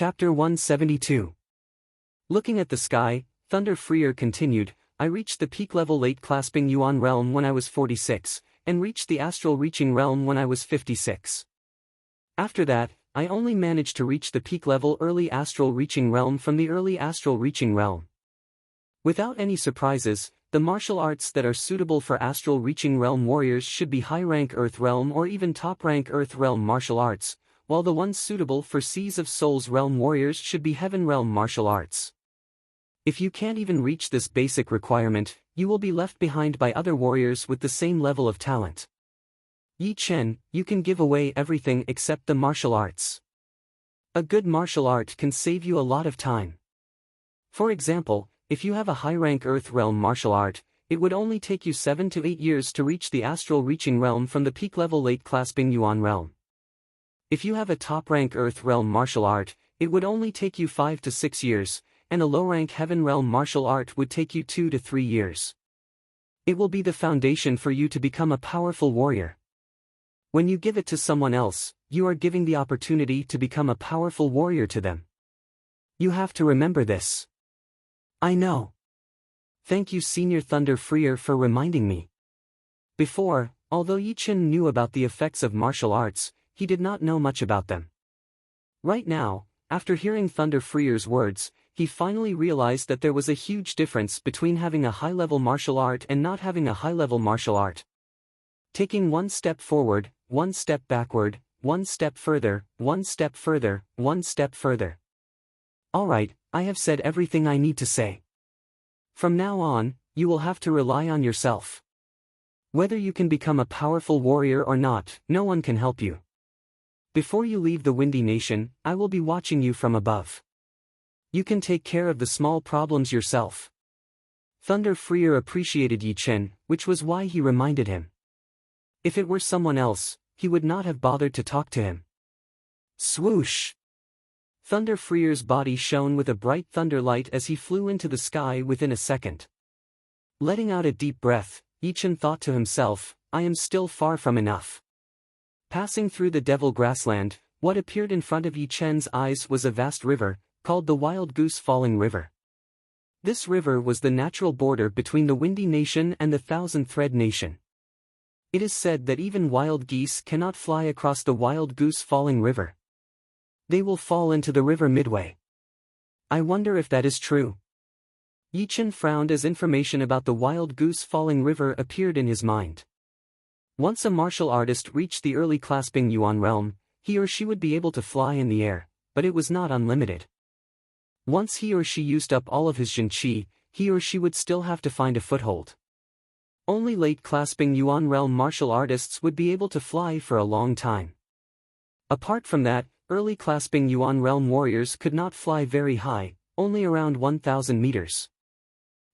Chapter 172. Looking at the sky, Thunder Freer continued, I reached the peak-level late-clasping Yuan realm when I was 46, and reached the astral reaching realm when I was 56. After that, I only managed to reach the peak-level early astral reaching realm from the early astral reaching realm. Without any surprises, the martial arts that are suitable for astral reaching realm warriors should be high-rank Earth realm or even top-rank Earth realm martial arts, while the ones suitable for Seas of Souls realm warriors should be Heaven realm martial arts. If you can't even reach this basic requirement, you will be left behind by other warriors with the same level of talent. Yi Chen, you can give away everything except the martial arts. A good martial art can save you a lot of time. For example, if you have a high-rank Earth realm martial art, it would only take you 7 to 8 years to reach the astral reaching realm from the peak-level late-clasping Yuan realm. If you have a top-rank Earth realm martial art, it would only take you 5 to 6 years, and a low-rank Heaven realm martial art would take you 2 to 3 years. It will be the foundation for you to become a powerful warrior. When you give it to someone else, you are giving the opportunity to become a powerful warrior to them. You have to remember this. I know. Thank you Senior Thunder Freer for reminding me. Before, although Yi Chen knew about the effects of martial arts, he did not know much about them. Right now, after hearing Thunder Freer's words, he finally realized that there was a huge difference between having a high-level martial art and not having a high-level martial art. Taking one step forward, one step backward, one step further, one step further, one step further. Alright, I have said everything I need to say. From now on, you will have to rely on yourself. Whether you can become a powerful warrior or not, no one can help you. Before you leave the Windy Nation, I will be watching you from above. You can take care of the small problems yourself. Thunder Freer appreciated Yi Chen, which was why he reminded him. If it were someone else, he would not have bothered to talk to him. Swoosh! Thunder Freer's body shone with a bright thunder light as he flew into the sky within a second. Letting out a deep breath, Yi Chen thought to himself, I am still far from enough. Passing through the Devil Grassland, what appeared in front of Yi Chen's eyes was a vast river, called the Wild Goose Falling River. This river was the natural border between the Windy Nation and the Thousand Thread Nation. It is said that even wild geese cannot fly across the Wild Goose Falling River. They will fall into the river midway. I wonder if that is true. Yi Chen frowned as information about the Wild Goose Falling River appeared in his mind. Once a martial artist reached the early clasping Yuan realm, he or she would be able to fly in the air, but it was not unlimited. Once he or she used up all of his Jin Qi, he or she would still have to find a foothold. Only late-clasping Yuan realm martial artists would be able to fly for a long time. Apart from that, early-clasping Yuan realm warriors could not fly very high, only around 1,000 meters.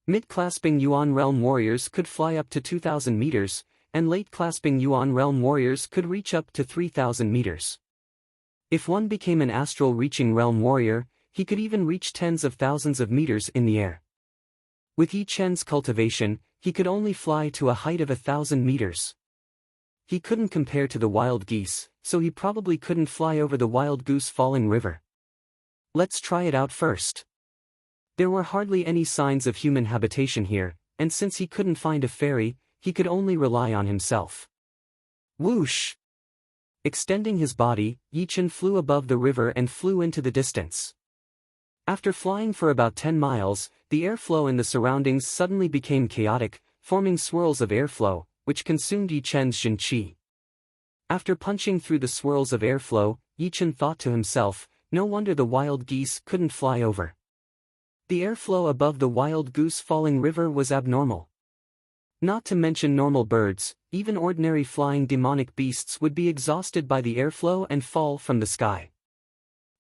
Mid-clasping Yuan realm warriors could fly up to 2,000 meters, and late-clasping Yuan realm warriors could reach up to 3,000 meters. If one became an astral-reaching realm warrior, he could even reach tens of thousands of meters in the air. With Yi Chen's cultivation, he could only fly to a height of 1,000 meters. He couldn't compare to the wild geese, so he probably couldn't fly over the Wild Goose Falling River. Let's try it out first. There were hardly any signs of human habitation here, and since he couldn't find a ferry, he could only rely on himself. Whoosh! Extending his body, Yi Chen flew above the river and flew into the distance. After flying for about 10 miles, the airflow in the surroundings suddenly became chaotic, forming swirls of airflow, which consumed Yi Chen's Jin Qi. After punching through the swirls of airflow, Yi Chen thought to himself, no wonder the wild geese couldn't fly over. The airflow above the Wild Goose Falling River was abnormal. Not to mention normal birds, even ordinary flying demonic beasts would be exhausted by the airflow and fall from the sky.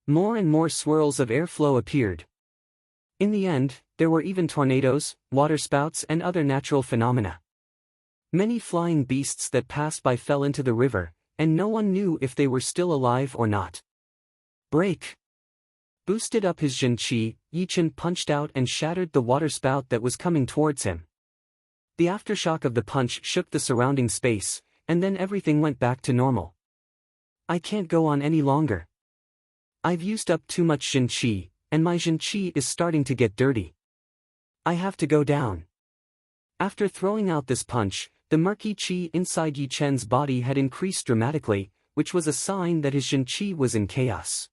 More and more swirls of airflow appeared. In the end, there were even tornadoes, waterspouts and other natural phenomena. Many flying beasts that passed by fell into the river, and no one knew if they were still alive or not. Break! Boosted up his Jin Qi, Yi Chen punched out and shattered the waterspout that was coming towards him. The aftershock of the punch shook the surrounding space, and then everything went back to normal. I can't go on any longer. I've used up too much Jin Qi, and my Jin Qi is starting to get dirty. I have to go down. After throwing out this punch, the murky Qi inside Yi Chen's body had increased dramatically, which was a sign that his Jin Qi was in chaos.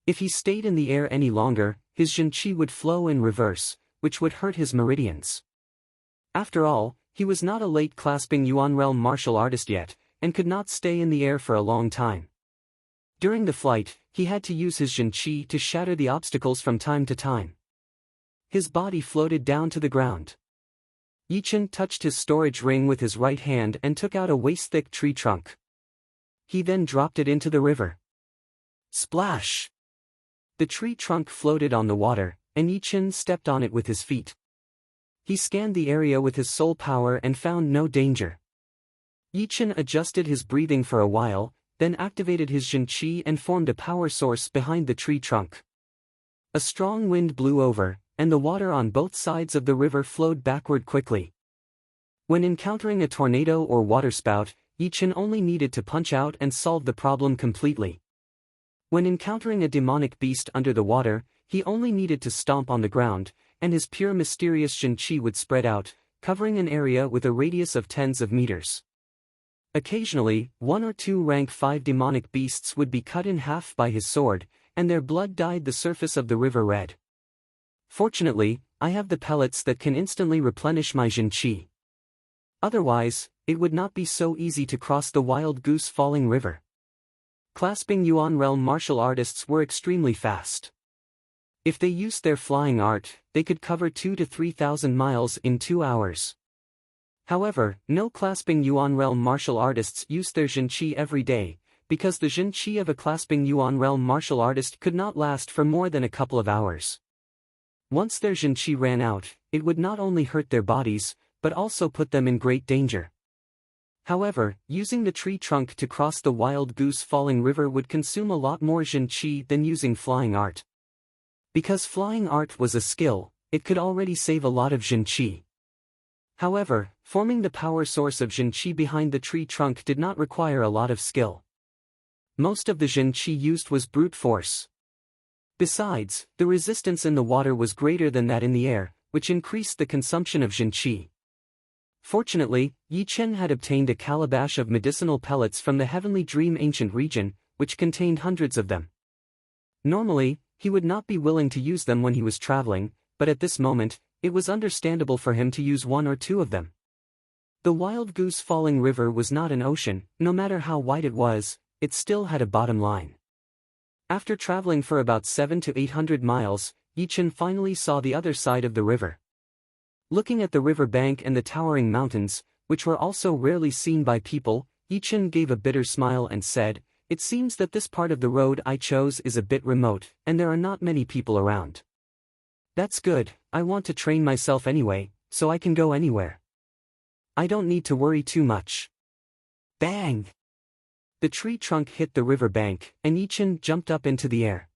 If he stayed in the air any longer, his Jin Qi would flow in reverse, which would hurt his meridians. After all, he was not a late-clasping Yuan realm martial artist yet, and could not stay in the air for a long time. During the flight, he had to use his Jin Qi to shatter the obstacles from time to time. His body floated down to the ground. Yi Chen touched his storage ring with his right hand and took out a waist-thick tree trunk. He then dropped it into the river. Splash! The tree trunk floated on the water, and Yi Chen stepped on it with his feet. He scanned the area with his soul power and found no danger. Yi Chen adjusted his breathing for a while, then activated his Jin Qi and formed a power source behind the tree trunk. A strong wind blew over, and the water on both sides of the river flowed backward quickly. When encountering a tornado or waterspout, Yi Chen only needed to punch out and solve the problem completely. When encountering a demonic beast under the water, he only needed to stomp on the ground, and his pure mysterious Jin Qi would spread out, covering an area with a radius of tens of meters. Occasionally, 1 or 2 rank 5 demonic beasts would be cut in half by his sword, and their blood dyed the surface of the river red. Fortunately, I have the pellets that can instantly replenish my Jin Qi. Otherwise, it would not be so easy to cross the Wild Goose Falling River. Clasping Yuan realm martial artists were extremely fast. If they used their flying art, they could cover 2,000 to 3,000 miles in 2 hours. However, no clasping Yuan realm martial artists used their Jin Qi every day, because the Jin Qi of a clasping Yuan realm martial artist could not last for more than a couple of hours. Once their Jin Qi ran out, it would not only hurt their bodies, but also put them in great danger. However, using the tree trunk to cross the Wild Goose Falling River would consume a lot more Jin Qi than using flying art. Because flying art was a skill, it could already save a lot of Jin Qi. However, forming the power source of Jin Qi behind the tree trunk did not require a lot of skill. Most of the Jin Qi used was brute force. Besides, the resistance in the water was greater than that in the air, which increased the consumption of Jin Qi. Fortunately, Yi Chen had obtained a calabash of medicinal pellets from the Heavenly Dream ancient region, which contained hundreds of them. Normally, he would not be willing to use them when he was traveling, but at this moment, it was understandable for him to use 1 or 2 of them. The Wild Goose Falling River was not an ocean. No matter how wide it was, it still had a bottom line. After traveling for about 700 to 800 miles, Yi Chen finally saw the other side of the river. Looking at the river bank and the towering mountains, which were also rarely seen by people, Yi Chen gave a bitter smile and said, "It seems that this part of the road I chose is a bit remote, and there are not many people around. That's good. I want to train myself anyway, so I can go anywhere. I don't need to worry too much." Bang! The tree trunk hit the river bank, and Yi Chen jumped up into the air.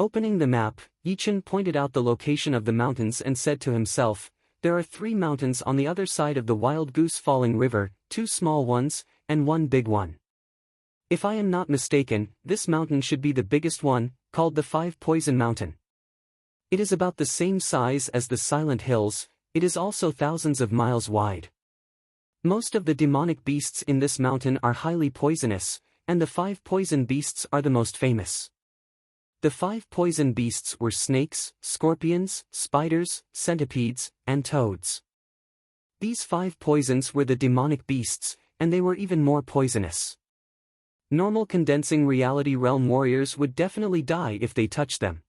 Opening the map, Yi Chen pointed out the location of the mountains and said to himself, "There are 3 mountains on the other side of the Wild Goose Falling River, 2 small ones, and 1 big one. If I am not mistaken, this mountain should be the biggest one, called the 5 Poison Mountain. It is about the same size as the Silent Hills. It is also thousands of miles wide. Most of the demonic beasts in this mountain are highly poisonous, and the 5 poison beasts are the most famous." The 5 poison beasts were snakes, scorpions, spiders, centipedes, and toads. These 5 poisons were the demonic beasts, and they were even more poisonous. Normal condensing reality realm warriors would definitely die if they touched them.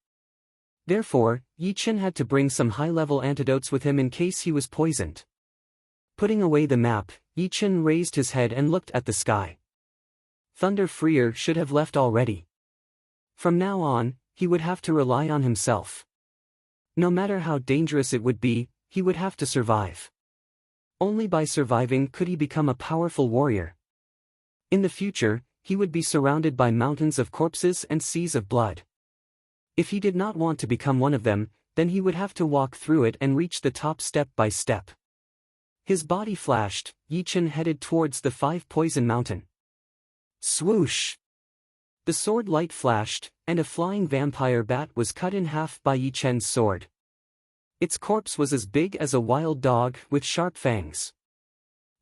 Therefore, Yi Chen had to bring some high-level antidotes with him in case he was poisoned. Putting away the map, Yi Chen raised his head and looked at the sky. Thunder Freer should have left already. From now on, he would have to rely on himself. No matter how dangerous it would be, he would have to survive. Only by surviving could he become a powerful warrior. In the future, he would be surrounded by mountains of corpses and seas of blood. If he did not want to become one of them, then he would have to walk through it and reach the top step by step. His body flashed. Yi Chen headed towards the 5 Poison Mountain. Swoosh! The sword light flashed, and a flying vampire bat was cut in half by Yi Chen's sword. Its corpse was as big as a wild dog with sharp fangs.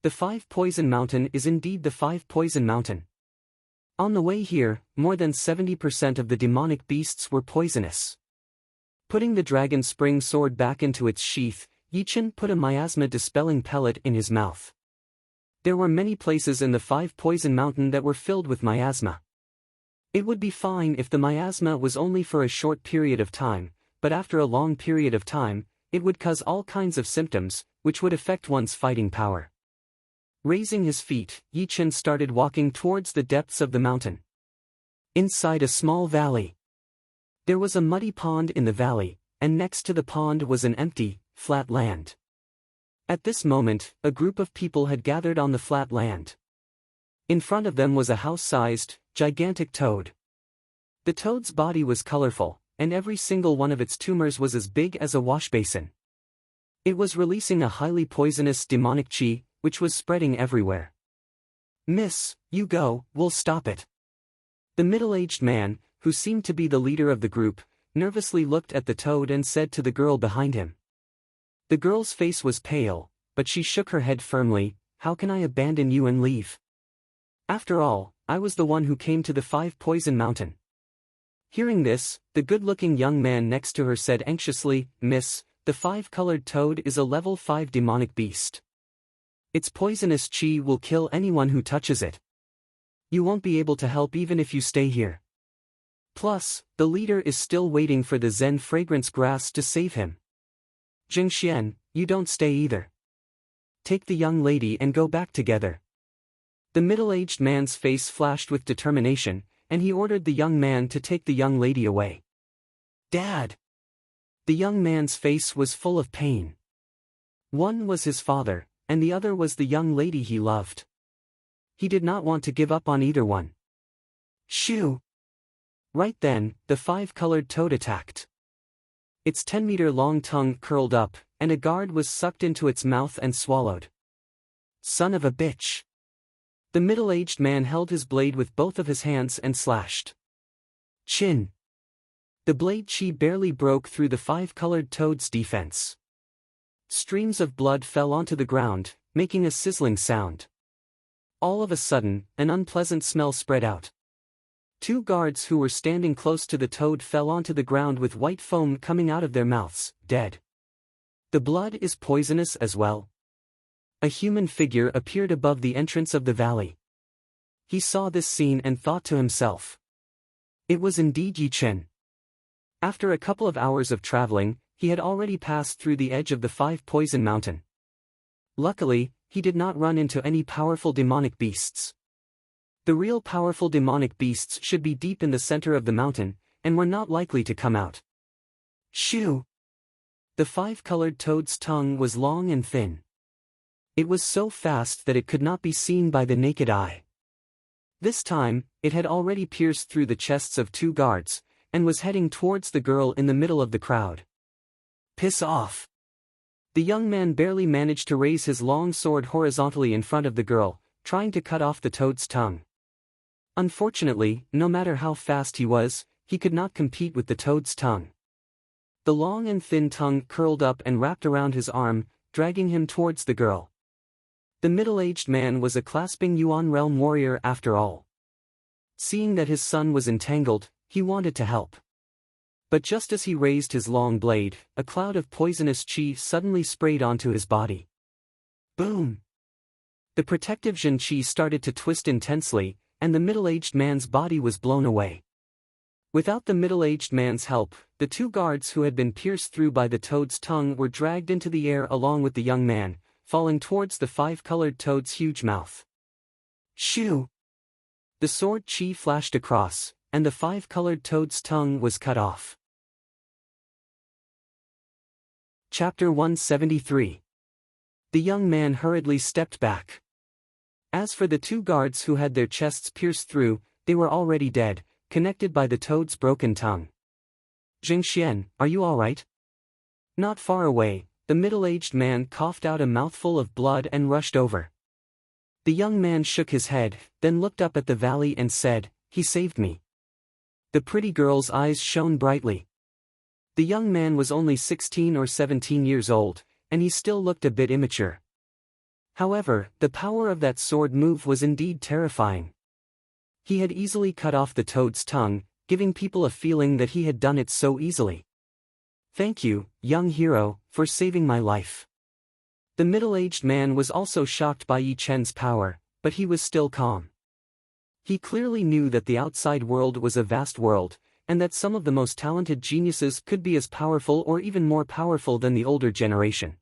The 5 Poison Mountain is indeed the 5 Poison Mountain. On the way here, more than 70% of the demonic beasts were poisonous. Putting the dragon spring sword back into its sheath, Yi Chen put a miasma-dispelling pellet in his mouth. There were many places in the 5 Poison Mountain that were filled with miasma. It would be fine if the miasma was only for a short period of time, but after a long period of time, it would cause all kinds of symptoms, which would affect one's fighting power. Raising his feet, Yi Chen started walking towards the depths of the mountain. Inside a small valley. There was a muddy pond in the valley, and next to the pond was an empty, flat land. At this moment, a group of people had gathered on the flat land. In front of them was a house-sized, gigantic toad. The toad's body was colorful, and every single one of its tumors was as big as a wash basin. It was releasing a highly poisonous demonic chi, which was spreading everywhere. "Miss, you go, we'll stop it." The middle-aged man, who seemed to be the leader of the group, nervously looked at the toad and said to the girl behind him. The girl's face was pale, but she shook her head firmly. "How can I abandon you and leave? After all, I was the one who came to the 5 Poison Mountain." Hearing this, the good-looking young man next to her said anxiously, "Miss, the 5-colored toad is a level 5 demonic beast. Its poisonous chi will kill anyone who touches it. You won't be able to help even if you stay here. Plus, the leader is still waiting for the Zen fragrance grass to save him. Jingxian, you don't stay either. Take the young lady and go back together." The middle-aged man's face flashed with determination, and he ordered the young man to take the young lady away. "Dad!" The young man's face was full of pain. One was his father, and the other was the young lady he loved. He did not want to give up on either one. Shoo! Right then, the 5-colored toad attacked. Its 10-meter-long tongue curled up, and a guard was sucked into its mouth and swallowed. "Son of a bitch!" The middle-aged man held his blade with both of his hands and slashed. Chin! The blade chi barely broke through the 5-colored toad's defense. Streams of blood fell onto the ground, making a sizzling sound. All of a sudden, an unpleasant smell spread out. 2 guards who were standing close to the toad fell onto the ground with white foam coming out of their mouths, dead. The blood is poisonous as well. A human figure appeared above the entrance of the valley. He saw this scene and thought to himself. It was indeed Yi Chen. After a couple of hours of traveling, he had already passed through the edge of the 5 Poison Mountain. Luckily, he did not run into any powerful demonic beasts. The real powerful demonic beasts should be deep in the center of the mountain, and were not likely to come out. Shoo! The 5-colored toad's tongue was long and thin. It was so fast that it could not be seen by the naked eye. This time, it had already pierced through the chests of 2 guards, and was heading towards the girl in the middle of the crowd. Piss off! The young man barely managed to raise his long sword horizontally in front of the girl, trying to cut off the toad's tongue. Unfortunately, no matter how fast he was, he could not compete with the toad's tongue. The long and thin tongue curled up and wrapped around his arm, dragging him towards the girl. The middle-aged man was a clasping Yuan realm warrior after all. Seeing that his son was entangled, he wanted to help. But just as he raised his long blade, a cloud of poisonous chi suddenly sprayed onto his body. Boom! The protective Jin chi started to twist intensely, and the middle-aged man's body was blown away. Without the middle-aged man's help, the 2 guards who had been pierced through by the toad's tongue were dragged into the air along with the young man, falling towards the 5-colored toad's huge mouth. Shoo! The sword chi flashed across, and the 5-colored toad's tongue was cut off. Chapter 173. The young man hurriedly stepped back. As for the 2 guards who had their chests pierced through, they were already dead, connected by the toad's broken tongue. Jingxian, are you all right? Not far away, the middle-aged man coughed out a mouthful of blood and rushed over. The young man shook his head, then looked up at the valley and said, "He saved me. The pretty girl's eyes shone brightly. The young man was only 16 or 17 years old, and he still looked a bit immature. However, the power of that sword move was indeed terrifying. He had easily cut off the toad's tongue, giving people a feeling that he had done it so easily. "Thank you, young hero, for saving my life." The middle-aged man was also shocked by Yi Chen's power, but he was still calm. He clearly knew that the outside world was a vast world, and that some of the most talented geniuses could be as powerful or even more powerful than the older generation.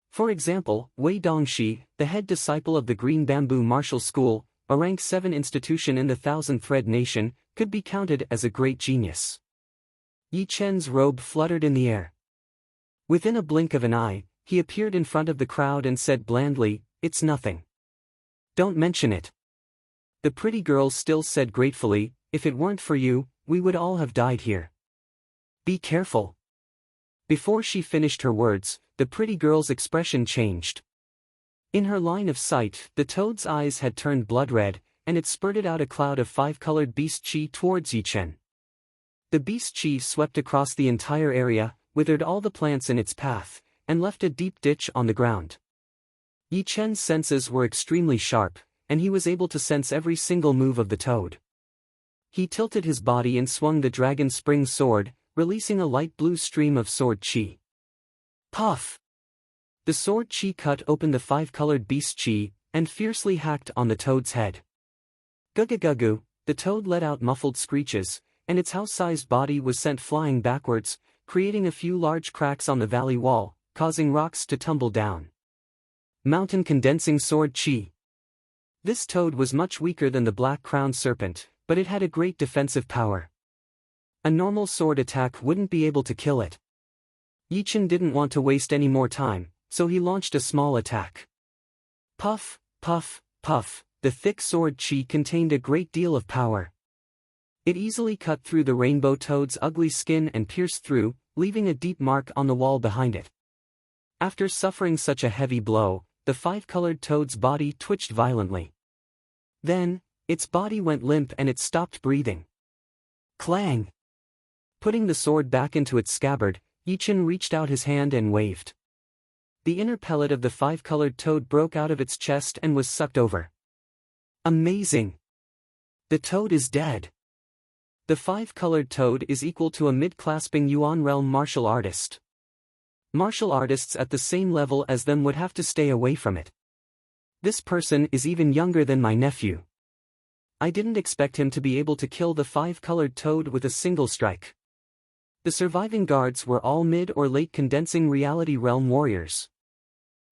For example, Wei Dongxi, the head disciple of the Green Bamboo Martial School, a rank 7 institution in the Thousand Thread Nation, could be counted as a great genius. Yi Chen's robe fluttered in the air. Within a blink of an eye, he appeared in front of the crowd and said blandly, "It's nothing. Don't mention it." The pretty girl still said gratefully, "If it weren't for you, we would all have died here. Be careful." Before she finished her words, the pretty girl's expression changed. In her line of sight, the toad's eyes had turned blood red, and it spurted out a cloud of 5-colored beast chi towards Yi Chen. The beast chi swept across the entire area, withered all the plants in its path, and left a deep ditch on the ground. Yi Chen's senses were extremely sharp, and he was able to sense every single move of the toad. He tilted his body and swung the dragon spring sword, releasing a light blue stream of sword chi. Puff! The sword chi cut open the 5-colored beast chi, and fiercely hacked on the toad's head. Guggagugu, the toad let out muffled screeches, and its house-sized body was sent flying backwards, creating a few large cracks on the valley wall, causing rocks to tumble down. Mountain condensing sword chi. This toad was much weaker than the black-crowned serpent, but it had a great defensive power. A normal sword attack wouldn't be able to kill it. Yi Chen didn't want to waste any more time, so he launched a small attack. Puff, puff, puff, the thick sword chi contained a great deal of power. It easily cut through the rainbow toad's ugly skin and pierced through, leaving a deep mark on the wall behind it. After suffering such a heavy blow, the 5-colored toad's body twitched violently. Then, its body went limp and it stopped breathing. Clang! Putting the sword back into its scabbard, Yi Chen reached out his hand and waved. The inner pellet of the 5-colored toad broke out of its chest and was sucked over. Amazing! The toad is dead. The 5-colored toad is equal to a mid-clasping Yuan realm martial artist. Martial artists at the same level as them would have to stay away from it. This person is even younger than my nephew. I didn't expect him to be able to kill the 5-colored toad with a single strike. The surviving guards were all mid or late condensing reality realm warriors.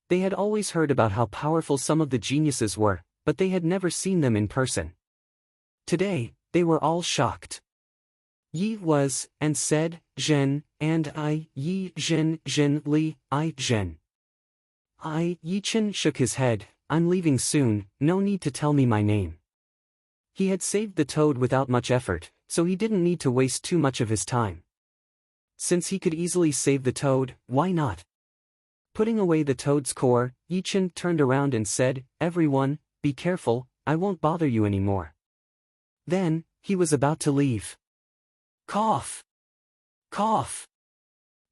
They had always heard about how powerful some of the geniuses were, but they had never seen them in person. Today, they were all shocked. Yi was, and said, Zhen, and I, Yi Zhen Zhen Li, I Zhen. Yi Chen shook his head, I'm leaving soon, no need to tell me my name. He had saved the toad without much effort, so he didn't need to waste too much of his time. Since he could easily save the toad, why not? Putting away the toad's core, Yi Chen turned around and said, everyone, be careful, I won't bother you anymore. Then, he was about to leave. Cough! Cough!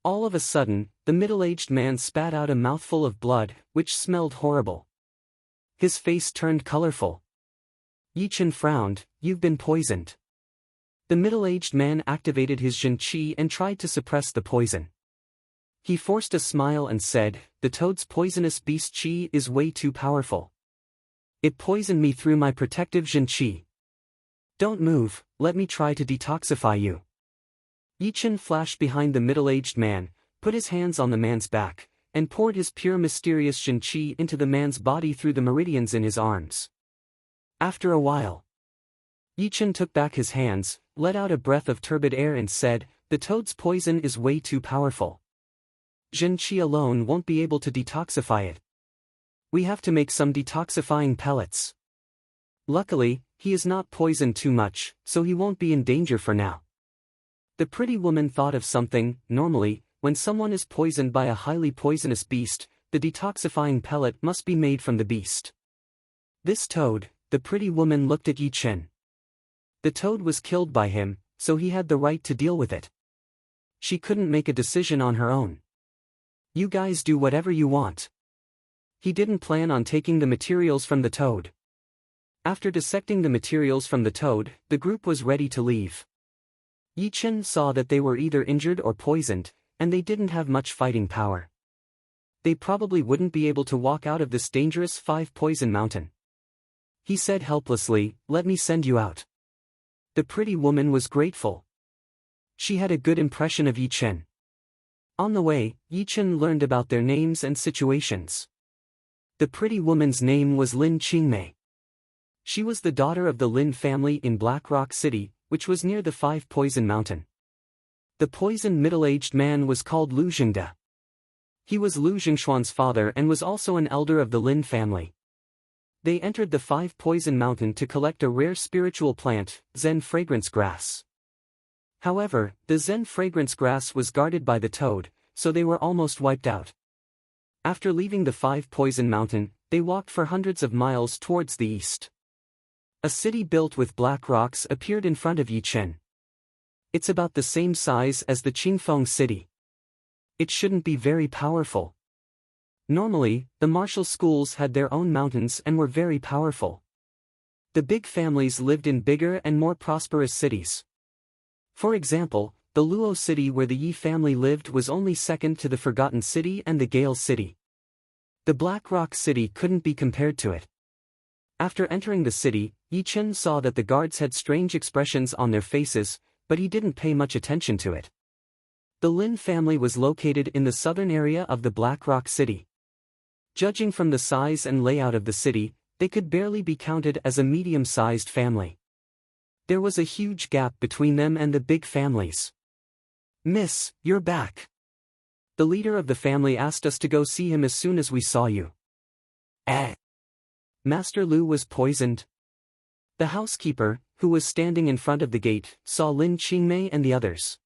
All of a sudden, the middle-aged man spat out a mouthful of blood, which smelled horrible. His face turned colorful. Yi Chen frowned, you've been poisoned. The middle-aged man activated his Jin Qi and tried to suppress the poison. He forced a smile and said, the toad's poisonous beast Qi is way too powerful. It poisoned me through my protective Jin Qi. Don't move, let me try to detoxify you. Yi Chen flashed behind the middle-aged man, put his hands on the man's back, and poured his pure mysterious Jin Qi into the man's body through the meridians in his arms. After a while, Yi Chen took back his hands, let out a breath of turbid air and said, the toad's poison is way too powerful. Jin Qi alone won't be able to detoxify it. We have to make some detoxifying pellets. Luckily, he is not poisoned too much, so he won't be in danger for now. The pretty woman thought of something. Normally, when someone is poisoned by a highly poisonous beast, the detoxifying pellet must be made from the beast. This toad, the pretty woman looked at Yi Chen. The toad was killed by him, so he had the right to deal with it. She couldn't make a decision on her own. You guys do whatever you want. He didn't plan on taking the materials from the toad. After dissecting the materials from the toad, the group was ready to leave. Yi Chen saw that they were either injured or poisoned, and they didn't have much fighting power. They probably wouldn't be able to walk out of this dangerous 5-poison mountain. He said helplessly, "Let me send you out." The pretty woman was grateful. She had a good impression of Yi Chen. On the way, Yi Chen learned about their names and situations. The pretty woman's name was Lin Qingmei. She was the daughter of the Lin family in Black Rock City, which was near the 5-poison mountain. The poisoned middle-aged man was called Lu Jingde. He was Lu Jingshuan's father and was also an elder of the Lin family. They entered the 5-poison mountain to collect a rare spiritual plant, Zen fragrance grass. However, the Zen fragrance grass was guarded by the toad, so they were almost wiped out. After leaving the 5-poison mountain, they walked for hundreds of miles towards the east. A city built with black rocks appeared in front of Yi Chen. It's about the same size as the Qingfeng city. It shouldn't be very powerful. Normally, the martial schools had their own mountains and were very powerful. The big families lived in bigger and more prosperous cities. For example, the Luo city where the Yi family lived was only second to the Forgotten City and the Gale city. The Black Rock city couldn't be compared to it. After entering the city, Yi Chen saw that the guards had strange expressions on their faces, but he didn't pay much attention to it. The Lin family was located in the southern area of the Black Rock city. Judging from the size and layout of the city, they could barely be counted as a medium-sized family. There was a huge gap between them and the big families. "Miss, you're back. The leader of the family asked us to go see him as soon as we saw you." Master Lu was poisoned. The housekeeper, who was standing in front of the gate, saw Lin Qingmei and the others.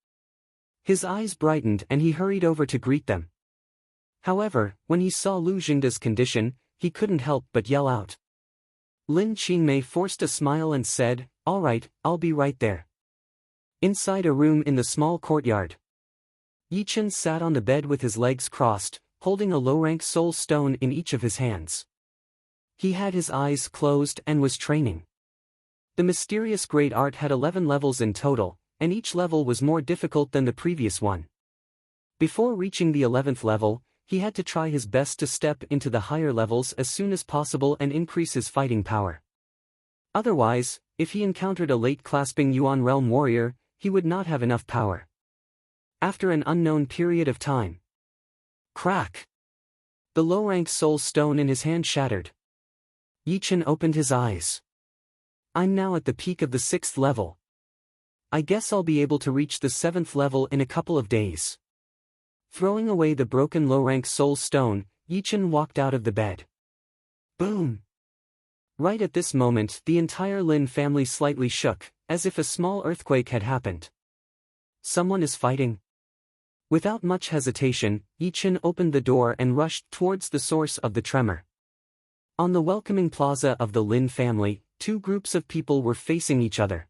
His eyes brightened and he hurried over to greet them. However, when he saw Lu Jingde's condition, he couldn't help but yell out. Lin Qingmei forced a smile and said, "All right, I'll be right there." Inside a room in the small courtyard, Yi Chen sat on the bed with his legs crossed, holding a low-rank soul stone in each of his hands. He had his eyes closed and was training. The mysterious great art had 11 levels in total, and each level was more difficult than the previous one. Before reaching the 11th level, he had to try his best to step into the higher levels as soon as possible and increase his fighting power. Otherwise, if he encountered a late-clasping Yuan realm warrior, he would not have enough power. After an unknown period of time, crack! The low-rank soul stone in his hand shattered. Yi Chen opened his eyes. "I'm now at the peak of the 6th level. I guess I'll be able to reach the 7th level in a couple of days." Throwing away the broken low-rank soul stone, Yi Chen walked out of the bed. Boom! Right at this moment, the entire Lin family slightly shook, as if a small earthquake had happened. Someone is fighting. Without much hesitation, Yi Chen opened the door and rushed towards the source of the tremor. On the welcoming plaza of the Lin family, two groups of people were facing each other.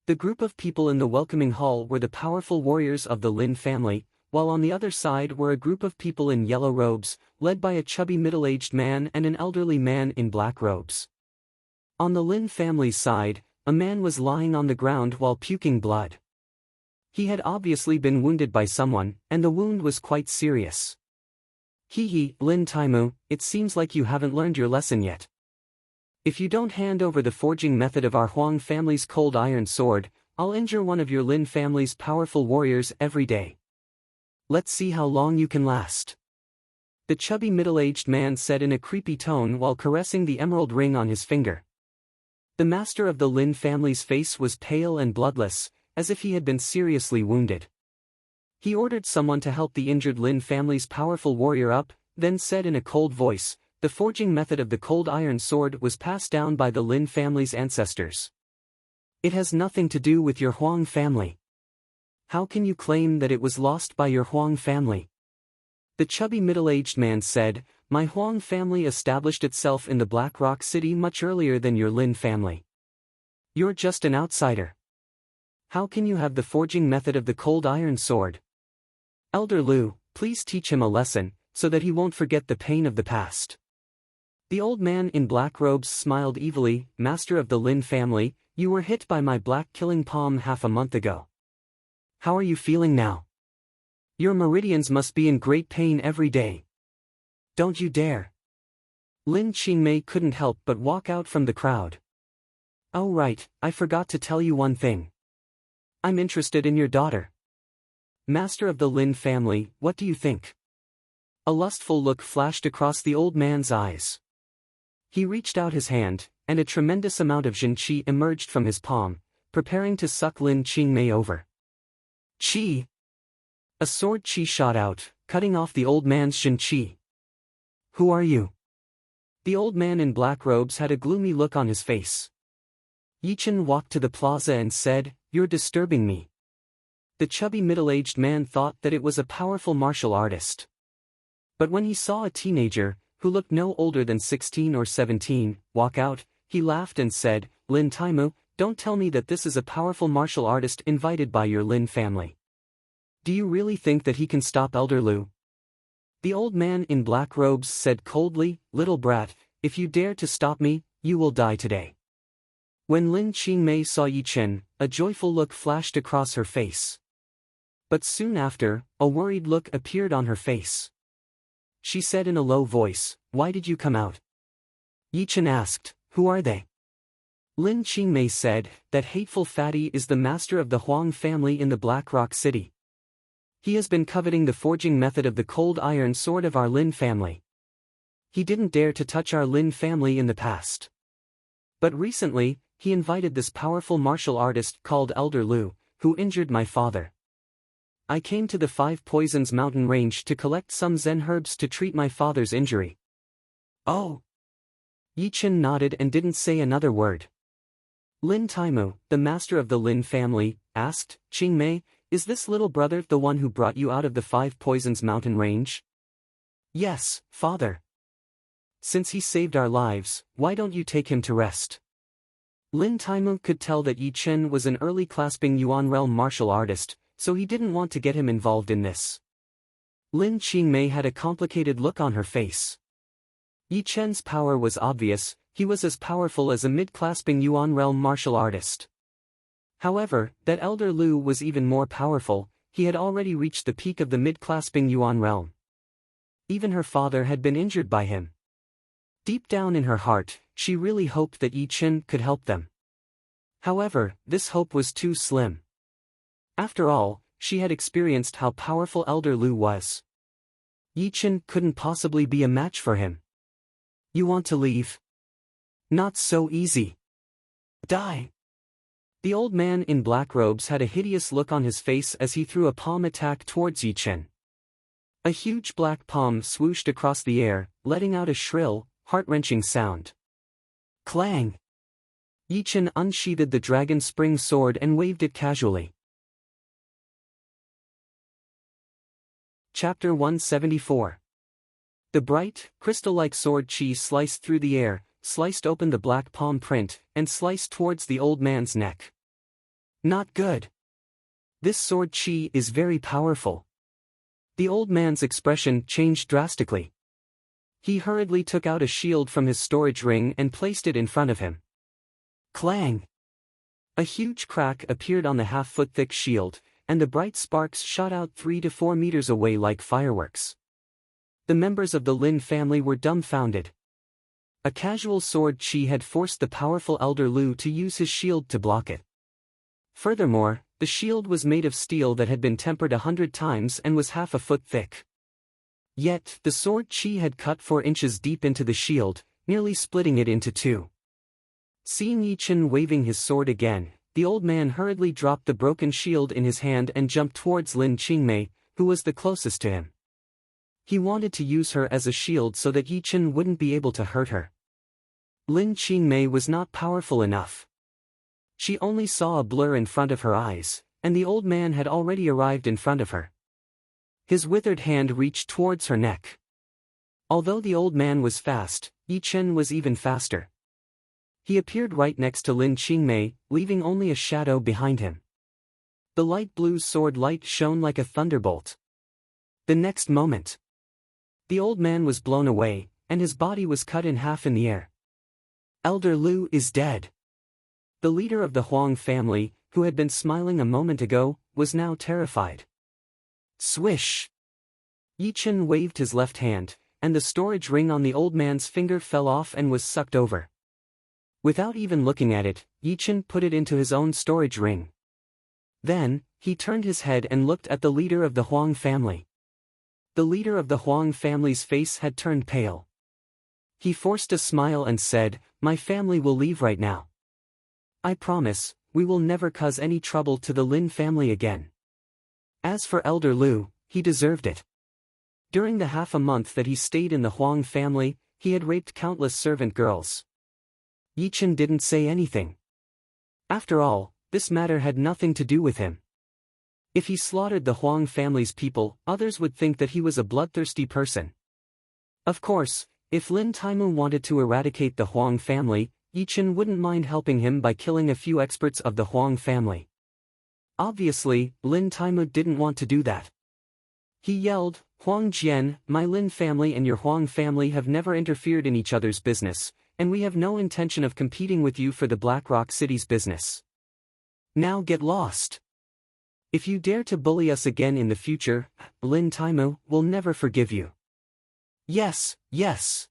The group of people in the welcoming hall were the powerful warriors of the Lin family, while on the other side were a group of people in yellow robes, led by a chubby middle-aged man and an elderly man in black robes. On the Lin family's side, a man was lying on the ground while puking blood. He had obviously been wounded by someone, and the wound was quite serious. "Hee, Lin Taimu, it seems like you haven't learned your lesson yet. If you don't hand over the forging method of our Huang family's cold iron sword, I'll injure one of your Lin family's powerful warriors every day. Let's see how long you can last." The chubby middle-aged man said in a creepy tone while caressing the emerald ring on his finger. The master of the Lin family's face was pale and bloodless, as if he had been seriously wounded. He ordered someone to help the injured Lin family's powerful warrior up, then said in a cold voice, "The forging method of the cold iron sword was passed down by the Lin family's ancestors. It has nothing to do with your Huang family. How can you claim that it was lost by your Huang family?" The chubby middle-aged man said, "My Huang family established itself in the Black Rock City much earlier than your Lin family. You're just an outsider. How can you have the forging method of the cold iron sword? Elder Lu, please teach him a lesson, so that he won't forget the pain of the past. The old man in black robes smiled evilly. Master of the Lin family, you were hit by my black killing palm half a month ago. How are you feeling now? Your meridians must be in great pain every day. Don't you dare. Lin Qingmei couldn't help but walk out from the crowd. Oh right, I forgot to tell you one thing. I'm interested in your daughter. Master of the Lin family, what do you think? A lustful look flashed across the old man's eyes. He reached out his hand, and a tremendous amount of Jin Qi emerged from his palm, preparing to suck Lin Qingmei over. Qi! A sword Qi shot out, cutting off the old man's Jin Qi. Who are you? The old man in black robes had a gloomy look on his face. Yichen walked to the plaza and said, "You're disturbing me." The chubby middle-aged man thought that it was a powerful martial artist. But when he saw a teenager, who looked no older than 16 or 17, walk out, he laughed and said, "Lin Taimu, don't tell me that this is a powerful martial artist invited by your Lin family. Do you really think that he can stop Elder Lu?" The old man in black robes said coldly, "Little brat, if you dare to stop me, you will die today." When Lin Qingmei saw Yi Chen, a joyful look flashed across her face. But soon after, a worried look appeared on her face. She said in a low voice, "Why did you come out?" Yi Chen asked, "Who are they?" Lin Qingmei said, "That hateful fatty is the master of the Huang family in the Black Rock City. He has been coveting the forging method of the cold iron sword of our Lin family. He didn't dare to touch our Lin family in the past. But recently, he invited this powerful martial artist called Elder Lu, who injured my father. I came to the Five Poisons mountain range to collect some Zen herbs to treat my father's injury." "Oh!" Yi Chen nodded and didn't say another word. Lin Taimu, the master of the Lin family, asked, "Qingmei, is this little brother the one who brought you out of the Five Poisons mountain range?" "Yes, father." "Since he saved our lives, why don't you take him to rest?" Lin Taimu could tell that Yi Chen was an early clasping Yuan realm martial artist, so he didn't want to get him involved in this. Lin Qingmei had a complicated look on her face. Yi Chen's power was obvious. He was as powerful as a mid-clasping Yuan realm martial artist. However, that Elder Lu was even more powerful. He had already reached the peak of the mid-clasping Yuan realm. Even her father had been injured by him. Deep down in her heart, she really hoped that Yi Chen could help them. However, this hope was too slim. After all, she had experienced how powerful Elder Lu was. Yi Chen couldn't possibly be a match for him. "You want to leave?" "Not so easy. Die." The old man in black robes had a hideous look on his face as he threw a palm attack towards Yi Chen. A huge black palm swooshed across the air, letting out a shrill, heart-wrenching sound. Clang! Yi Chen unsheathed the dragon spring sword and waved it casually. Chapter 174. The bright, crystal-like sword Qi sliced through the air, sliced open the black palm print, and sliced towards the old man's neck. Not good. This sword Qi is very powerful. The old man's expression changed drastically. He hurriedly took out a shield from his storage ring and placed it in front of him. Clang! A huge crack appeared on the half-foot-thick shield, and the bright sparks shot out 3 to 4 meters away like fireworks. The members of the Lin family were dumbfounded. A casual sword Qi had forced the powerful Elder Lu to use his shield to block it. Furthermore, the shield was made of steel that had been tempered 100 times and was half a foot thick. Yet, the sword Qi had cut 4 inches deep into the shield, nearly splitting it into two. Seeing Yi Chen waving his sword again, the old man hurriedly dropped the broken shield in his hand and jumped towards Lin Qingmei, who was the closest to him. He wanted to use her as a shield so that Yi Chen wouldn't be able to hurt her. Lin Qingmei was not powerful enough. She only saw a blur in front of her eyes, and the old man had already arrived in front of her. His withered hand reached towards her neck. Although the old man was fast, Yi Chen was even faster. He appeared right next to Lin Qingmei, leaving only a shadow behind him. The light blue sword light shone like a thunderbolt. The next moment, the old man was blown away, and his body was cut in half in the air. Elder Lu is dead. The leader of the Huang family, who had been smiling a moment ago, was now terrified. Swish! Yi Chen waved his left hand, and the storage ring on the old man's finger fell off and was sucked over. Without even looking at it, Yi Chen put it into his own storage ring. Then, he turned his head and looked at the leader of the Huang family. The leader of the Huang family's face had turned pale. He forced a smile and said, "My family will leave right now. I promise, we will never cause any trouble to the Lin family again." As for Elder Lu, he deserved it. During the half a month that he stayed in the Huang family, he had raped countless servant girls. Yi Chen didn't say anything. After all, this matter had nothing to do with him. If he slaughtered the Huang family's people, others would think that he was a bloodthirsty person. Of course, if Lin Taimu wanted to eradicate the Huang family, Yi Chen wouldn't mind helping him by killing a few experts of the Huang family. Obviously, Lin Taimu didn't want to do that. He yelled, "Huang Jian, my Lin family and your Huang family have never interfered in each other's business, and we have no intention of competing with you for the Black Rock City's business. Now get lost. If you dare to bully us again in the future, Lin Taimu will never forgive you." Yes, yes.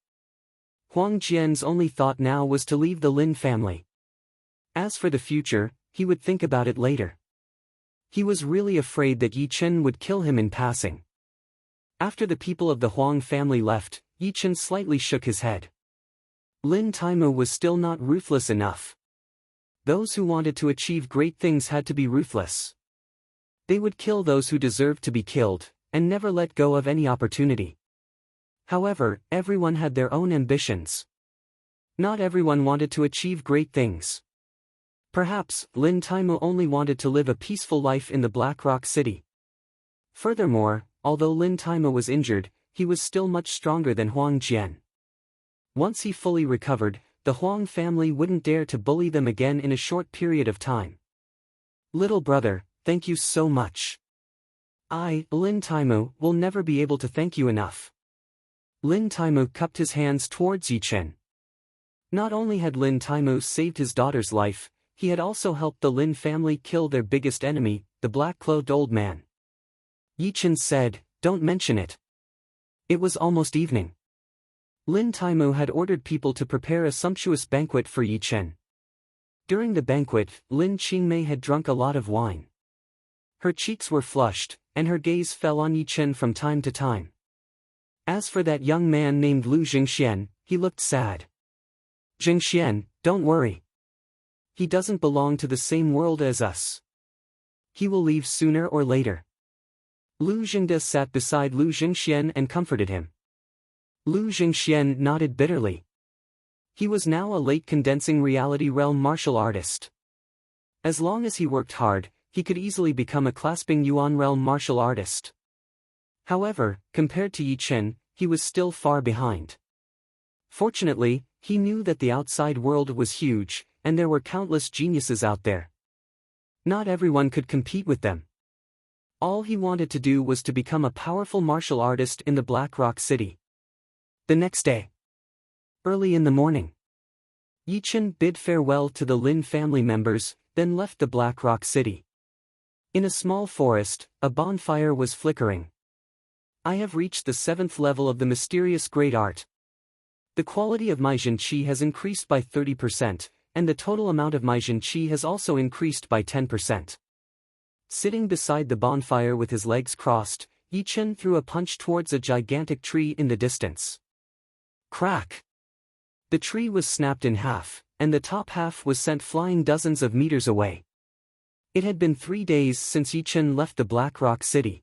Huang Jian's only thought now was to leave the Lin family. As for the future, he would think about it later. He was really afraid that Yi Chen would kill him in passing. After the people of the Huang family left, Yi Chen slightly shook his head. Lin Taimu was still not ruthless enough. Those who wanted to achieve great things had to be ruthless. They would kill those who deserved to be killed, and never let go of any opportunity. However, everyone had their own ambitions. Not everyone wanted to achieve great things. Perhaps, Lin Taimu only wanted to live a peaceful life in the Black Rock City. Furthermore, although Lin Taimu was injured, he was still much stronger than Huang Jian. Once he fully recovered, the Huang family wouldn't dare to bully them again in a short period of time. Little brother, thank you so much. I, Lin Taimu, will never be able to thank you enough. Lin Taimu cupped his hands towards Yi Chen. Not only had Lin Taimu saved his daughter's life, he had also helped the Lin family kill their biggest enemy, the black-clothed old man. Yi Chen said, "Don't mention it." It was almost evening. Lin Taimu had ordered people to prepare a sumptuous banquet for Yi Chen. During the banquet, Lin Qingmei had drunk a lot of wine. Her cheeks were flushed, and her gaze fell on Yi Chen from time to time. As for that young man named Lu Jingxian, he looked sad. "Jingxian, don't worry. He doesn't belong to the same world as us. He will leave sooner or later." Lu Jingde sat beside Lu Jingxian and comforted him. Lu Jingxian nodded bitterly. He was now a late condensing reality realm martial artist. As long as he worked hard, he could easily become a clasping Yuan realm martial artist. However, compared to Yi Chen, he was still far behind. Fortunately, he knew that the outside world was huge, and there were countless geniuses out there. Not everyone could compete with them. All he wanted to do was to become a powerful martial artist in the Black Rock City. The next day, early in the morning, Yi Chen bid farewell to the Lin family members, then left the Black Rock City. In a small forest, a bonfire was flickering. I have reached the 7th level of the mysterious great art. The quality of my Jinqi has increased by 30%, and the total amount of my Jinqi has also increased by 10%. Sitting beside the bonfire with his legs crossed, Yi Chen threw a punch towards a gigantic tree in the distance. Crack! The tree was snapped in half, and the top half was sent flying dozens of meters away. It had been 3 days since Yi Chen left the Black Rock City.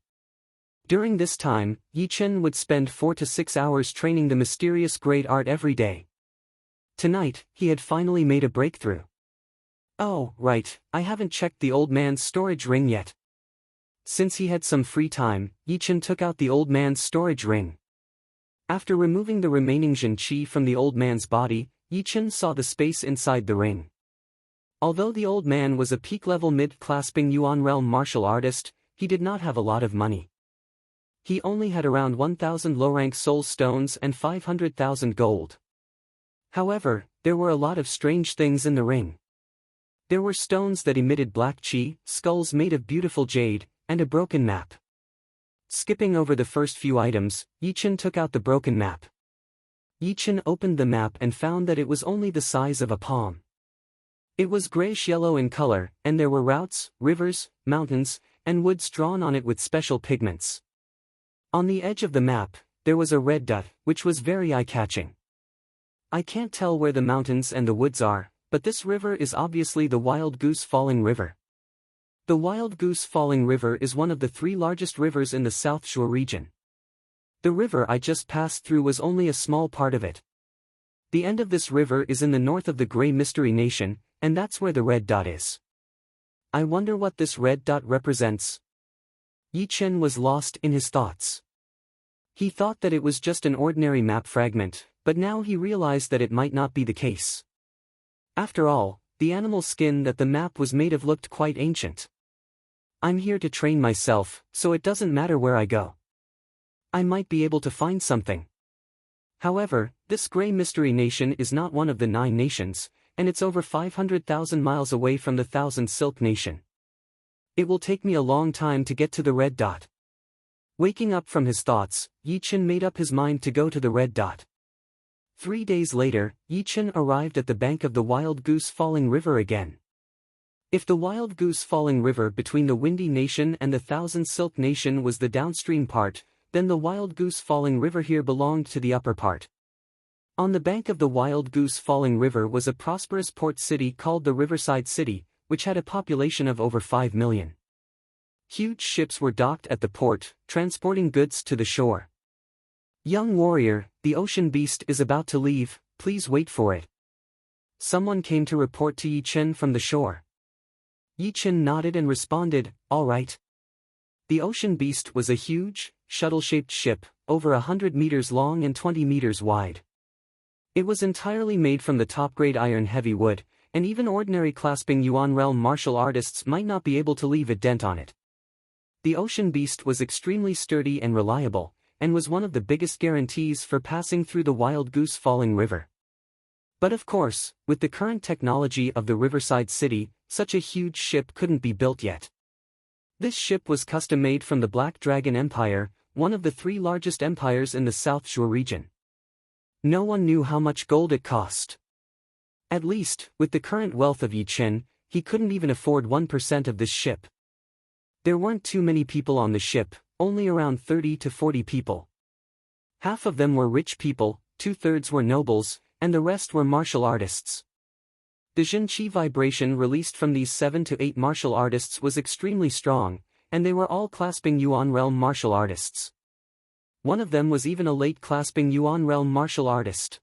During this time, Yi Chen would spend 4 to 6 hours training the mysterious great art every day. Tonight, he had finally made a breakthrough. Oh, right, I haven't checked the old man's storage ring yet. Since he had some free time, Yi Chen took out the old man's storage ring. After removing the remaining Jinqi from the old man's body, Yi Chen saw the space inside the ring. Although the old man was a peak-level mid-clasping Yuan realm martial artist, he did not have a lot of money. He only had around 1,000 low-rank soul stones and 500,000 gold. However, there were a lot of strange things in the ring. There were stones that emitted black chi, skulls made of beautiful jade, and a broken map. Skipping over the first few items, Yichen took out the broken map. Yichen opened the map and found that it was only the size of a palm. It was grayish-yellow in color, and there were routes, rivers, mountains, and woods drawn on it with special pigments. On the edge of the map, there was a red dot, which was very eye-catching. I can't tell where the mountains and the woods are, but this river is obviously the Wild Goose Falling River. The Wild Goose Falling River is one of the 3 largest rivers in the South Shore region. The river I just passed through was only a small part of it. The end of this river is in the north of the Grey Mystery Nation, and that's where the red dot is. I wonder what this red dot represents. Yichen was lost in his thoughts. He thought that it was just an ordinary map fragment, but now he realized that it might not be the case. After all, the animal skin that the map was made of looked quite ancient. I'm here to train myself, so it doesn't matter where I go. I might be able to find something. However, this Grey Mystery Nation is not one of the 9 nations, and it's over 500,000 miles away from the Thousand Silk Nation. It will take me a long time to get to the red dot. Waking up from his thoughts, Yichen made up his mind to go to the red dot. 3 days later, Yichen arrived at the bank of the Wild Goose Falling River again. If the Wild Goose Falling River between the Windy Nation and the Thousand Silk Nation was the downstream part, then the Wild Goose Falling River here belonged to the upper part. On the bank of the Wild Goose Falling River was a prosperous port city called the Riverside City, which had a population of over 5 million. Huge ships were docked at the port, transporting goods to the shore. Young warrior, the ocean beast is about to leave, please wait for it. Someone came to report to Yichen from the shore. Yichen nodded and responded, all right. The ocean beast was a huge, shuttle-shaped ship, over 100 meters long and 20 meters wide. It was entirely made from the top-grade iron heavy wood, and even ordinary clasping Yuan realm martial artists might not be able to leave a dent on it. The ocean beast was extremely sturdy and reliable, and was one of the biggest guarantees for passing through the Wild Goose Falling River. But of course, with the current technology of the Riverside City, such a huge ship couldn't be built yet. This ship was custom-made from the Black Dragon Empire, one of the 3 largest empires in the South Shore region. No one knew how much gold it cost. At least, with the current wealth of Yichen, he couldn't even afford 1% of this ship. There weren't too many people on the ship, only around 30 to 40 people. Half of them were rich people, 2/3 were nobles, and the rest were martial artists. The Jin Chi vibration released from these 7 to 8 martial artists was extremely strong, and they were all clasping Yuan realm martial artists. One of them was even a late clasping Yuan realm martial artist.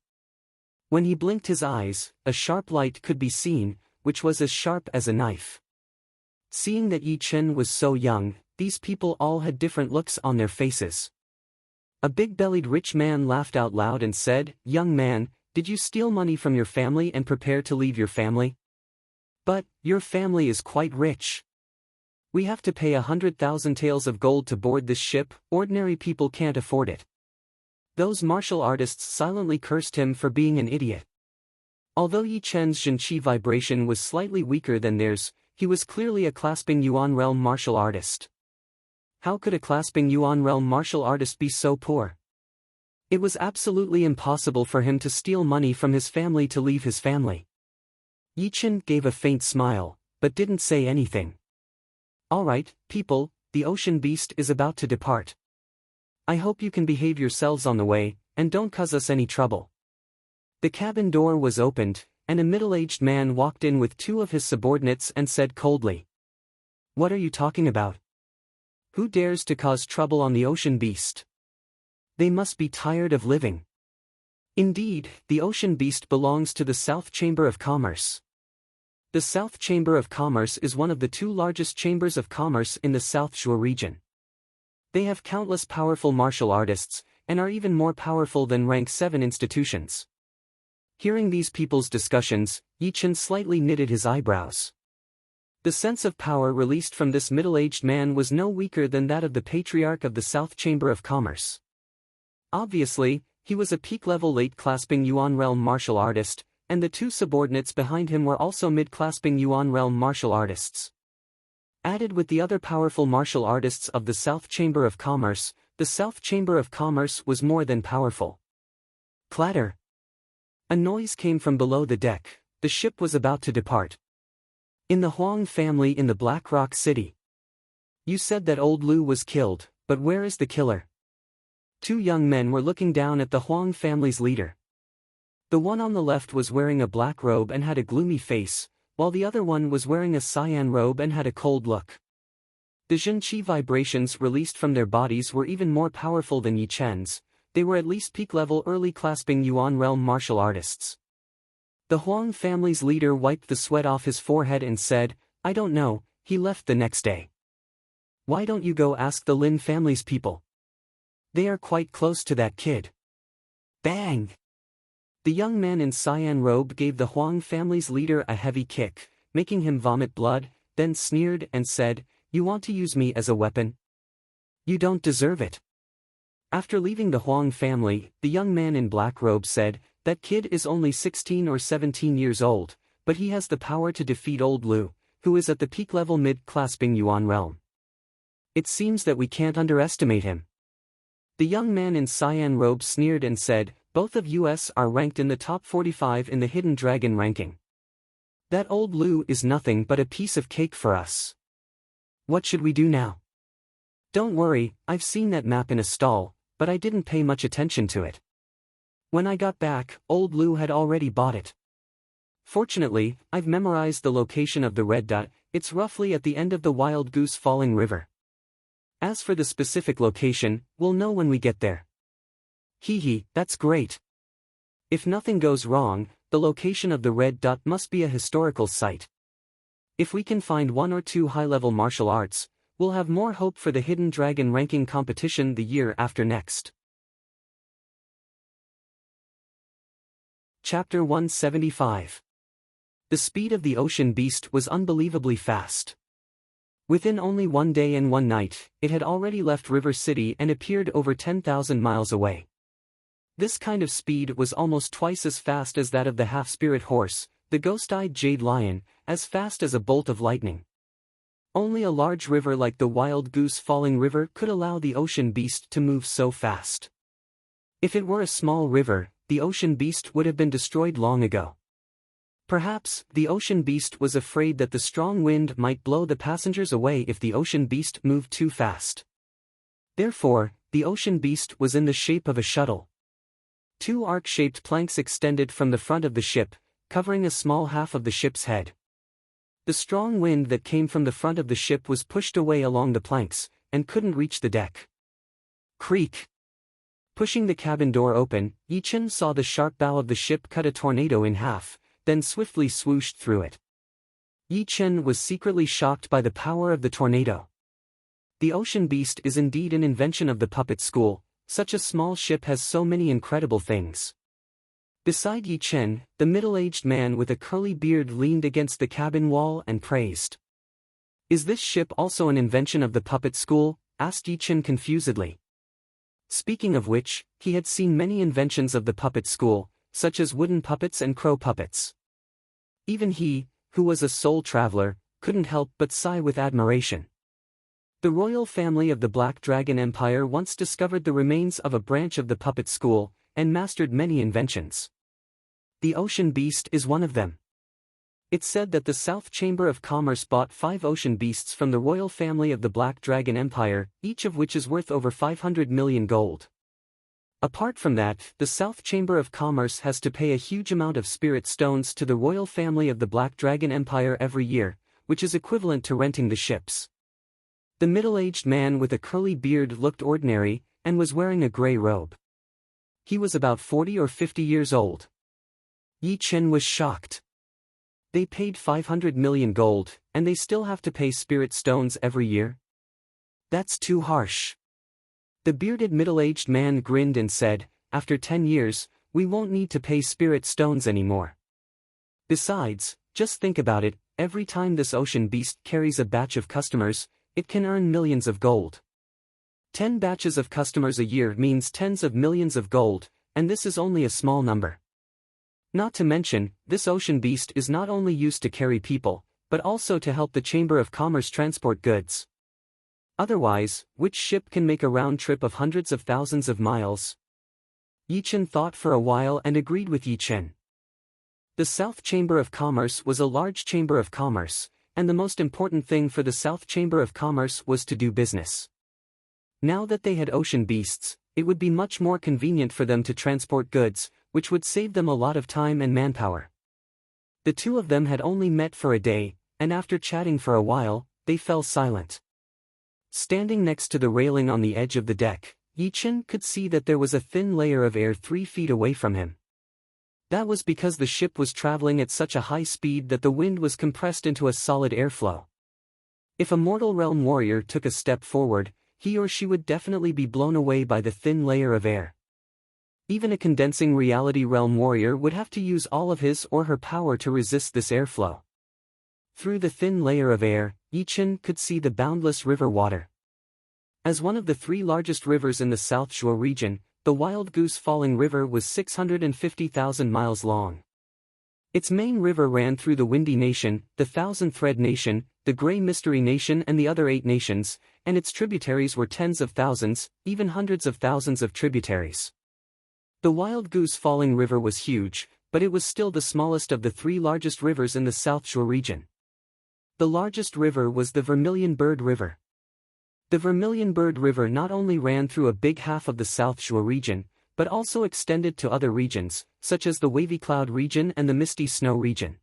When he blinked his eyes, a sharp light could be seen, which was as sharp as a knife. Seeing that Yichen was so young, these people all had different looks on their faces. A big-bellied rich man laughed out loud and said, "Young man, did you steal money from your family and prepare to leave your family? But, your family is quite rich. We have to pay 100,000 taels of gold to board this ship, ordinary people can't afford it." Those martial artists silently cursed him for being an idiot. Although Yichen's Jin Chi vibration was slightly weaker than theirs, he was clearly a clasping Yuan realm martial artist. How could a clasping Yuan realm martial artist be so poor? It was absolutely impossible for him to steal money from his family to leave his family. Yichen gave a faint smile, but didn't say anything. All right, people, the ocean beast is about to depart. I hope you can behave yourselves on the way, and don't cause us any trouble. The cabin door was opened, and a middle-aged man walked in with 2 of his subordinates and said coldly, "What are you talking about? Who dares to cause trouble on the ocean beast? They must be tired of living." Indeed, the ocean beast belongs to the South Chamber of Commerce. The South Chamber of Commerce is one of the 2 largest chambers of commerce in the South Shore region. They have countless powerful martial artists, and are even more powerful than rank 7 institutions. Hearing these people's discussions, Yi Chen slightly knitted his eyebrows. The sense of power released from this middle-aged man was no weaker than that of the patriarch of the South Chamber of Commerce. Obviously, he was a peak-level late-clasping Yuan realm martial artist, and the two subordinates behind him were also mid-clasping Yuan realm martial artists. Added with the other powerful martial artists of the South Chamber of Commerce, the South Chamber of Commerce was more than powerful. Clatter. A noise came from below the deck. The ship was about to depart. In the Huang family in the Black Rock City. You said that old Lu was killed, but where is the killer? Two young men were looking down at the Huang family's leader. The one on the left was wearing a black robe and had a gloomy face, while the other one was wearing a cyan robe and had a cold look. The Zhenqi vibrations released from their bodies were even more powerful than Yi Chen's. They were at least peak-level early-clasping Yuan realm martial artists. The Huang family's leader wiped the sweat off his forehead and said, "I don't know, he left the next day." "Why don't you go ask the Lin family's people? They are quite close to that kid." Bang! The young man in cyan robe gave the Huang family's leader a heavy kick, making him vomit blood, then sneered and said, "You want to use me as a weapon? You don't deserve it." After leaving the Huang family, the young man in black robe said, "That kid is only 16 or 17 years old, but he has the power to defeat old Lu, who is at the peak-level mid-clasping Yuan realm. It seems that we can't underestimate him." The young man in cyan robe sneered and said, "Both of us are ranked in the top 45 in the Hidden Dragon ranking. That old Lu is nothing but a piece of cake for us. What should we do now?" "Don't worry, I've seen that map in a stall, but I didn't pay much attention to it. When I got back, old Lu had already bought it. Fortunately, I've memorized the location of the red dot. It's roughly at the end of the Wild Goose Falling River. As for the specific location, we'll know when we get there." "Hee, that's great. If nothing goes wrong, the location of the red dot must be a historical site. If we can find one or two high-level martial arts, we'll have more hope for the Hidden Dragon ranking competition the year after next." Chapter 175. The speed of the ocean beast was unbelievably fast. Within only 1 day and 1 night, it had already left River City and appeared over 10,000 miles away. This kind of speed was almost twice as fast as that of the half-spirit horse, the ghost-eyed jade lion, as fast as a bolt of lightning. Only a large river like the Wild Goose Falling River could allow the ocean beast to move so fast. If it were a small river, the ocean beast would have been destroyed long ago. Perhaps, the ocean beast was afraid that the strong wind might blow the passengers away if the ocean beast moved too fast. Therefore, the ocean beast was in the shape of a shuttle. 2 arc-shaped planks extended from the front of the ship, covering a small half of the ship's head. The strong wind that came from the front of the ship was pushed away along the planks, and couldn't reach the deck. Creak! Pushing the cabin door open, Yi Chen saw the sharp bow of the ship cut a tornado in half, then swiftly swooshed through it. Yi Chen was secretly shocked by the power of the tornado. The ocean beast is indeed an invention of the puppet school. Such a small ship has so many incredible things. Beside Yi Chen, the middle-aged man with a curly beard leaned against the cabin wall and praised. "Is this ship also an invention of the puppet school?" asked Yi Chen confusedly. Speaking of which, he had seen many inventions of the puppet school, such as wooden puppets and crow puppets. Even he, who was a soul traveler, couldn't help but sigh with admiration. The royal family of the Black Dragon Empire once discovered the remains of a branch of the puppet school, and mastered many inventions. The ocean beast is one of them. It's said that the South Chamber of Commerce bought 5 ocean beasts from the royal family of the Black Dragon Empire, each of which is worth over 500 million gold. Apart from that, the South Chamber of Commerce has to pay a huge amount of spirit stones to the royal family of the Black Dragon Empire every year, which is equivalent to renting the ships. The middle-aged man with a curly beard looked ordinary, and was wearing a gray robe. He was about 40 or 50 years old. Yi Chen was shocked. They paid 500 million gold, and they still have to pay spirit stones every year? That's too harsh. The bearded middle-aged man grinned and said, "After 10 years, We won't need to pay spirit stones anymore. Besides, just think about it, every time this ocean beast carries a batch of customers, it can earn millions of gold. 10 batches of customers a year means tens of millions of gold, and this is only a small number. Not to mention, this ocean beast is not only used to carry people, but also to help the Chamber of Commerce transport goods. Otherwise, which ship can make a round trip of hundreds of thousands of miles? Yi Chen thought for a while and agreed with Yi Chen. The South Chamber of Commerce was a large chamber of commerce, and the most important thing for the South Chamber of Commerce was to do business. Now that they had ocean beasts, it would be much more convenient for them to transport goods, which would save them a lot of time and manpower. The two of them had only met for a day, and after chatting for a while, they fell silent. Standing next to the railing on the edge of the deck, Yi Chen could see that there was a thin layer of air 3 feet away from him. That was because the ship was traveling at such a high speed that the wind was compressed into a solid airflow. If a mortal realm warrior took a step forward, he or she would definitely be blown away by the thin layer of air. Even a condensing reality realm warrior would have to use all of his or her power to resist this airflow. Through the thin layer of air, Yi Chen could see the boundless river water. As one of the 3 largest rivers in the South Shore region, the Wild Goose Falling River was 650,000 miles long. Its main river ran through the Windy Nation, the Thousand Thread Nation, the Grey Mystery Nation and the other 8 nations, and its tributaries were tens of thousands, even hundreds of thousands of tributaries. The Wild Goose Falling River was huge, but it was still the smallest of the 3 largest rivers in the South Shore region. The largest river was the Vermilion Bird River. The Vermilion Bird River not only ran through a big half of the South Shore region, but also extended to other regions, such as the Wavy Cloud region and the Misty Snow region.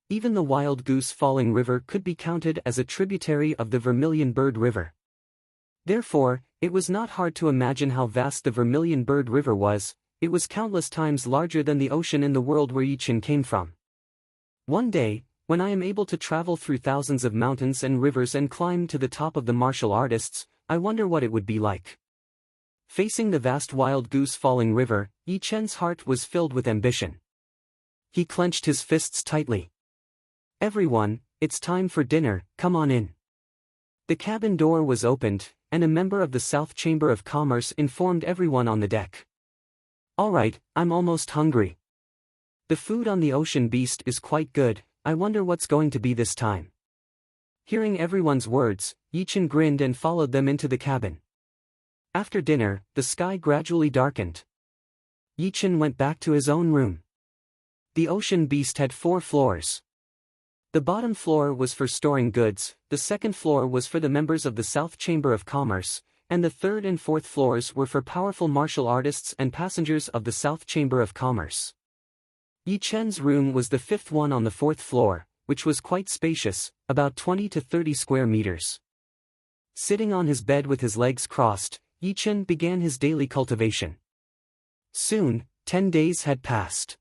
Even the Wild Goose Falling River could be counted as a tributary of the Vermilion Bird River. Therefore, it was not hard to imagine how vast the Vermilion Bird River was. It was countless times larger than the ocean in the world where Yi Chen came from. One day, when I am able to travel through thousands of mountains and rivers and climb to the top of the martial artists, I wonder what it would be like. Facing the vast Wild Goose Falling River, Yi Chen's heart was filled with ambition. He clenched his fists tightly. "Everyone, it's time for dinner, come on in." The cabin door was opened, and a member of the South Chamber of Commerce informed everyone on the deck. "All right, I'm almost hungry. The food on the ocean beast is quite good, I wonder what's going to be this time." Hearing everyone's words, Yi Chen grinned and followed them into the cabin. After dinner, the sky gradually darkened. Yi Chen went back to his own room. The ocean beast had 4 floors. The bottom floor was for storing goods, the second floor was for the members of the South Chamber of Commerce, and the third and fourth floors were for powerful martial artists and passengers of the South Chamber of Commerce. Yi Chen's room was the 5th one on the 4th floor, which was quite spacious, about 20 to 30 square meters. Sitting on his bed with his legs crossed, Yi Chen began his daily cultivation. Soon, 10 days had passed.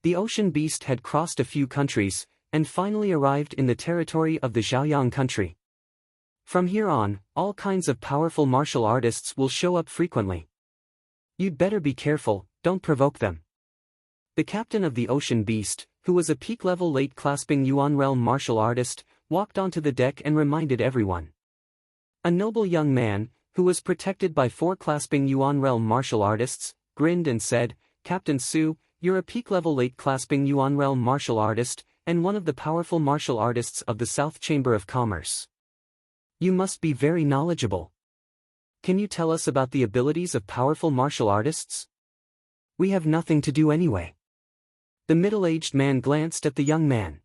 The ocean beast had crossed a few countries, and finally arrived in the territory of the Zhaoyang country. From here on, all kinds of powerful martial artists will show up frequently. You'd better be careful, don't provoke them. The captain of the ocean beast, who was a peak-level late-clasping Yuan realm martial artist, walked onto the deck and reminded everyone. A noble young man, who was protected by 4 clasping Yuan realm martial artists, grinned and said, "Captain Su, you're a peak-level late-clasping Yuan realm martial artist, and one of the powerful martial artists of the South Chamber of Commerce. You must be very knowledgeable. Can you tell us about the abilities of powerful martial artists? We have nothing to do anyway." The middle-aged man glanced at the young man.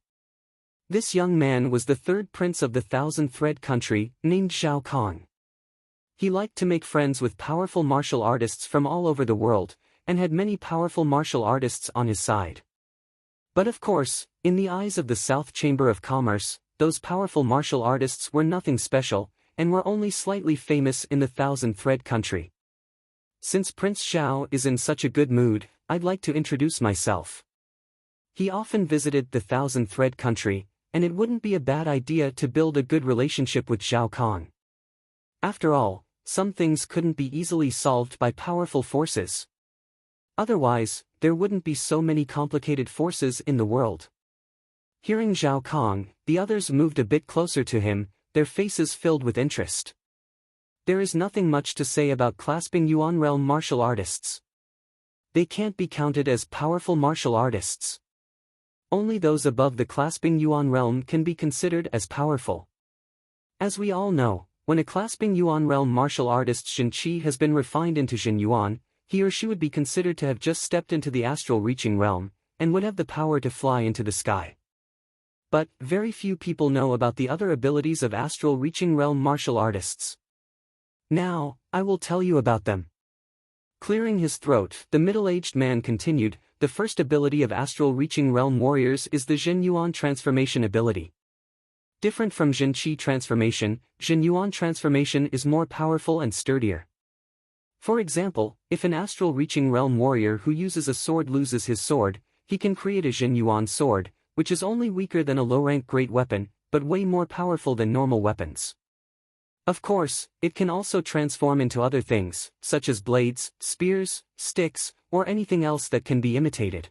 This young man was the 3rd prince of the Thousand Thread country, named Zhao Kong. He liked to make friends with powerful martial artists from all over the world, and had many powerful martial artists on his side. But of course, in the eyes of the South Chamber of Commerce, those powerful martial artists were nothing special, and were only slightly famous in the Thousand Thread country. Since Prince Zhao is in such a good mood, I'd like to introduce myself. He often visited the Thousand Thread country, and it wouldn't be a bad idea to build a good relationship with Zhao Kong. After all, some things couldn't be easily solved by powerful forces. Otherwise, there wouldn't be so many complicated forces in the world. Hearing Zhao Kong, the others moved a bit closer to him, their faces filled with interest. There is nothing much to say about clasping Yuan realm martial artists. They can't be counted as powerful martial artists. Only those above the clasping Yuan realm can be considered as powerful. As we all know, when a clasping Yuan realm martial artist Xin Qi has been refined into Xin Yuan, he or she would be considered to have just stepped into the astral reaching realm, and would have the power to fly into the sky. But, very few people know about the other abilities of astral reaching realm martial artists. Now, I will tell you about them. Clearing his throat, the middle-aged man continued, the first ability of astral reaching realm warriors is the Xin Yuan transformation ability. Different from Xin Qi transformation, Xin Yuan transformation is more powerful and sturdier. For example, if an astral reaching realm warrior who uses a sword loses his sword, he can create a Xin Yuan sword, which is only weaker than a low-rank great weapon, but way more powerful than normal weapons. Of course, it can also transform into other things, such as blades, spears, sticks, or anything else that can be imitated.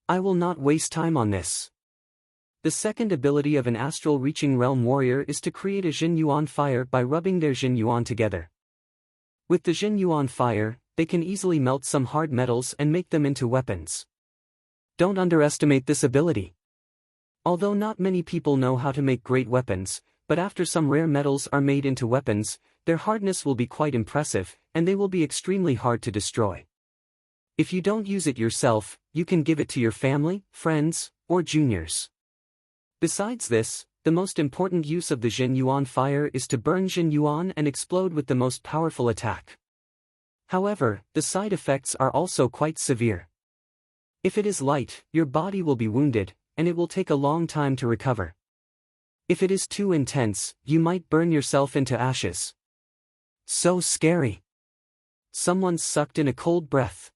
I will not waste time on this. The second ability of an astral reaching realm warrior is to create a Xin Yuan fire by rubbing their Xin Yuan together. With the Xin Yuan fire, they can easily melt some hard metals and make them into weapons. Don't underestimate this ability. Although not many people know how to make great weapons, but after some rare metals are made into weapons, their hardness will be quite impressive, and they will be extremely hard to destroy. If you don't use it yourself, you can give it to your family, friends, or juniors. Besides this, the most important use of the Xin Yuan fire is to burn Xin Yuan and explode with the most powerful attack. However, the side effects are also quite severe. If it is light, your body will be wounded, and it will take a long time to recover. If it is too intense, you might burn yourself into ashes. So scary. Someone sucked in a cold breath.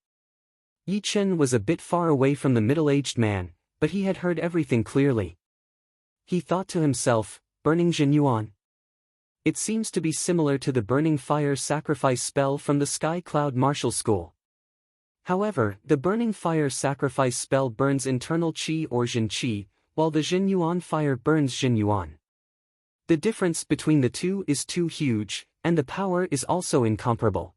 Yi Chen was a bit far away from the middle-aged man, but he had heard everything clearly. He thought to himself, burning Xin Yuan. It seems to be similar to the burning fire sacrifice spell from the Sky Cloud Martial School. However, the burning fire sacrifice spell burns internal qi or Xin Qi, while the Xin Yuan fire burns Xin Yuan. The difference between the two is too huge, and the power is also incomparable.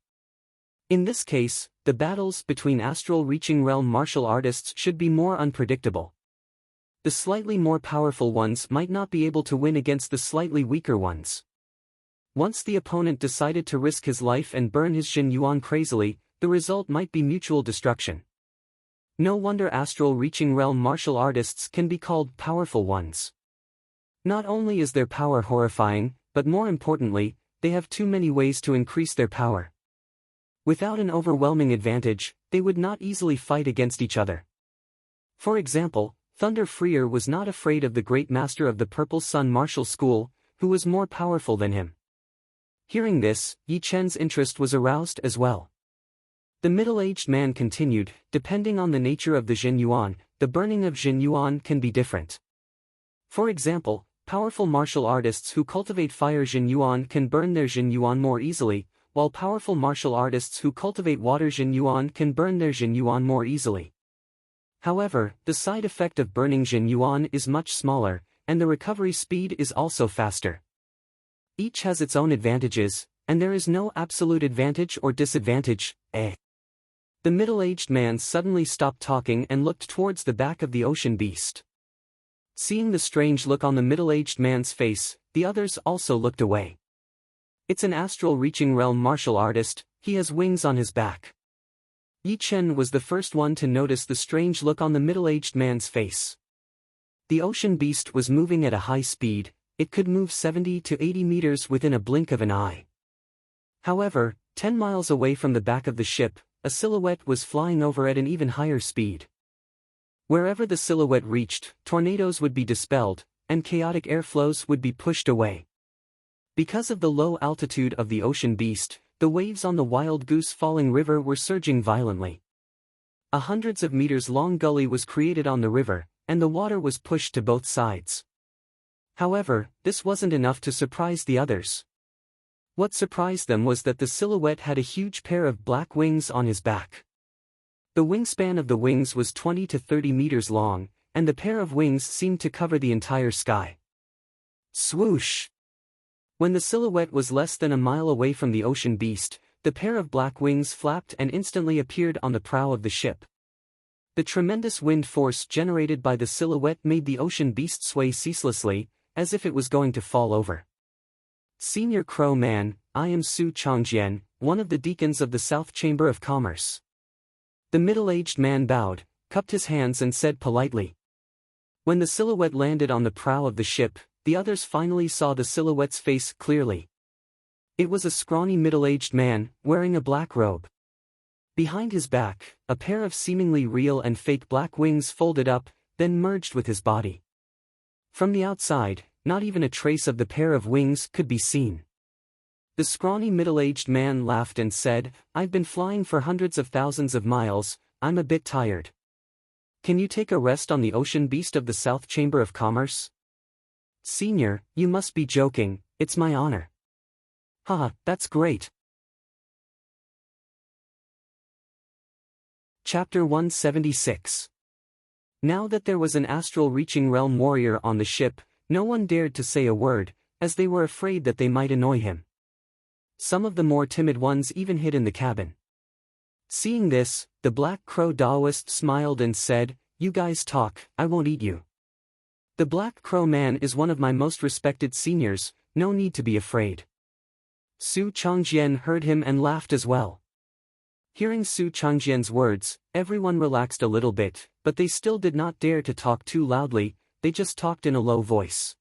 In this case, the battles between astral reaching realm martial artists should be more unpredictable. The slightly more powerful ones might not be able to win against the slightly weaker ones. Once the opponent decided to risk his life and burn his Xin Yuan crazily, the result might be mutual destruction. No wonder astral reaching realm martial artists can be called powerful ones. Not only is their power horrifying, but more importantly, they have too many ways to increase their power. Without an overwhelming advantage, they would not easily fight against each other. For example, Thunder Freer was not afraid of the great master of the Purple Sun Martial School, who was more powerful than him. Hearing this, Yi Chen's interest was aroused as well. The middle-aged man continued, depending on the nature of the Xin Yuan, the burning of Xin Yuan can be different. For example, powerful martial artists who cultivate fire Xin Yuan can burn their Xin Yuan more easily, while powerful martial artists who cultivate water Xin Yuan can burn their Xin Yuan more easily. However, the side effect of burning Xin Yuan is much smaller, and the recovery speed is also faster. Each has its own advantages, and there is no absolute advantage or disadvantage. The middle-aged man suddenly stopped talking and looked towards the back of the ocean beast. Seeing the strange look on the middle-aged man's face, the others also looked away. It's an astral reaching realm martial artist, he has wings on his back. Yi Chen was the first one to notice the strange look on the middle-aged man's face. The ocean beast was moving at a high speed, it could move 70 to 80 meters within a blink of an eye. However, 10 miles away from the back of the ship, a silhouette was flying over at an even higher speed. Wherever the silhouette reached, tornadoes would be dispelled, and chaotic airflows would be pushed away. Because of the low altitude of the ocean beast, the waves on the Wild Goose Falling River were surging violently. A hundreds of meters long gully was created on the river, and the water was pushed to both sides. However, this wasn't enough to surprise the others. What surprised them was that the silhouette had a huge pair of black wings on his back. The wingspan of the wings was 20 to 30 meters long, and the pair of wings seemed to cover the entire sky. Swoosh! When the silhouette was less than a mile away from the ocean beast, the pair of black wings flapped and instantly appeared on the prow of the ship. The tremendous wind force generated by the silhouette made the ocean beast sway ceaselessly, as if it was going to fall over. Senior Crow Man, I am Su Changjian, one of the deacons of the South Chamber of Commerce. The middle-aged man bowed, cupped his hands and said politely. When the silhouette landed on the prow of the ship, the others finally saw the silhouette's face clearly. It was a scrawny middle-aged man, wearing a black robe. Behind his back, a pair of seemingly real and fake black wings folded up, then merged with his body. From the outside, not even a trace of the pair of wings could be seen. The scrawny middle-aged man laughed and said, I've been flying for hundreds of thousands of miles, I'm a bit tired. Can you take a rest on the ocean beast of the South Chamber of Commerce? Senior, you must be joking, it's my honor. Haha, that's great. Chapter 176. Now that there was an astral reaching realm warrior on the ship, no one dared to say a word, as they were afraid that they might annoy him. Some of the more timid ones even hid in the cabin. Seeing this, the Black Crow Taoist smiled and said, You guys talk, I won't eat you. The Black Crow Man is one of my most respected seniors, no need to be afraid. Su Changjian heard him and laughed as well. Hearing Su Changjian's words, everyone relaxed a little bit, but they still did not dare to talk too loudly, they just talked in a low voice.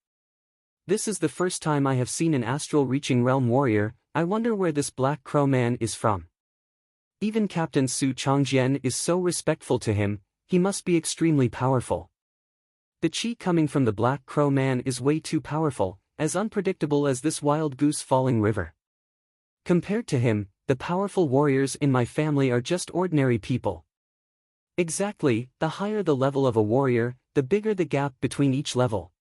This is the first time I have seen an astral reaching realm warrior, I wonder where this Black Crow Man is from. Even Captain Su Changjian is so respectful to him, he must be extremely powerful. The chi coming from the Black Crow Man is way too powerful, as unpredictable as this wild goose falling river. Compared to him, the powerful warriors in my family are just ordinary people. Exactly, the higher the level of a warrior, the bigger the gap between each level.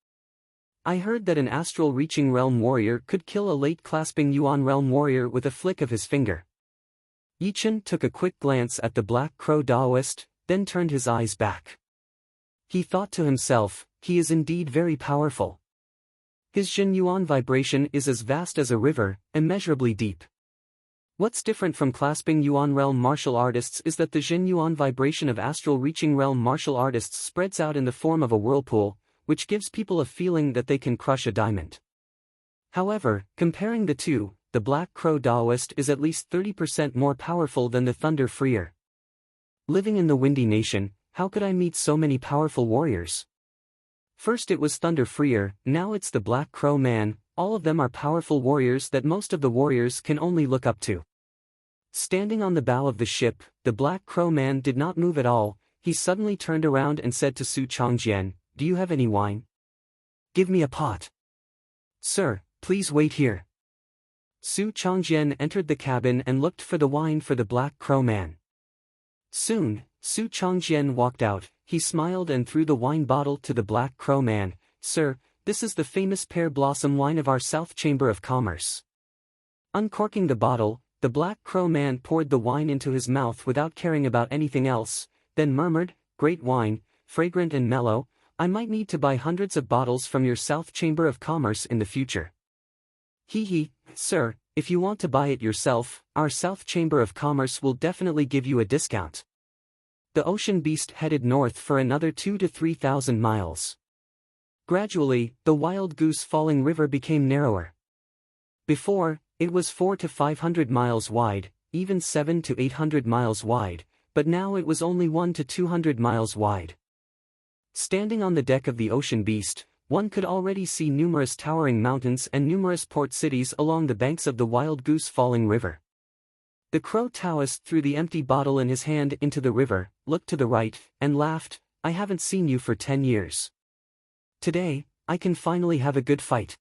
I heard that an astral reaching realm warrior could kill a late clasping Yuan realm warrior with a flick of his finger. Yichen took a quick glance at the Black Crow Taoist, then turned his eyes back. He thought to himself, he is indeed very powerful. His Jin Yuan vibration is as vast as a river, immeasurably deep. What's different from clasping Yuan realm martial artists is that the Jin Yuan vibration of astral reaching realm martial artists spreads out in the form of a whirlpool, which gives people a feeling that they can crush a diamond. However, comparing the two, the Black Crow Taoist is at least 30% more powerful than the Thunder Freer. Living in the Windy Nation, how could I meet so many powerful warriors? First it was Thunder Freer, now it's the Black Crow Man, all of them are powerful warriors that most of the warriors can only look up to. Standing on the bow of the ship, the Black Crow Man did not move at all, he suddenly turned around and said to Su Changjian, Do you have any wine? Give me a pot. Sir, please wait here. Su Changjian entered the cabin and looked for the wine for the Black Crow Man. Soon, Su Changjian walked out, he smiled and threw the wine bottle to the Black Crow Man. Sir, this is the famous pear blossom wine of our South Chamber of Commerce. Uncorking the bottle, the Black Crow Man poured the wine into his mouth without caring about anything else, then murmured, Great wine, fragrant and mellow, I might need to buy hundreds of bottles from your South Chamber of Commerce in the future. Hee, sir, if you want to buy it yourself, our South Chamber of Commerce will definitely give you a discount. The ocean beast headed north for another 2,000 to 3,000 miles. Gradually, the wild goose falling river became narrower. Before, it was 400 to 500 miles wide, even 700 to 800 miles wide, but now it was only 100 to 200 miles wide. Standing on the deck of the ocean beast, one could already see numerous towering mountains and numerous port cities along the banks of the wild goose falling river. The Crow Taoist threw the empty bottle in his hand into the river, looked to the right, and laughed, I haven't seen you for 10 years. Today, I can finally have a good fight.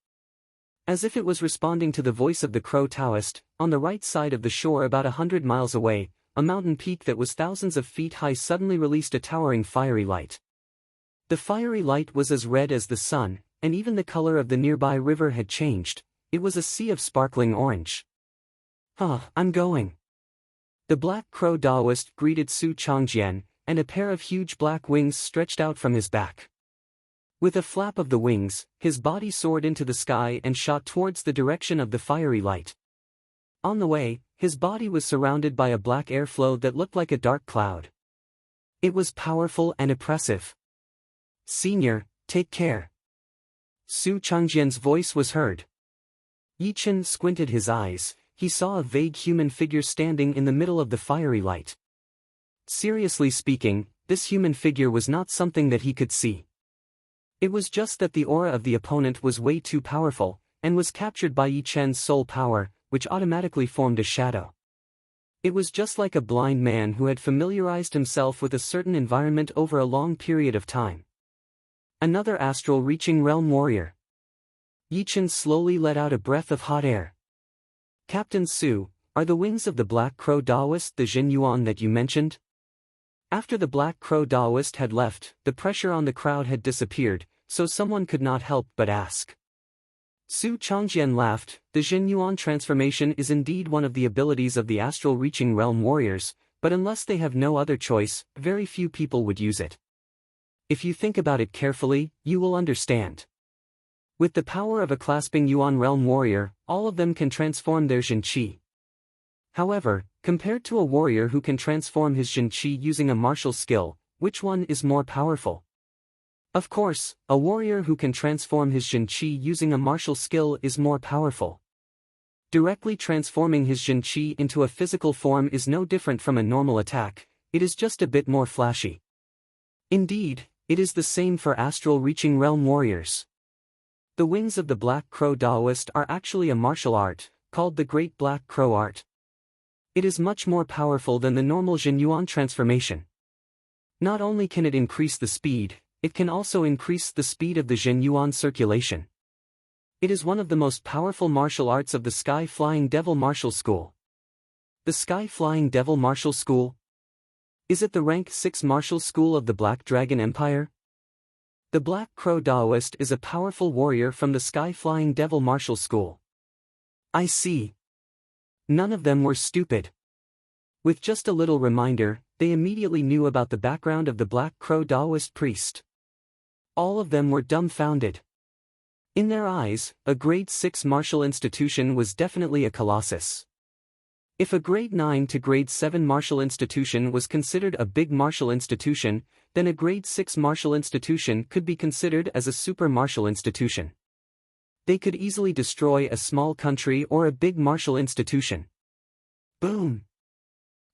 As if it was responding to the voice of the Crow Taoist, on the right side of the shore about 100 miles away, a mountain peak that was thousands of feet high suddenly released a towering fiery light. The fiery light was as red as the sun, and even the color of the nearby river had changed, it was a sea of sparkling orange. I'm going. The Black Crow Daoist greeted Su Changjian, and a pair of huge black wings stretched out from his back. With a flap of the wings, his body soared into the sky and shot towards the direction of the fiery light. On the way, his body was surrounded by a black airflow that looked like a dark cloud. It was powerful and oppressive. "Senior, take care." Su Changjian's voice was heard. Yi Chen squinted his eyes. He saw a vague human figure standing in the middle of the fiery light. Seriously speaking, this human figure was not something that he could see. It was just that the aura of the opponent was way too powerful, and was captured by Yi Chen's soul power, which automatically formed a shadow. It was just like a blind man who had familiarized himself with a certain environment over a long period of time. Another astral-reaching realm warrior. Yi Chen slowly let out a breath of hot air. "Captain Su, are the wings of the Black Crow Daoist the Jin Yuan that you mentioned?" After the Black Crow Daoist had left, the pressure on the crowd had disappeared, so someone could not help but ask. Su Changjian laughed. "The Jin Yuan transformation is indeed one of the abilities of the astral-reaching realm warriors, but unless they have no other choice, very few people would use it. If you think about it carefully, you will understand. With the power of a clasping Yuan realm warrior, all of them can transform their Jin Qi. However, compared to a warrior who can transform his Jin Qi using a martial skill, which one is more powerful? Of course, a warrior who can transform his Jin Qi using a martial skill is more powerful. Directly transforming his Jin Qi into a physical form is no different from a normal attack, it is just a bit more flashy. Indeed, it is the same for astral-reaching realm warriors. The wings of the Black Crow Daoist are actually a martial art, called the Great Black Crow Art. It is much more powerful than the normal Jin Yuan transformation. Not only can it increase the speed, it can also increase the speed of the Jin Yuan circulation. It is one of the most powerful martial arts of the Sky Flying Devil Martial School. The Sky Flying Devil Martial School? Is it the rank 6 martial school of the Black Dragon Empire? The Black Crow Daoist is a powerful warrior from the Sky Flying Devil Martial School. I see. None of them were stupid. With just a little reminder, they immediately knew about the background of the Black Crow Daoist priest. All of them were dumbfounded. In their eyes, a grade 6 martial institution was definitely a colossus. If a grade 9 to grade 7 martial institution was considered a big martial institution, then a grade 6 martial institution could be considered as a super martial institution. They could easily destroy a small country or a big martial institution. Boom!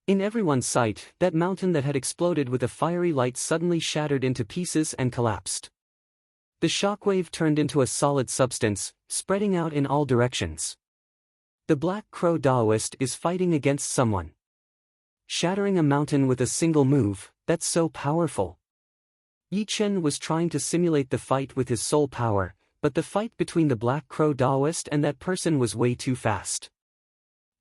In everyone's sight, that mountain that had exploded with a fiery light suddenly shattered into pieces and collapsed. The shockwave turned into a solid substance, spreading out in all directions. The Black Crow Daoist is fighting against someone. Shattering a mountain with a single move, that's so powerful. Yi Chen was trying to simulate the fight with his soul power, but the fight between the Black Crow Daoist and that person was way too fast.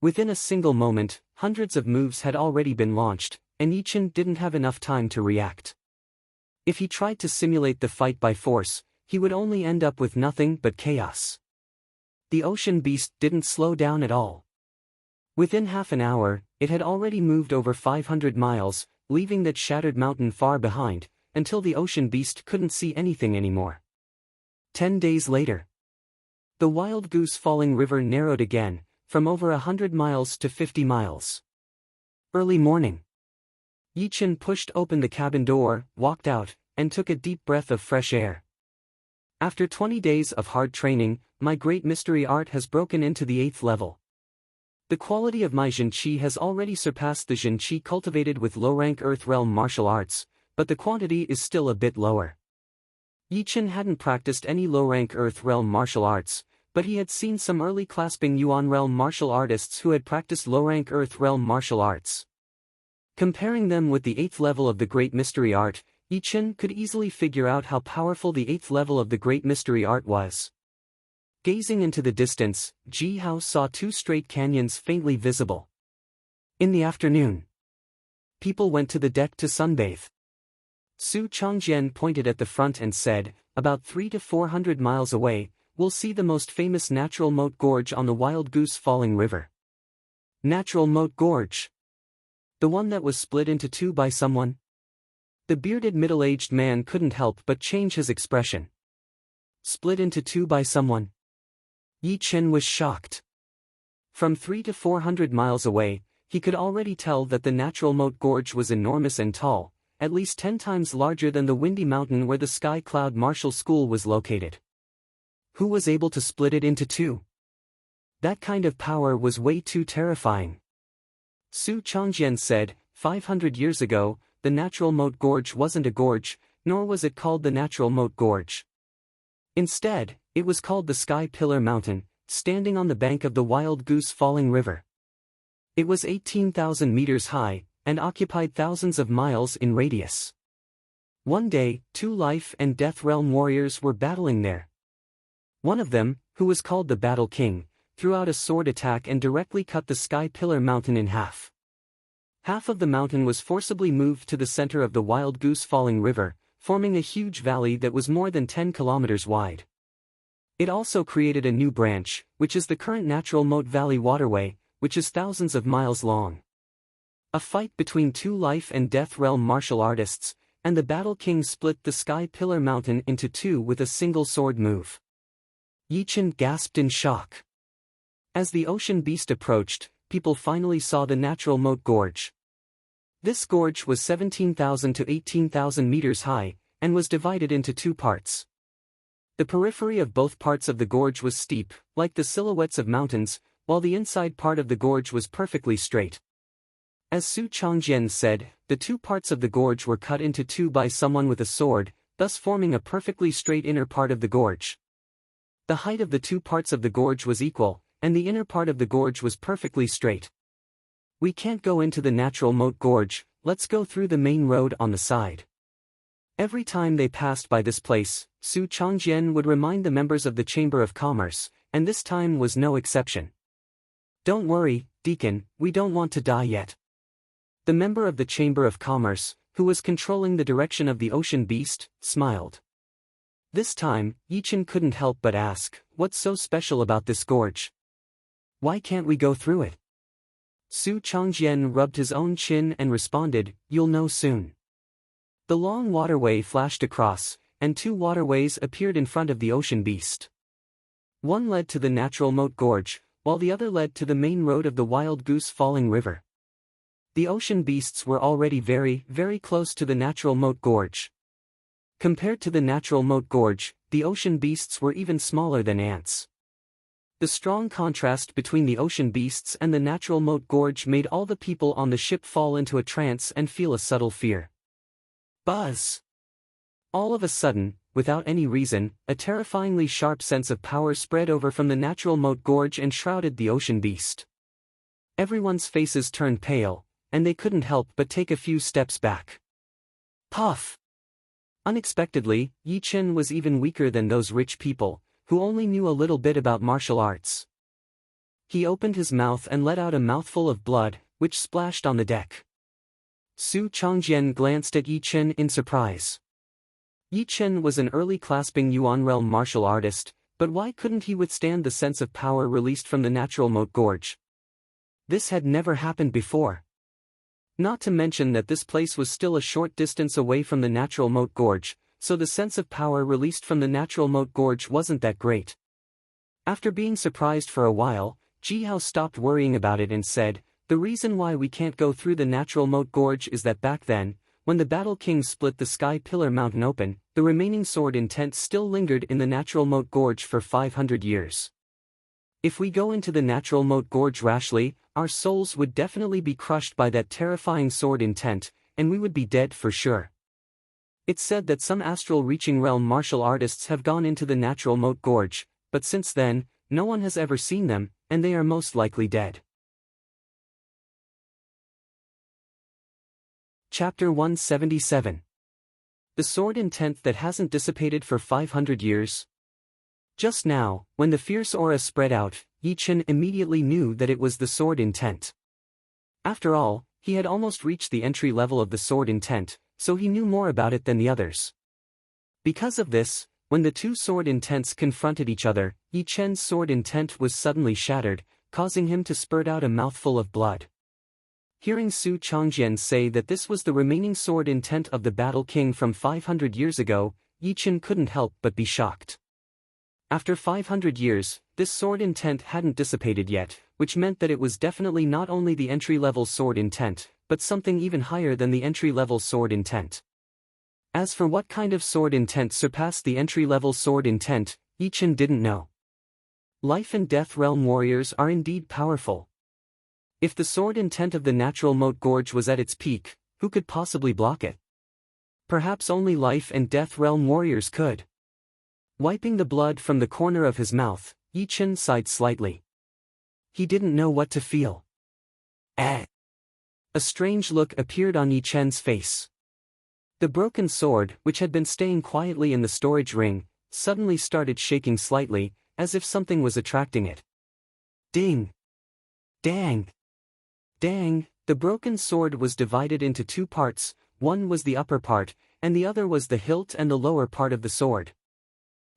Within a single moment, hundreds of moves had already been launched, and Yi Chen didn't have enough time to react. If he tried to simulate the fight by force, he would only end up with nothing but chaos. The ocean beast didn't slow down at all. Within half an hour, it had already moved over 500 miles, leaving that shattered mountain far behind, until the ocean beast couldn't see anything anymore. 10 days later. The Wild Goose Falling River narrowed again, from over 100 miles to 50 miles. Early morning. Yi Chen pushed open the cabin door, walked out, and took a deep breath of fresh air. After 20 days of hard training, my great mystery art has broken into the 8th level. The quality of my Jin Qi has already surpassed the Jin Qi cultivated with low-rank Earth Realm martial arts, but the quantity is still a bit lower. Yi Chen hadn't practiced any low-rank Earth Realm martial arts, but he had seen some early clasping Yuan Realm martial artists who had practiced low-rank Earth Realm martial arts. Comparing them with the 8th level of the Great Mystery Art, Yi Chen could easily figure out how powerful the 8th level of the Great Mystery Art was. Gazing into the distance, Ji Hao saw 2 straight canyons faintly visible. In the afternoon, people went to the deck to sunbathe. Su Changjian pointed at the front and said, "About 300 to 400 miles away, we'll see the most famous natural moat gorge on the Wild Goose Falling River." Natural moat gorge. The one that was split into two by someone? The bearded middle-aged man couldn't help but change his expression. Split into two by someone? Yi Chen was shocked. From 300 to 400 miles away, he could already tell that the natural moat gorge was enormous and tall, at least 10 times larger than the windy mountain where the Sky Cloud Martial School was located. Who was able to split it into two? That kind of power was way too terrifying. Su Changjian said, 500 years ago, the natural moat gorge wasn't a gorge, nor was it called the natural moat gorge. Instead, it was called the Sky Pillar Mountain, standing on the bank of the Wild Goose Falling River. It was 18,000 meters high, and occupied thousands of miles in radius. One day, two life and death realm warriors were battling there. One of them, who was called the Battle King, threw out a sword attack and directly cut the Sky Pillar Mountain in half. Half of the mountain was forcibly moved to the center of the Wild Goose Falling River, forming a huge valley that was more than 10 kilometers wide. It also created a new branch, which is the current Natural Moat Valley Waterway, which is thousands of miles long. A fight between two life and death realm martial artists, and the Battle King split the Sky Pillar Mountain into two with a single sword move. Yi Chen gasped in shock. As the ocean beast approached, people finally saw the natural moat gorge. This gorge was 17,000 to 18,000 meters high, and was divided into two parts. The periphery of both parts of the gorge was steep, like the silhouettes of mountains, while the inside part of the gorge was perfectly straight. As Su Changjian said, the two parts of the gorge were cut into two by someone with a sword, thus forming a perfectly straight inner part of the gorge. The height of the two parts of the gorge was equal, and the inner part of the gorge was perfectly straight. We can't go into the natural moat gorge, let's go through the main road on the side. Every time they passed by this place, Su Changjian would remind the members of the Chamber of Commerce, and this time was no exception. Don't worry, Deacon, we don't want to die yet. The member of the Chamber of Commerce, who was controlling the direction of the ocean beast, smiled. This time, Yi Chen couldn't help but ask, what's so special about this gorge? Why can't we go through it? Su Changjian rubbed his own chin and responded, you'll know soon. The long waterway flashed across, and two waterways appeared in front of the ocean beast. One led to the natural moat gorge, while the other led to the main road of the Wild Goose Falling River. The ocean beasts were already very, very close to the natural moat gorge. Compared to the natural moat gorge, the ocean beasts were even smaller than ants. The strong contrast between the ocean beasts and the natural moat gorge made all the people on the ship fall into a trance and feel a subtle fear. Buzz! All of a sudden, without any reason, a terrifyingly sharp sense of power spread over from the natural moat gorge and shrouded the ocean beast. Everyone's faces turned pale, and they couldn't help but take a few steps back. Puff! Unexpectedly, Yi Chen was even weaker than those rich people, who only knew a little bit about martial arts. He opened his mouth and let out a mouthful of blood, which splashed on the deck. Su Changjian glanced at Yi Chen in surprise. Yi Chen was an early clasping Yuan realm martial artist, but why couldn't he withstand the sense of power released from the natural moat gorge? This had never happened before. Not to mention that this place was still a short distance away from the natural moat gorge, so the sense of power released from the natural moat gorge wasn't that great. After being surprised for a while, Ji Hao stopped worrying about it and said, the reason why we can't go through the natural moat gorge is that back then, when the Battle King split the Sky Pillar Mountain open, the remaining sword intent still lingered in the natural moat gorge for 500 years. If we go into the natural moat gorge rashly, our souls would definitely be crushed by that terrifying sword intent, and we would be dead for sure. It's said that some astral reaching realm martial artists have gone into the natural moat gorge, but since then, no one has ever seen them, and they are most likely dead. Chapter 177. The sword intent that hasn't dissipated for 500 years. Just now, when the fierce aura spread out, Yi Chen immediately knew that it was the sword intent. After all, he had almost reached the entry level of the sword intent, so he knew more about it than the others. Because of this, when the two sword intents confronted each other, Yi Chen's sword intent was suddenly shattered, causing him to spurt out a mouthful of blood. Hearing Su Changjian say that this was the remaining sword intent of the Battle King from 500 years ago, Yi Chen couldn't help but be shocked. After 500 years, this sword intent hadn't dissipated yet, which meant that it was definitely not only the entry-level sword intent, but something even higher than the entry-level sword intent. As for what kind of sword intent surpassed the entry-level sword intent, Yi Chen didn't know. Life and Death Realm warriors are indeed powerful. If the sword intent of the natural moat gorge was at its peak, who could possibly block it? Perhaps only Life and Death Realm warriors could. Wiping the blood from the corner of his mouth, Yi Chen sighed slightly. He didn't know what to feel. A strange look appeared on Yi Chen's face. The broken sword, which had been staying quietly in the storage ring, suddenly started shaking slightly, as if something was attracting it. Ding! Dang! Dang! The broken sword was divided into two parts, one was the upper part, and the other was the hilt and the lower part of the sword.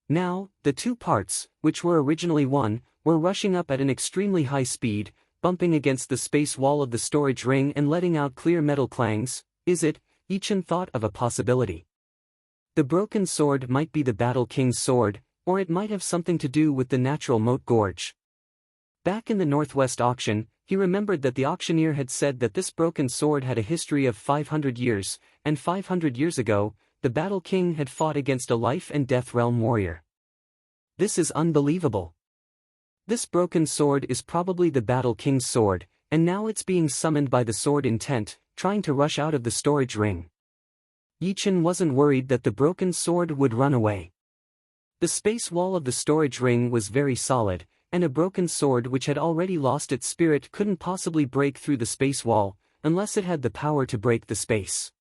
Now, the two parts, which were originally one, were rushing up at an extremely high speed, bumping against the space wall of the storage ring and letting out clear metal clangs. Is it? Yi Chen thought of a possibility. The broken sword might be the Battle King's sword, or it might have something to do with the natural moat gorge. Back in the Northwest auction, he remembered that the auctioneer had said that this broken sword had a history of 500 years, and 500 years ago, the Battle King had fought against a Life and Death Realm warrior. This is unbelievable. This broken sword is probably the Battle King's sword, and now it's being summoned by the sword intent, trying to rush out of the storage ring. Yi Chen wasn't worried that the broken sword would run away. The space wall of the storage ring was very solid, and a broken sword which had already lost its spirit couldn't possibly break through the space wall, unless it had the power to break the space.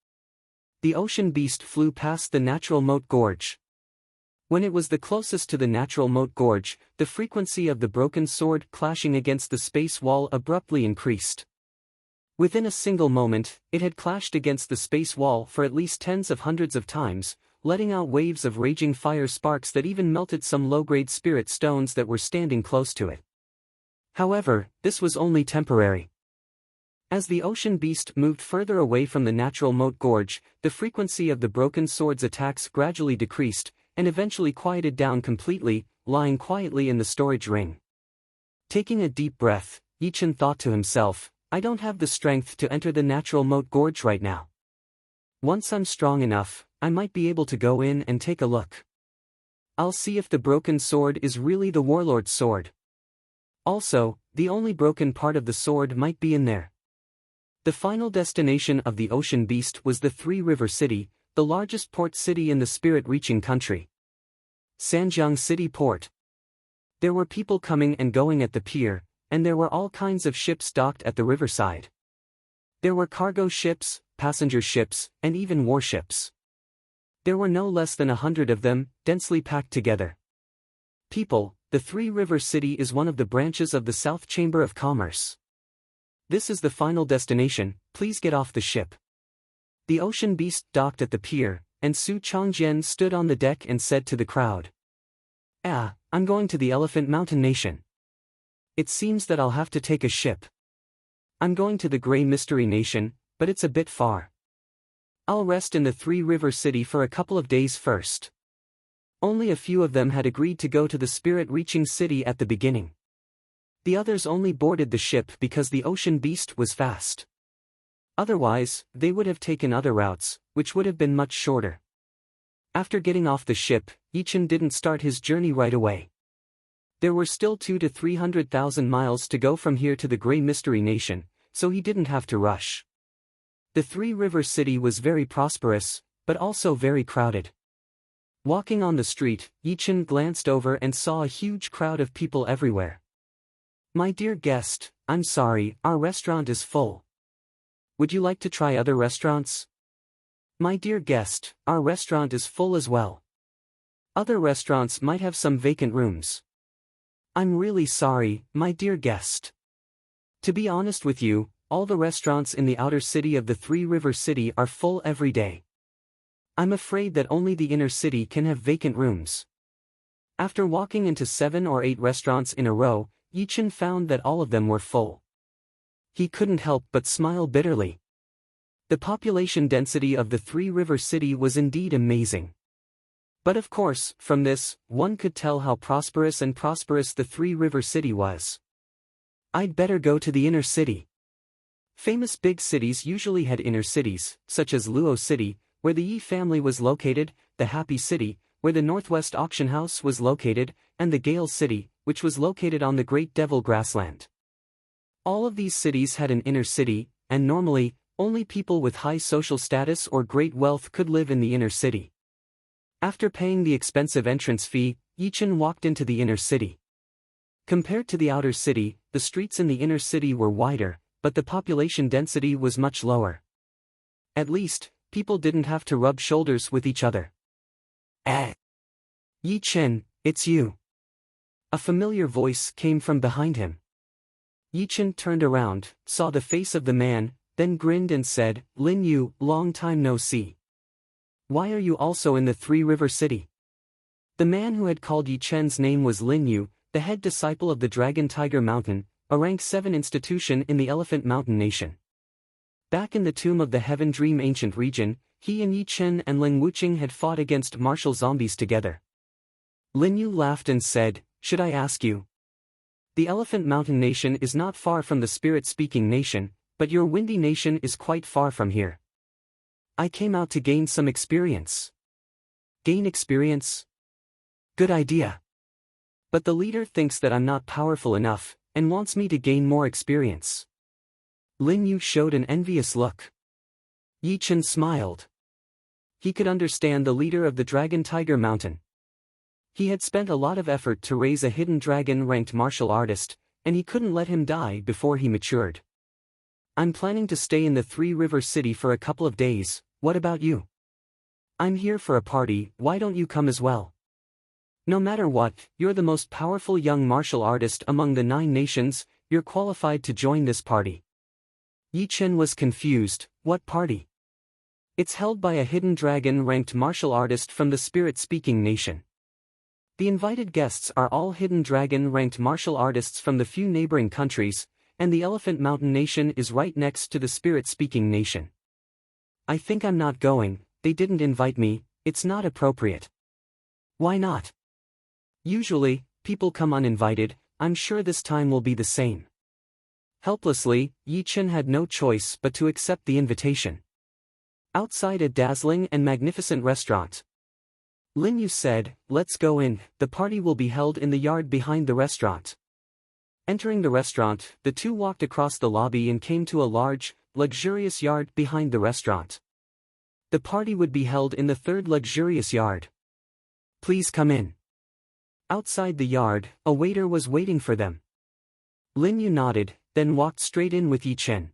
The ocean beast flew past the natural moat gorge. When it was the closest to the natural moat gorge, the frequency of the broken sword clashing against the space wall abruptly increased. Within a single moment, it had clashed against the space wall for at least tens of hundreds of times, letting out waves of raging fire sparks that even melted some low-grade spirit stones that were standing close to it. However, this was only temporary. As the ocean beast moved further away from the natural moat gorge, the frequency of the broken sword's attacks gradually decreased, and eventually quieted down completely, lying quietly in the storage ring. Taking a deep breath, Yi Chen thought to himself, I don't have the strength to enter the natural moat gorge right now. Once I'm strong enough, I might be able to go in and take a look. I'll see if the broken sword is really the warlord's sword. Also, the only broken part of the sword might be in there. The final destination of the ocean beast was the Three River City, the largest port city in the spirit-reaching country. Sanjiang City Port. There were people coming and going at the pier, and there were all kinds of ships docked at the riverside. There were cargo ships, passenger ships, and even warships. There were no less than 100 of them, densely packed together. People, the Three River City is one of the branches of the South Chamber of Commerce. This is the final destination, please get off the ship. The ocean beast docked at the pier, and Su Changjian stood on the deck and said to the crowd. I'm going to the Elephant Mountain Nation. It seems that I'll have to take a ship. I'm going to the Grey Mystery Nation, but it's a bit far. I'll rest in the Three River City for a couple of days first. Only a few of them had agreed to go to the spirit-reaching city at the beginning. The others only boarded the ship because the ocean beast was fast. Otherwise, they would have taken other routes, which would have been much shorter. After getting off the ship, Yi Chen didn't start his journey right away. There were still 200,000 to 300,000 miles to go from here to the Grey Mystery Nation, so he didn't have to rush. The Three River City was very prosperous, but also very crowded. Walking on the street, Yi Chen glanced over and saw a huge crowd of people everywhere. My dear guest, I'm sorry, our restaurant is full. Would you like to try other restaurants? My dear guest, our restaurant is full as well. Other restaurants might have some vacant rooms. I'm really sorry, my dear guest. To be honest with you, all the restaurants in the outer city of the Three River City are full every day. I'm afraid that only the inner city can have vacant rooms. After walking into 7 or 8 restaurants in a row, Yi Chen found that all of them were full. He couldn't help but smile bitterly. The population density of the three-river city was indeed amazing. But of course, from this, one could tell how prosperous the three-river city was. I'd better go to the inner city. Famous big cities usually had inner cities, such as Luo City, where the Yi family was located, the Happy City, where the Northwest Auction House was located, and the Gale City, which was located on the Great Devil Grassland. All of these cities had an inner city, and normally, only people with high social status or great wealth could live in the inner city. After paying the expensive entrance fee, Yichen walked into the inner city. Compared to the outer city, the streets in the inner city were wider, but the population density was much lower. At least, people didn't have to rub shoulders with each other. Yichen, it's you. A familiar voice came from behind him. Yichen turned around, saw the face of the man, then grinned and said, Lin Yu, long time no see. Why are you also in the Three-River City? The man who had called Yichen's name was Lin Yu, the head disciple of the Dragon Tiger Mountain, a rank 7 institution in the Elephant Mountain Nation. Back in the Tomb of the Heaven Dream Ancient region, he and Yichen and Ling Wuqing had fought against martial zombies together. Lin Yu laughed and said, Should I ask you? The Elephant Mountain Nation is not far from the Spirit-Speaking Nation, but your Windy Nation is quite far from here. I came out to gain some experience. Gain experience? Good idea. But the leader thinks that I'm not powerful enough, and wants me to gain more experience. Lin Yu showed an envious look. Yichen smiled. He could understand the leader of the Dragon Tiger Mountain. He had spent a lot of effort to raise a hidden dragon-ranked martial artist, and he couldn't let him die before he matured. I'm planning to stay in the Three-River City for a couple of days, what about you? I'm here for a party, why don't you come as well? No matter what, you're the most powerful young martial artist among the 9 nations, you're qualified to join this party. Yichen was confused, what party? It's held by a hidden dragon-ranked martial artist from the Spirit-Speaking Nation. The invited guests are all hidden dragon-ranked martial artists from the few neighboring countries, and the Elephant Mountain Nation is right next to the Spirit-Speaking Nation. I think I'm not going, they didn't invite me, it's not appropriate. Why not? Usually, people come uninvited, I'm sure this time will be the same. Helplessly, Yichen had no choice but to accept the invitation. Outside a dazzling and magnificent restaurant, Lin Yu said, Let's go in, the party will be held in the yard behind the restaurant. Entering the restaurant, the two walked across the lobby and came to a large, luxurious yard behind the restaurant. The party would be held in the 3rd luxurious yard. Please come in. Outside the yard, a waiter was waiting for them. Lin Yu nodded, then walked straight in with Yichen.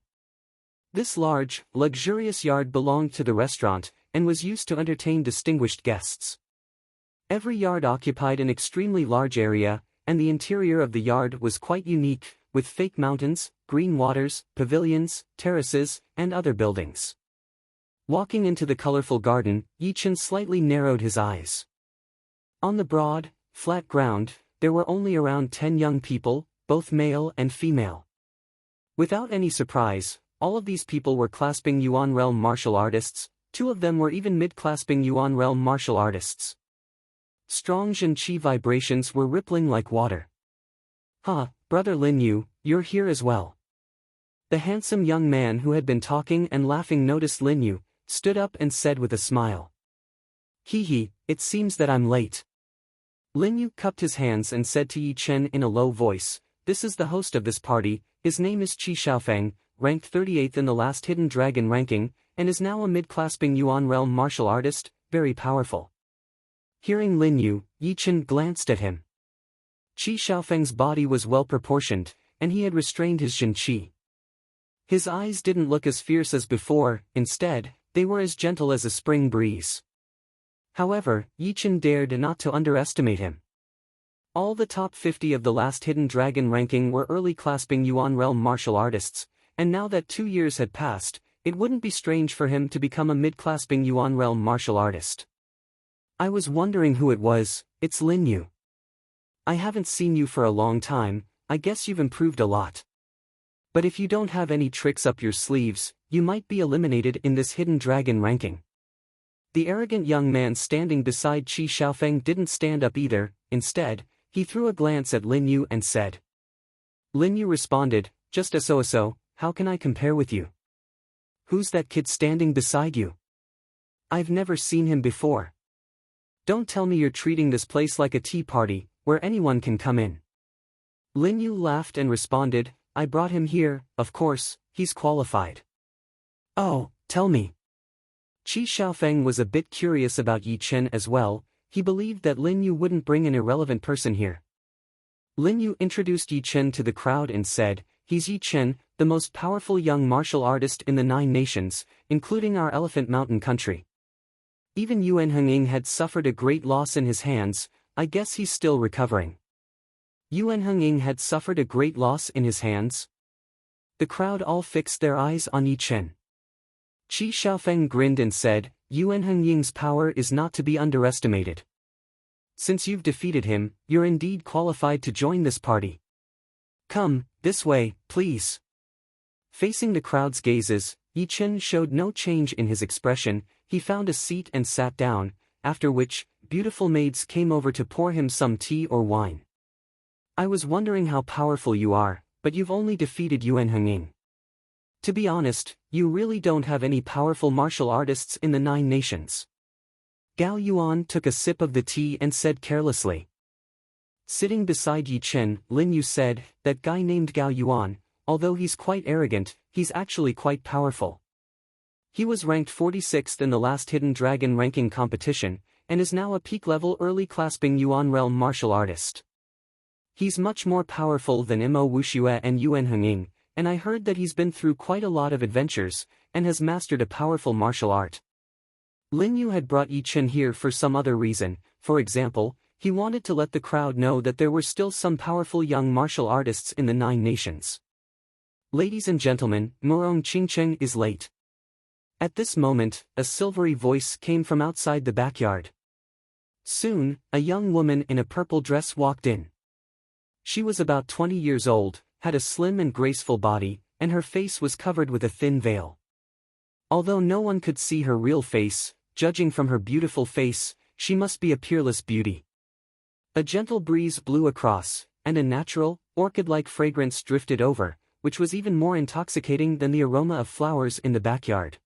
This large, luxurious yard belonged to the restaurant, and was used to entertain distinguished guests. Every yard occupied an extremely large area, and the interior of the yard was quite unique, with fake mountains, green waters, pavilions, terraces, and other buildings. Walking into the colorful garden, Yichen slightly narrowed his eyes. On the broad, flat ground, there were only around 10 young people, both male and female. Without any surprise, all of these people were clasping Yuan Realm martial artists, 2 of them were even mid-clasping Yuan Realm martial artists. Strong Zhen Qi vibrations were rippling like water. Brother Lin Yu, you're here as well. The handsome young man who had been talking and laughing noticed Lin Yu, stood up and said with a smile. It seems that I'm late. Lin Yu cupped his hands and said to Yichen in a low voice, This is the host of this party, his name is Qi Shaofeng, ranked 38th in the last Hidden Dragon ranking, and is now a mid-clasping Yuan Realm martial artist, very powerful. Hearing Lin Yu, Yichen glanced at him. Qi Shaofeng's body was well-proportioned, and he had restrained his Zhen Qi. His eyes didn't look as fierce as before, instead, they were as gentle as a spring breeze. However, Yichen dared not to underestimate him. All the top 50 of the last Hidden Dragon ranking were early clasping Yuan Realm martial artists, and now that 2 years had passed, it wouldn't be strange for him to become a mid-clasping Yuan Realm martial artist. I was wondering who it was, it's Lin Yu. I haven't seen you for a long time, I guess you've improved a lot. But if you don't have any tricks up your sleeves, you might be eliminated in this hidden dragon ranking. The arrogant young man standing beside Qi Xiaofeng didn't stand up either. Instead, he threw a glance at Lin Yu and said. Lin Yu responded, just so, how can I compare with you? Who's that kid standing beside you? I've never seen him before. Don't tell me you're treating this place like a tea party, where anyone can come in. Lin Yu laughed and responded, I brought him here, of course, he's qualified. Oh, tell me. Qi Xiaofeng was a bit curious about Yi Chen as well. He believed that Lin Yu wouldn't bring an irrelevant person here. Lin Yu introduced Yi Chen to the crowd and said, he's Yi Chen, the most powerful young martial artist in the 9 nations, including our Elephant Mountain country. Even Yuan Hengying had suffered a great loss in his hands. I guess he's still recovering. Yuan Hengying had suffered a great loss in his hands? The crowd all fixed their eyes on Yi Chen. Qi Xiaofeng grinned and said, Yuan Hengying's power is not to be underestimated. Since you've defeated him, you're indeed qualified to join this party. Come, this way, please. Facing the crowd's gazes, Yi Chen showed no change in his expression. He found a seat and sat down, after which, beautiful maids came over to pour him some tea or wine. I was wondering how powerful you are, but you've only defeated Yuan Hengying. To be honest, you really don't have any powerful martial artists in the 9 nations. Gao Yuan took a sip of the tea and said carelessly. Sitting beside Yi Chen, Lin Yu said, that guy named Gao Yuan, although he's quite arrogant, he's actually quite powerful. He was ranked 46th in the last Hidden Dragon ranking competition, and is now a peak-level early clasping Yuan realm martial artist. He's much more powerful than Imo Wuxue and Yuan Hengying, and I heard that he's been through quite a lot of adventures, and has mastered a powerful martial art. Lin Yu had brought Yi Chen here for some other reason. For example, he wanted to let the crowd know that there were still some powerful young martial artists in the 9 nations. Ladies and gentlemen, Murong Qingcheng is late. At this moment, a silvery voice came from outside the backyard. Soon, a young woman in a purple dress walked in. She was about 20 years old, had a slim and graceful body, and her face was covered with a thin veil. Although no one could see her real face, judging from her beautiful face, she must be a peerless beauty. A gentle breeze blew across, and a natural, orchid-like fragrance drifted over, which was even more intoxicating than the aroma of flowers in the backyard.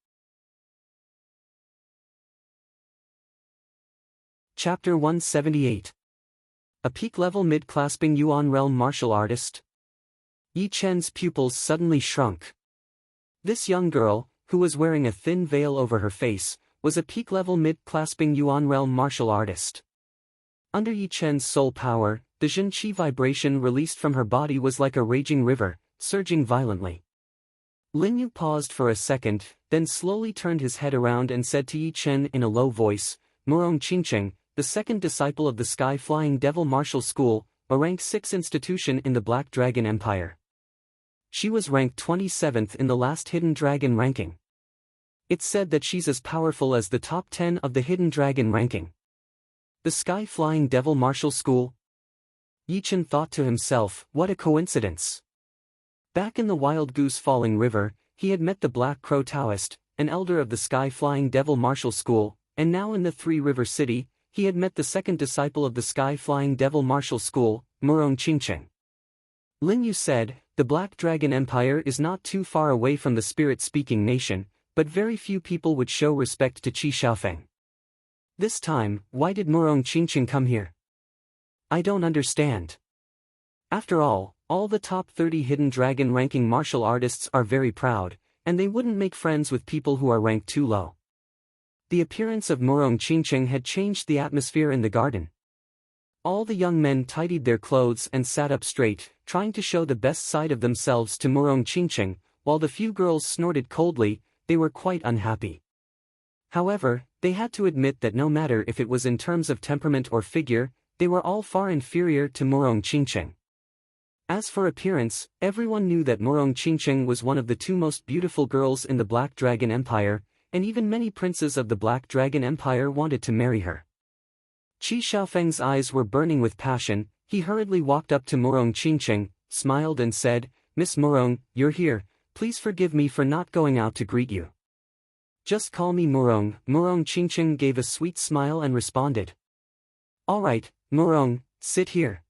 Chapter 178. A peak-level mid-clasping Yuan realm martial artist? Yi Chen's pupils suddenly shrunk. This young girl, who was wearing a thin veil over her face, was a peak-level mid-clasping Yuan realm martial artist. Under Yi Chen's soul power, the Jin Qi vibration released from her body was like a raging river, surging violently. Lin Yu paused for a second, then slowly turned his head around and said to Yi Chen in a low voice, Murong Qingcheng, the second disciple of the Sky-Flying Devil Martial School, a rank 6 institution in the Black Dragon Empire. She was ranked 27th in the last Hidden Dragon ranking. It's said that she's as powerful as the top 10 of the Hidden Dragon ranking. The Sky-Flying Devil Martial School? Yi Chen thought to himself, what a coincidence. Back in the Wild Goose Falling River, he had met the Black Crow Taoist, an elder of the Sky-Flying Devil Martial School, and now in the Three River City, he had met the second disciple of the Sky-Flying Devil Martial School, Murong Qingcheng. Lin Yu said, the Black Dragon Empire is not too far away from the spirit-speaking nation, but very few people would show respect to Qi Xiaofeng. This time, why did Murong Qingcheng come here? I don't understand. After all the top 30 Hidden Dragon ranking martial artists are very proud, and they wouldn't make friends with people who are ranked too low. The appearance of Murong Qingcheng had changed the atmosphere in the garden. All the young men tidied their clothes and sat up straight, trying to show the best side of themselves to Murong Qingcheng, while the few girls snorted coldly. They were quite unhappy. However, they had to admit that no matter if it was in terms of temperament or figure, they were all far inferior to Murong Qingcheng. As for appearance, everyone knew that Murong Qingcheng was one of the 2 most beautiful girls in the Black Dragon Empire, and even many princes of the Black Dragon Empire wanted to marry her. Qi Xiaofeng's eyes were burning with passion. He hurriedly walked up to Murong Qingcheng, smiled and said, Miss Murong, you're here, please forgive me for not going out to greet you. Just call me Murong. Murong Qingqing gave a sweet smile and responded. Alright, Murong, sit here.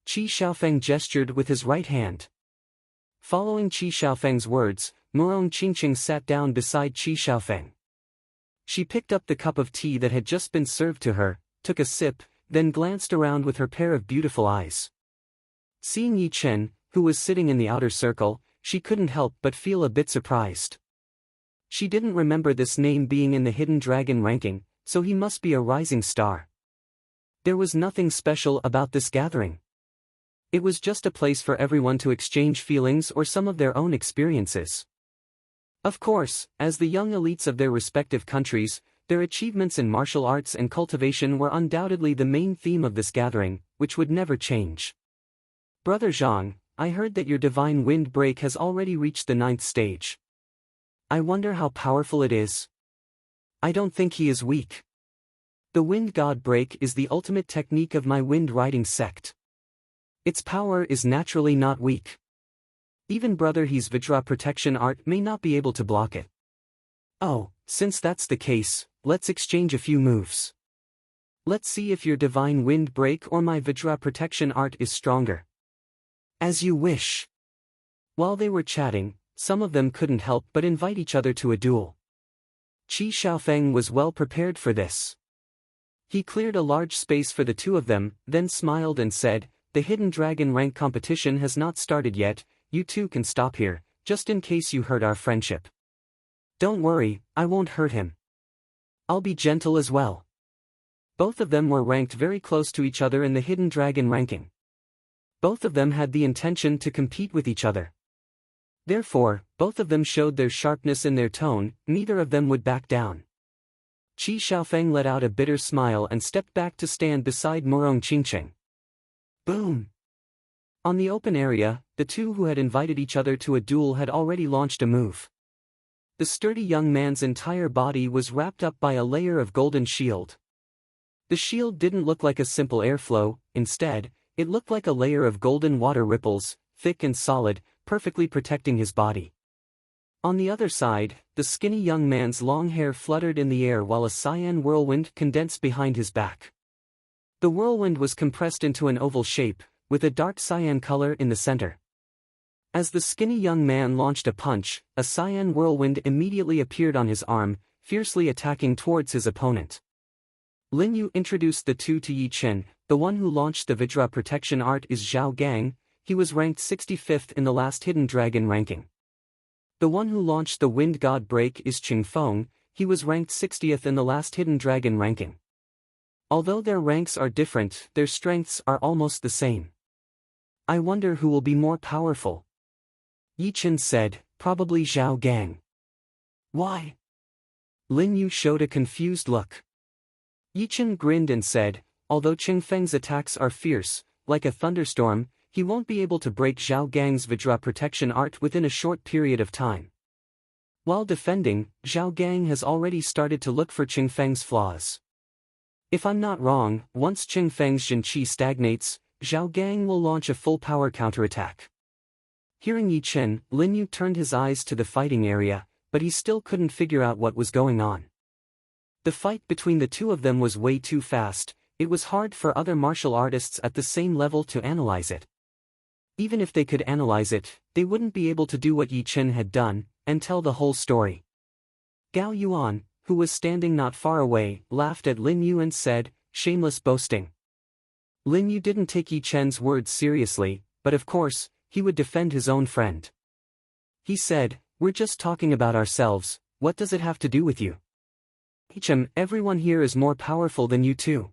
Qi Xiaofeng gestured with his right hand. Following Qi Xiaofeng's words, Murong Qingqing sat down beside Qi Xiaofeng. She picked up the cup of tea that had just been served to her, took a sip, then glanced around with her pair of beautiful eyes. Seeing Yi Chen, who was sitting in the outer circle, she couldn't help but feel a bit surprised. She didn't remember this name being in the Hidden Dragon ranking, so he must be a rising star. There was nothing special about this gathering. It was just a place for everyone to exchange feelings or some of their own experiences. Of course, as the young elites of their respective countries, their achievements in martial arts and cultivation were undoubtedly the main theme of this gathering, which would never change. Brother Zhang, I heard that your divine wind break has already reached the 9th stage. I wonder how powerful it is. I don't think he is weak. The wind god break is the ultimate technique of my wind riding sect. Its power is naturally not weak. Even Brother He's Vajra protection art may not be able to block it. Oh, since that's the case, let's exchange a few moves. Let's see if your divine wind break or my Vajra protection art is stronger. As you wish. While they were chatting, some of them couldn't help but invite each other to a duel. Qi Xiaofeng was well prepared for this. He cleared a large space for the two of them, then smiled and said, "The Hidden Dragon rank competition has not started yet. You two can stop here, just in case you hurt our friendship." "Don't worry, I won't hurt him. I'll be gentle as well." Both of them were ranked very close to each other in the Hidden Dragon ranking. Both of them had the intention to compete with each other. Therefore, both of them showed their sharpness in their tone, neither of them would back down. Qi Xiaofeng let out a bitter smile and stepped back to stand beside Murong Qingqing. Boom! On the open area, the two who had invited each other to a duel had already launched a move. The sturdy young man's entire body was wrapped up by a layer of golden shield. The shield didn't look like a simple airflow, instead, it looked like a layer of golden water ripples, thick and solid, perfectly protecting his body. On the other side, the skinny young man's long hair fluttered in the air while a cyan whirlwind condensed behind his back. The whirlwind was compressed into an oval shape, with a dark cyan color in the center. As the skinny young man launched a punch, a cyan whirlwind immediately appeared on his arm, fiercely attacking towards his opponent. Lin Yu introduced the two to Yi Chen. The one who launched the Vajra protection art is Zhao Gang. He was ranked 65th in the last Hidden Dragon ranking. The one who launched the Wind God Break is Qing Feng. He was ranked 60th in the last Hidden Dragon ranking. Although their ranks are different, their strengths are almost the same. I wonder who will be more powerful. Yi Chen said, "Probably Zhao Gang." "Why?" Lin Yu showed a confused look. Yi Chen grinned and said, "Although Qing Feng's attacks are fierce, like a thunderstorm, he won't be able to break Zhao Gang's Vajra protection art within a short period of time. While defending, Zhao Gang has already started to look for Qing Feng's flaws. If I'm not wrong, once Qing Feng's Jinqi stagnates, Zhao Gang will launch a full-power counterattack." Hearing Yi Chen, Lin Yu turned his eyes to the fighting area, but he still couldn't figure out what was going on. The fight between the two of them was way too fast. It was hard for other martial artists at the same level to analyze it. Even if they could analyze it, they wouldn't be able to do what Yi Chen had done, and tell the whole story. Gao Yuan, who was standing not far away, laughed at Lin Yu and said, "Shameless boasting." Lin Yu didn't take Yi Chen's words seriously, but of course, he would defend his own friend. He said, "We're just talking about ourselves, what does it have to do with you? Everyone here is more powerful than you two.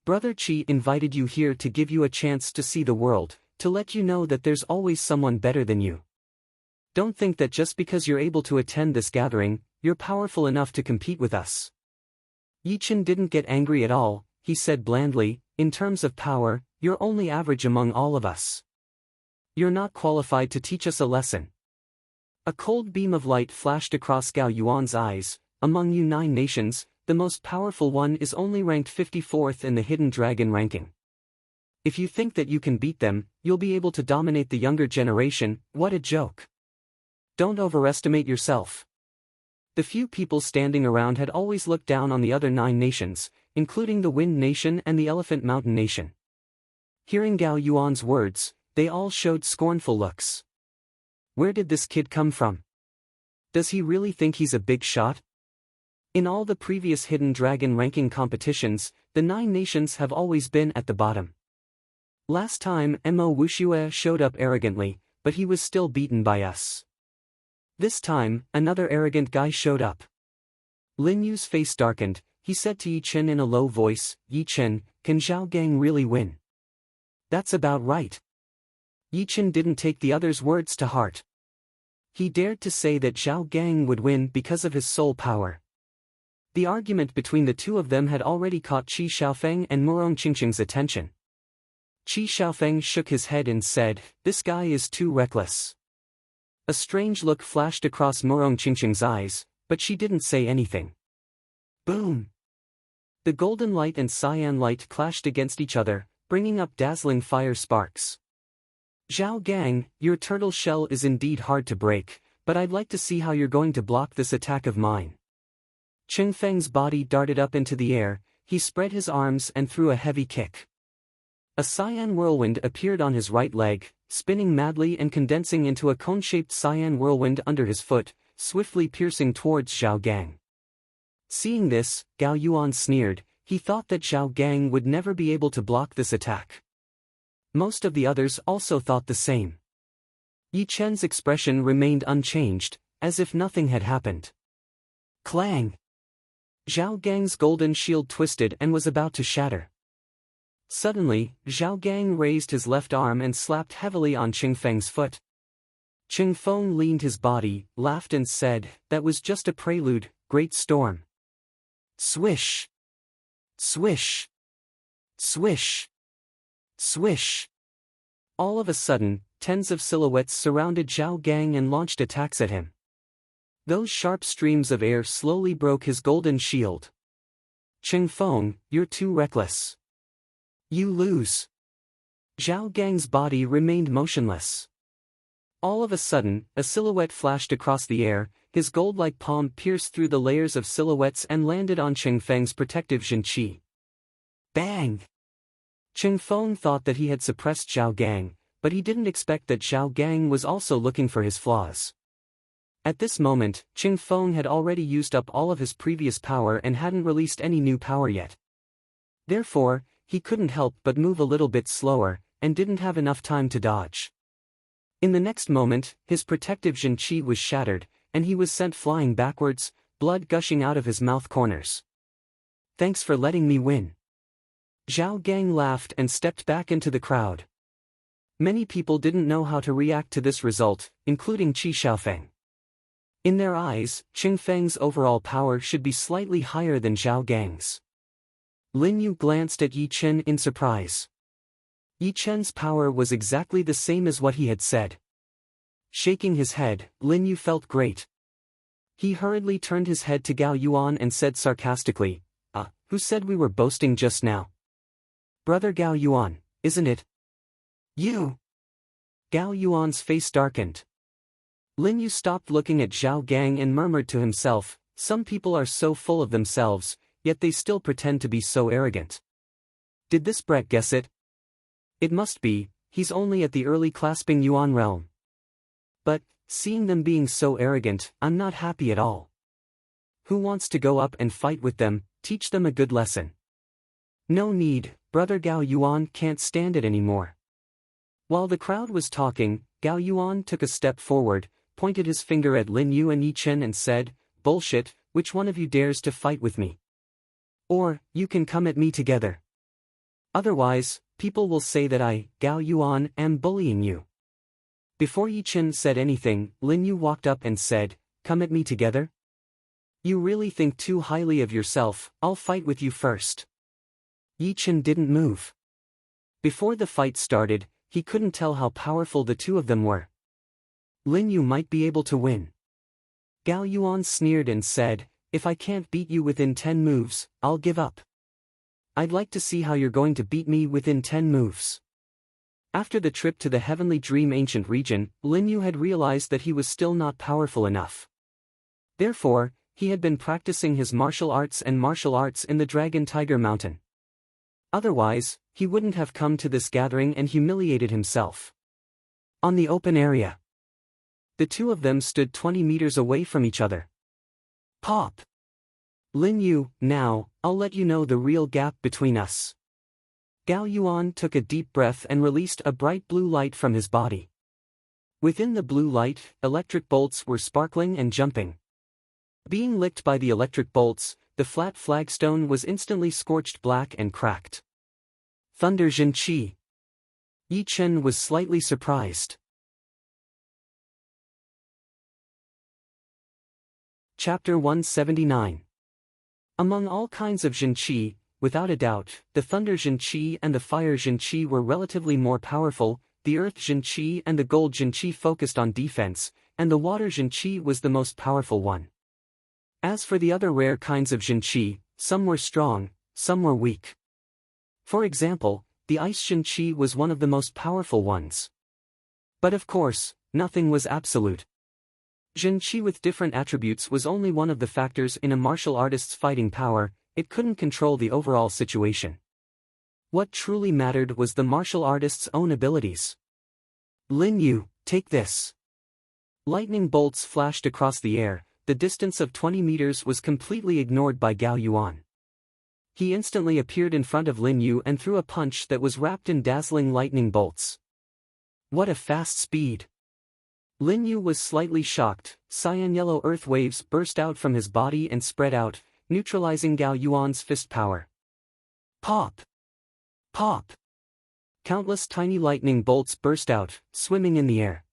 Brother Qi invited you here to give you a chance to see the world, to let you know that there's always someone better than you. Don't think that just because you're able to attend this gathering, you're powerful enough to compete with us." Yi Chen didn't get angry at all. He said blandly, "In terms of power, you're only average among all of us. You're not qualified to teach us a lesson." A cold beam of light flashed across Gao Yuan's eyes. "Among you 9 nations, the most powerful one is only ranked 54th in the Hidden Dragon ranking. If you think that you can beat them, you'll be able to dominate the younger generation. What a joke. Don't overestimate yourself. The few people standing around had always looked down on the other 9 nations, including the Wind Nation and the Elephant Mountain Nation. Hearing Gao Yuan's words, they all showed scornful looks. Where did this kid come from? Does he really think he's a big shot? In all the previous Hidden Dragon ranking competitions, the 9 nations have always been at the bottom. Last time Mo Wuxue showed up arrogantly, but he was still beaten by us. This time, another arrogant guy showed up. Lin Yu's face darkened. He said to Yi Chen in a low voice, "Yi Chen, can Zhao Gang really win?" "That's about right." Yi Chen didn't take the other's words to heart. He dared to say that Zhao Gang would win because of his soul power. The argument between the two of them had already caught Qi Xiaofeng and Murong Qingqing's attention. Qi Xiaofeng shook his head and said, "This guy is too reckless." A strange look flashed across Murong Qingqing's eyes, but she didn't say anything. Boom! The golden light and cyan light clashed against each other, bringing up dazzling fire sparks. "Zhao Gang, your turtle shell is indeed hard to break, but I'd like to see how you're going to block this attack of mine." Qing Feng's body darted up into the air. He spread his arms and threw a heavy kick. A cyan whirlwind appeared on his right leg, spinning madly and condensing into a cone-shaped cyan whirlwind under his foot, swiftly piercing towards Zhao Gang. Seeing this, Gao Yuan sneered. He thought that Zhao Gang would never be able to block this attack. Most of the others also thought the same. Yi Chen's expression remained unchanged, as if nothing had happened. Clang! Zhao Gang's golden shield twisted and was about to shatter. Suddenly, Zhao Gang raised his left arm and slapped heavily on Qing Feng's foot. Qing Feng leaned his body, laughed and said, "That was just a prelude, great storm." Swish! Swish! Swish! Swish! All of a sudden, tens of silhouettes surrounded Zhao Gang and launched attacks at him. Those sharp streams of air slowly broke his golden shield. "Qing Feng, you're too reckless. You lose." Zhao Gang's body remained motionless. All of a sudden, a silhouette flashed across the air. His gold-like palm pierced through the layers of silhouettes and landed on Qing Feng's protective Jinqi. Bang! Qing Feng thought that he had suppressed Zhao Gang, but he didn't expect that Zhao Gang was also looking for his flaws. At this moment, Qing Feng had already used up all of his previous power and hadn't released any new power yet. Therefore, he couldn't help but move a little bit slower, and didn't have enough time to dodge. In the next moment, his protective Jinqi was shattered, and he was sent flying backwards, blood gushing out of his mouth corners. "Thanks for letting me win." Zhao Gang laughed and stepped back into the crowd. Many people didn't know how to react to this result, including Qi Xiaofeng. In their eyes, Qing Feng's overall power should be slightly higher than Zhao Gang's. Lin Yu glanced at Yi Chen in surprise. Yi Chen's power was exactly the same as what he had said. Shaking his head, Lin Yu felt great. He hurriedly turned his head to Gao Yuan and said sarcastically, "Who said we were boasting just now?" "Brother Gao Yuan, isn't it?" "You!" Gao Yuan's face darkened. Lin Yu stopped looking at Zhao Gang and murmured to himself, "Some people are so full of themselves, yet they still pretend to be so arrogant. Did this brat guess it? It must be, he's only at the early clasping Yuan realm. But, seeing them being so arrogant, I'm not happy at all. Who wants to go up and fight with them, teach them a good lesson? No need, brother Gao Yuan can't stand it anymore." While the crowd was talking, Gao Yuan took a step forward, pointed his finger at Lin Yu and Yi Chen and said, "Bullshit, which one of you dares to fight with me? Or, you can come at me together. Otherwise, people will say that I, Gao Yuan, am bullying you." Before Yi Chen said anything, Lin Yu walked up and said, "Come at me together? You really think too highly of yourself, I'll fight with you first." Yi Chen didn't move. Before the fight started, he couldn't tell how powerful the two of them were. Lin Yu might be able to win. Gao Yuan sneered and said, "If I can't beat you within 10 moves, I'll give up." I'd like to see how you're going to beat me within 10 moves. After the trip to the Heavenly Dream Ancient region, Lin Yu had realized that he was still not powerful enough. Therefore, he had been practicing his martial arts in the Dragon Tiger Mountain. Otherwise, he wouldn't have come to this gathering and humiliated himself. On the open area, the two of them stood 20 meters away from each other. Pop! Lin Yu, now, I'll let you know the real gap between us. Gao Yuan took a deep breath and released a bright blue light from his body. Within the blue light, electric bolts were sparkling and jumping. Being licked by the electric bolts, the flat flagstone was instantly scorched black and cracked. Thunder Jin Qi. Yi Chen was slightly surprised. Chapter 179. Among all kinds of Jin Qi, without a doubt, the Thunder Jin Qi and the Fire Jin Qi were relatively more powerful. The Earth Jin Qi and the Gold Jin Qi focused on defense, and the Water Jin Qi was the most powerful one. As for the other rare kinds of Jin Qi, some were strong, some were weak. For example, the Ice Jin Qi was one of the most powerful ones. But of course, nothing was absolute. Jin Qi with different attributes was only one of the factors in a martial artist's fighting power. It couldn't control the overall situation. What truly mattered was the martial artist's own abilities. Lin Yu, take this. Lightning bolts flashed across the air. The distance of 20 meters was completely ignored by Gao Yuan. He instantly appeared in front of Lin Yu and threw a punch that was wrapped in dazzling lightning bolts. What a fast speed! Lin Yu was slightly shocked. Cyan-yellow earth waves burst out from his body and spread out, neutralizing Gao Yuan's fist power. Pop! Pop! Countless tiny lightning bolts burst out, swimming in the air.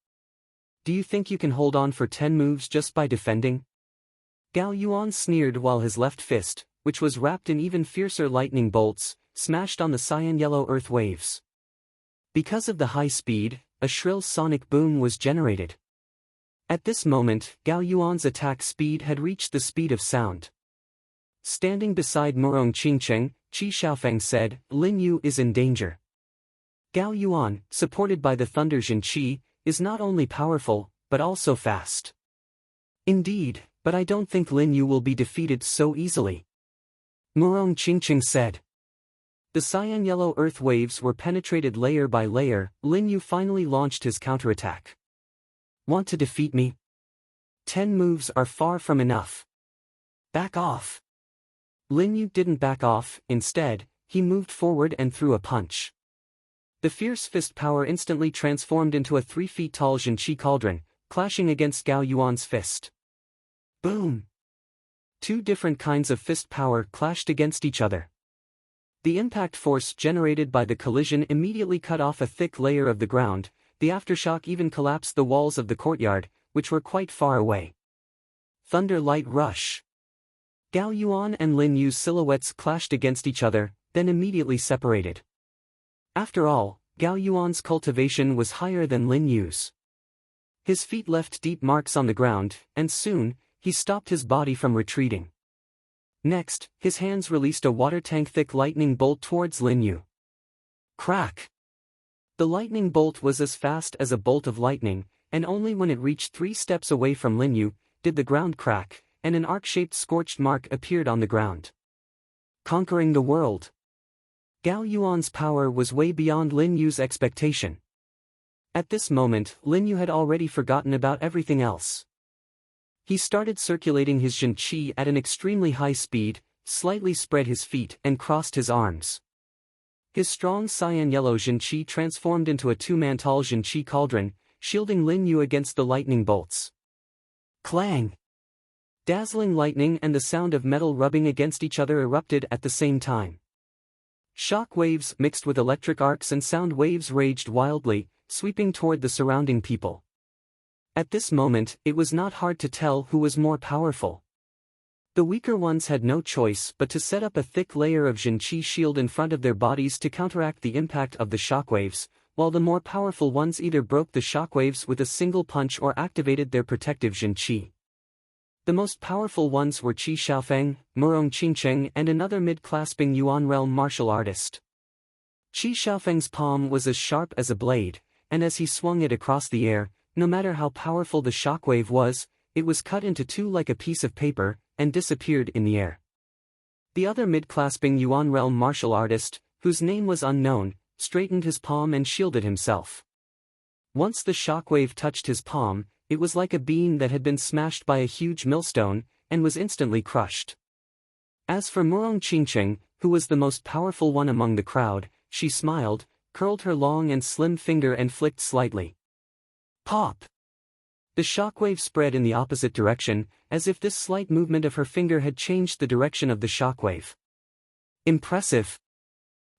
Do you think you can hold on for 10 moves just by defending? Gao Yuan sneered while his left fist, which was wrapped in even fiercer lightning bolts, smashed on the cyan-yellow earth waves. Because of the high speed, a shrill sonic boom was generated. At this moment, Gao Yuan's attack speed had reached the speed of sound. Standing beside Murong Qingcheng, Qi Xiaofeng said, Lin Yu is in danger. Gao Yuan, supported by the Thunder Jin Qi, is not only powerful, but also fast. Indeed, but I don't think Lin Yu will be defeated so easily. Murong Qingcheng said. The cyan-yellow earth waves were penetrated layer by layer. Lin Yu finally launched his counterattack. Want to defeat me? 10 moves are far from enough. Back off. Lin Yu didn't back off. Instead, he moved forward and threw a punch. The fierce fist power instantly transformed into a 3 feet tall Jin Qi cauldron, clashing against Gao Yuan's fist. Boom! Two different kinds of fist power clashed against each other. The impact force generated by the collision immediately cut off a thick layer of the ground. The aftershock even collapsed the walls of the courtyard, which were quite far away. Thunder Light Rush. Gao Yuan and Lin Yu's silhouettes clashed against each other, then immediately separated. After all, Gao Yuan's cultivation was higher than Lin Yu's. His feet left deep marks on the ground, and soon, he stopped his body from retreating. Next, his hands released a water tank-thick lightning bolt towards Lin Yu. Crack! The lightning bolt was as fast as a bolt of lightning, and only when it reached 3 steps away from Lin Yu, did the ground crack, and an arc-shaped scorched mark appeared on the ground. Conquering the world. Gao Yuan's power was way beyond Lin Yu's expectation. At this moment, Lin Yu had already forgotten about everything else. He started circulating his Jin Qi at an extremely high speed, slightly spread his feet and crossed his arms. His strong cyan-yellow Jin Qi transformed into a 2-man tall Jin Qi cauldron, shielding Lin Yu against the lightning bolts. Clang! Dazzling lightning and the sound of metal rubbing against each other erupted at the same time. Shock waves mixed with electric arcs and sound waves raged wildly, sweeping toward the surrounding people. At this moment, it was not hard to tell who was more powerful. The weaker ones had no choice but to set up a thick layer of Jin Qi shield in front of their bodies to counteract the impact of the shockwaves, while the more powerful ones either broke the shockwaves with a single punch or activated their protective Jin Qi. The most powerful ones were Qi Xiaofeng, Murong Qingcheng and another mid-clasping Yuan realm martial artist. Qi Xiaofeng's palm was as sharp as a blade, and as he swung it across the air, no matter how powerful the shockwave was, it was cut into two like a piece of paper, and disappeared in the air. The other mid-clasping Yuan realm martial artist, whose name was unknown, straightened his palm and shielded himself. Once the shockwave touched his palm, it was like a bean that had been smashed by a huge millstone, and was instantly crushed. As for Murong Qingcheng, who was the most powerful one among the crowd, she smiled, curled her long and slim finger and flicked slightly. Pop! The shockwave spread in the opposite direction, as if this slight movement of her finger had changed the direction of the shockwave. Impressive!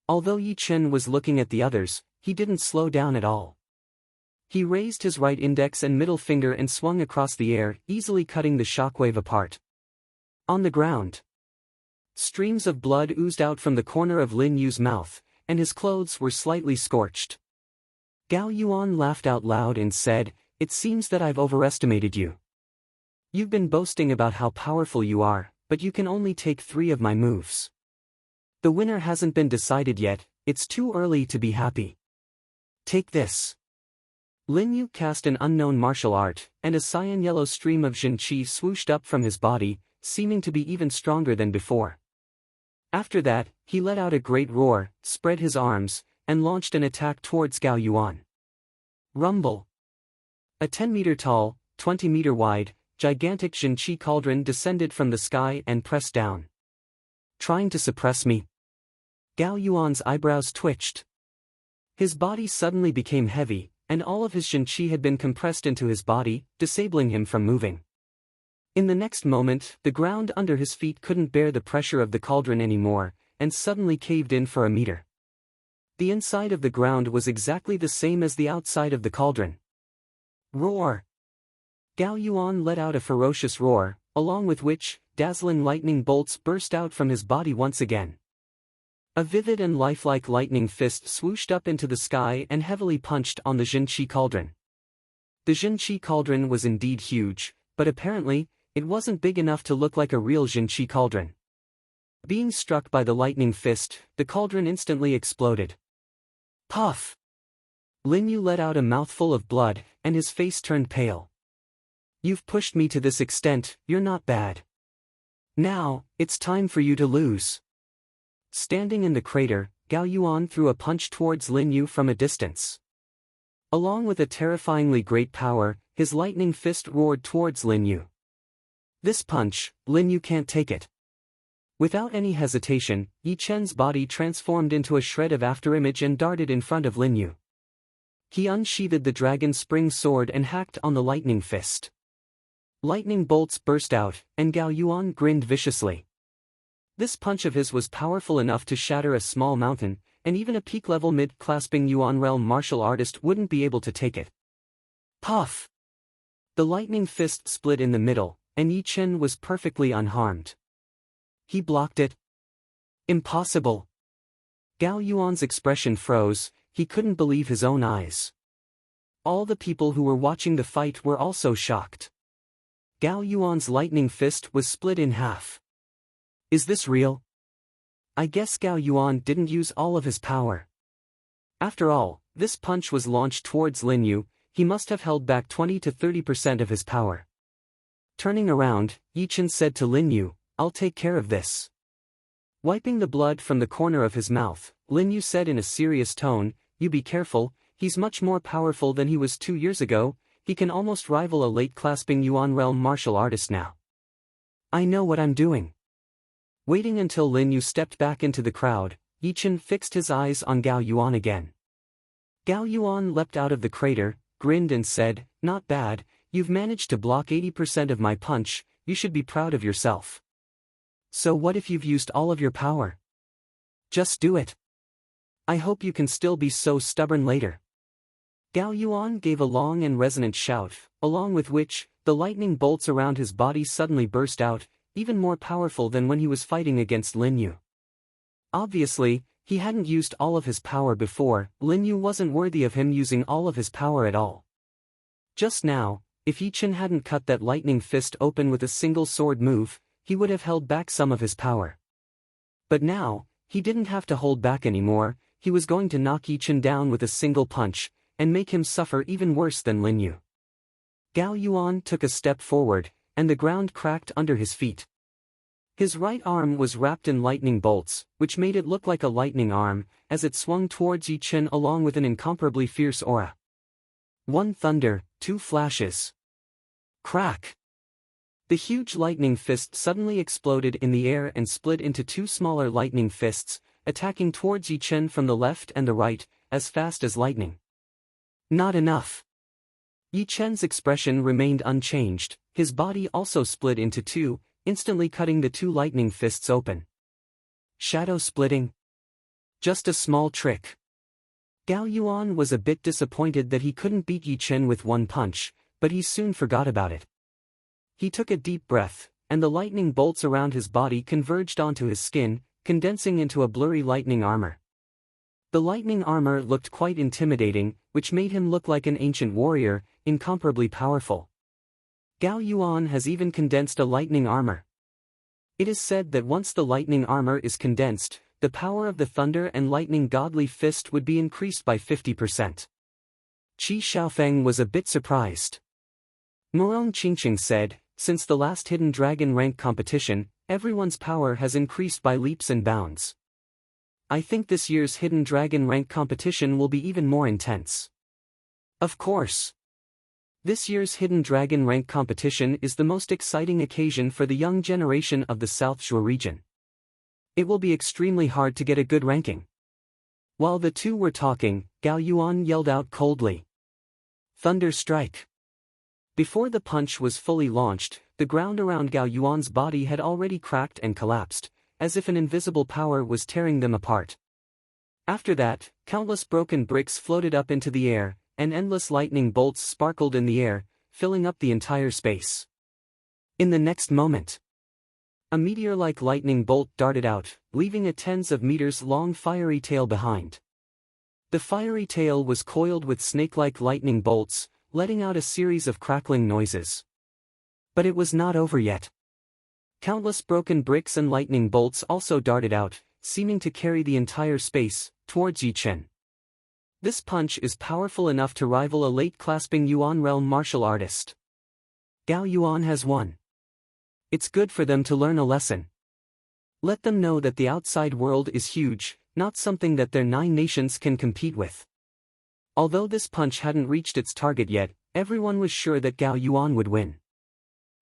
Although Yi Chen was looking at the others, he didn't slow down at all. He raised his right index and middle finger and swung across the air, easily cutting the shockwave apart. On the ground, streams of blood oozed out from the corner of Lin Yu's mouth, and his clothes were slightly scorched. Gao Yuan laughed out loud and said, "It seems that I've overestimated you. You've been boasting about how powerful you are, but you can only take 3 of my moves. The winner hasn't been decided yet, it's too early to be happy. Take this." Lin Yu cast an unknown martial art, and a cyan-yellow stream of Jin Qi swooshed up from his body, seeming to be even stronger than before. After that, he let out a great roar, spread his arms, and launched an attack towards Gao Yuan. Rumble! A 10-meter-tall, 20-meter-wide, gigantic Jin Qi cauldron descended from the sky and pressed down. Trying to suppress me? Gao Yuan's eyebrows twitched. His body suddenly became heavy, and all of his Jin Qi had been compressed into his body, disabling him from moving. In the next moment, the ground under his feet couldn't bear the pressure of the cauldron anymore, and suddenly caved in for a meter. The inside of the ground was exactly the same as the outside of the cauldron. Roar! Gao Yuan let out a ferocious roar, along with which, dazzling lightning bolts burst out from his body once again. A vivid and lifelike lightning fist swooshed up into the sky and heavily punched on the Jin Qi cauldron. The Jin Qi cauldron was indeed huge, but apparently, it wasn't big enough to look like a real Jin Qi cauldron. Being struck by the lightning fist, the cauldron instantly exploded. Puff! Lin Yu let out a mouthful of blood, and his face turned pale. "You've pushed me to this extent, you're not bad. Now, it's time for you to lose." Standing in the crater, Gao Yuan threw a punch towards Lin Yu from a distance. Along with a terrifyingly great power, his lightning fist roared towards Lin Yu. This punch, Lin Yu can't take it. Without any hesitation, Yi Chen's body transformed into a shred of afterimage and darted in front of Lin Yu. He unsheathed the dragon spring sword and hacked on the lightning fist. Lightning bolts burst out, and Gao Yuan grinned viciously. This punch of his was powerful enough to shatter a small mountain, and even a peak-level mid-clasping Yuan realm martial artist wouldn't be able to take it. Puff! The lightning fist split in the middle, and Yi Chen was perfectly unharmed. He blocked it. Impossible! Gao Yuan's expression froze, he couldn't believe his own eyes. All the people who were watching the fight were also shocked. Gao Yuan's lightning fist was split in half. Is this real? I guess Gao Yuan didn't use all of his power. After all, this punch was launched towards Lin Yu, he must have held back 20 to 30% of his power. Turning around, Yi Chen said to Lin Yu, "I'll take care of this." Wiping the blood from the corner of his mouth, Lin Yu said in a serious tone, "You be careful, he's much more powerful than he was 2 years ago, he can almost rival a late-clasping Yuan realm martial artist now." "I know what I'm doing." Waiting until Lin Yu stepped back into the crowd, Yi Chen fixed his eyes on Gao Yuan again. Gao Yuan leapt out of the crater, grinned and said, "Not bad, you've managed to block 80% of my punch, you should be proud of yourself. So what if you've used all of your power? Just do it. I hope you can still be so stubborn later." Gao Yuan gave a long and resonant shout, along with which, the lightning bolts around his body suddenly burst out, even more powerful than when he was fighting against Lin Yu. Obviously, he hadn't used all of his power before, Lin Yu wasn't worthy of him using all of his power at all. Just now, If Yi Chen hadn't cut that lightning fist open with a single sword move, he would have held back some of his power. But now, he didn't have to hold back anymore. He was going to knock Yi Chen down with a single punch, and make him suffer even worse than Lin Yu. Gao Yuan took a step forward, and the ground cracked under his feet. His right arm was wrapped in lightning bolts, which made it look like a lightning arm, as it swung towards Yi Chen along with an incomparably fierce aura. One thunder, two flashes. Crack! The huge lightning fist suddenly exploded in the air and split into two smaller lightning fists, attacking towards Yi Chen from the left and the right, as fast as lightning. Not enough. Yi Chen's expression remained unchanged. His body also split into two, instantly cutting the two lightning fists open. Shadow splitting? Just a small trick. Gao Yuan was a bit disappointed that he couldn't beat Yi Chen with one punch, but he soon forgot about it. He took a deep breath, and the lightning bolts around his body converged onto his skin, condensing into a blurry lightning armor. The lightning armor looked quite intimidating, which made him look like an ancient warrior, incomparably powerful. Gao Yuan has even condensed a lightning armor. It is said that once the lightning armor is condensed, the power of the thunder and lightning godly fist would be increased by 50%. Qi Xiaofeng was a bit surprised. Murong Qingqing said, since the last Hidden Dragon rank competition, everyone's power has increased by leaps and bounds. I think this year's Hidden Dragon rank competition will be even more intense. Of course. This year's Hidden Dragon rank competition is the most exciting occasion for the young generation of the South Shore region. It will be extremely hard to get a good ranking. While the two were talking, Gao Yuan yelled out coldly. Thunder strike. Before the punch was fully launched, the ground around Gao Yuan's body had already cracked and collapsed, as if an invisible power was tearing them apart. After that, countless broken bricks floated up into the air, and endless lightning bolts sparkled in the air, filling up the entire space. In the next moment, a meteor-like lightning bolt darted out, leaving a tens of meters long fiery tail behind. The fiery tail was coiled with snake-like lightning bolts, letting out a series of crackling noises. But it was not over yet. Countless broken bricks and lightning bolts also darted out, seeming to carry the entire space, towards Yi Chen. This punch is powerful enough to rival a late-clasping Yuan realm martial artist. Gao Yuan has won. It's good for them to learn a lesson. Let them know that the outside world is huge, not something that their 9 nations can compete with. Although this punch hadn't reached its target yet, everyone was sure that Gao Yuan would win.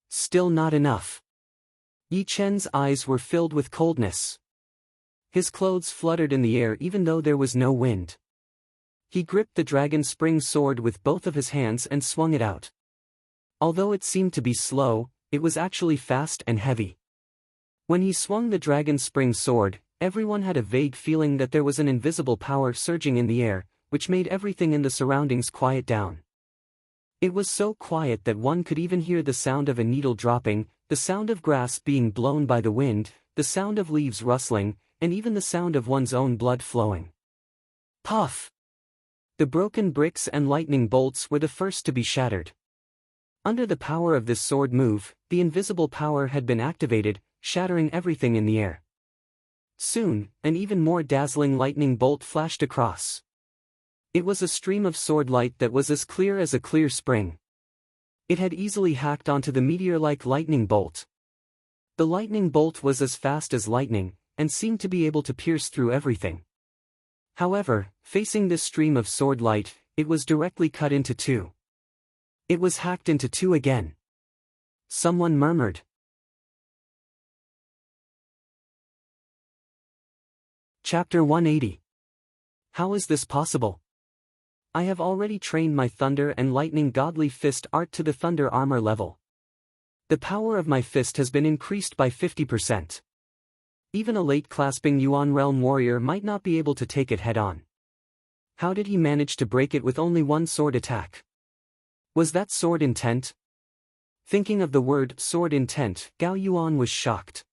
Still not enough. Yi Chen's eyes were filled with coldness. His clothes fluttered in the air even though there was no wind. He gripped the dragon spring sword with both of his hands and swung it out. Although it seemed to be slow, it was actually fast and heavy. When he swung the dragon spring sword, everyone had a vague feeling that there was an invisible power surging in the air, which made everything in the surroundings quiet down. It was so quiet that one could even hear the sound of a needle dropping, the sound of grass being blown by the wind, the sound of leaves rustling, and even the sound of one's own blood flowing. Puff! The broken bricks and lightning bolts were the first to be shattered. Under the power of this sword move, the invisible power had been activated, shattering everything in the air. Soon, an even more dazzling lightning bolt flashed across. It was a stream of sword light that was as clear as a clear spring. It had easily hacked onto the meteor-like lightning bolt. The lightning bolt was as fast as lightning, and seemed to be able to pierce through everything. However, facing this stream of sword light, it was directly cut into two. It was hacked into two again. Someone murmured. Chapter 180. How is this possible? I have already trained my thunder and lightning godly fist art to the thunder armor level. The power of my fist has been increased by 50%. Even a late-clasping Yuan realm warrior might not be able to take it head-on. How did he manage to break it with only one sword attack? Was that sword intent? Thinking of the word sword intent, Gao Yuan was shocked.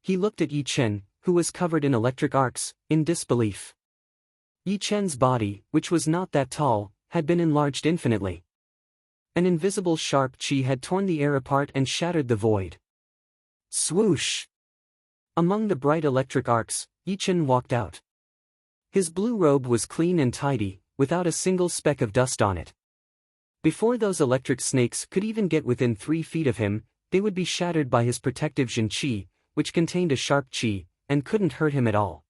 He looked at Yi Chen, who was covered in electric arcs, in disbelief. Yi Chen's body, which was not that tall, had been enlarged infinitely. An invisible sharp chi had torn the air apart and shattered the void. Swoosh! Among the bright electric arcs, Yi Chen walked out. His blue robe was clean and tidy, without a single speck of dust on it. Before those electric snakes could even get within 3 feet of him, they would be shattered by his protective Jin Qi, which contained a sharp Qi, and couldn't hurt him at all.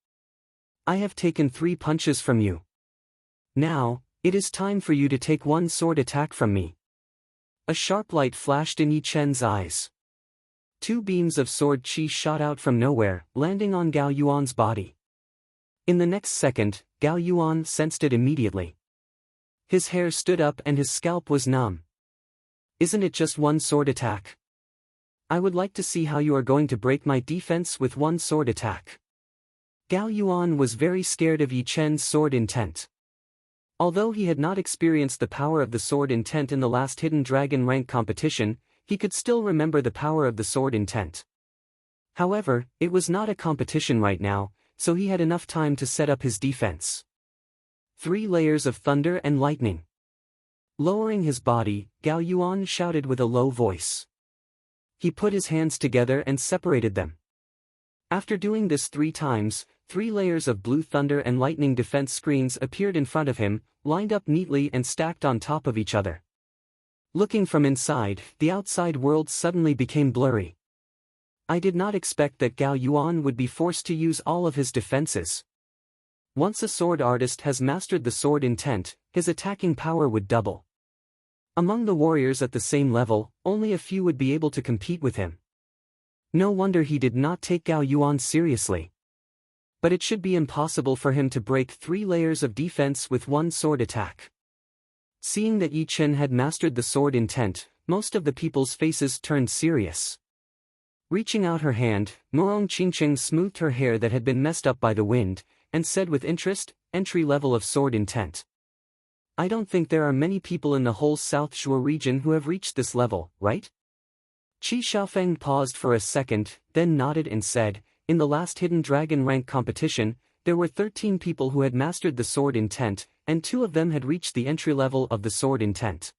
I have taken 3 punches from you. Now, it is time for you to take 1 sword attack from me. A sharp light flashed in Yi Chen's eyes. 2 beams of sword Qi shot out from nowhere, landing on Gao Yuan's body. In the next second, Gao Yuan sensed it immediately. His hair stood up and his scalp was numb. Isn't it just 1 sword attack? I would like to see how you are going to break my defense with 1 sword attack. Gao Yuan was very scared of Yi Chen's sword intent. Although he had not experienced the power of the sword intent in the last Hidden Dragon rank competition, he could still remember the power of the sword intent. However, it was not a competition right now, so he had enough time to set up his defense. 3 layers of thunder and lightning. Lowering his body, Gao Yuan shouted with a low voice. He put his hands together and separated them. After doing this 3 times, 3 layers of blue thunder and lightning defense screens appeared in front of him, lined up neatly and stacked on top of each other. Looking from inside, the outside world suddenly became blurry. I did not expect that Gao Yuan would be forced to use all of his defenses. Once a sword artist has mastered the sword intent, his attacking power would double. Among the warriors at the same level, only a few would be able to compete with him. No wonder he did not take Gao Yuan seriously. But it should be impossible for him to break 3 layers of defense with 1 sword attack. Seeing that Yi Chen had mastered the sword intent, most of the people's faces turned serious. Reaching out her hand, Murong Qingqing smoothed her hair that had been messed up by the wind, and said with interest, entry level of sword intent. I don't think there are many people in the whole South Shuo region who have reached this level, right? Qi Xiaofeng paused for a second, then nodded and said, in the last Hidden Dragon rank competition, there were 13 people who had mastered the sword intent, and 2 of them had reached the entry level of the sword intent.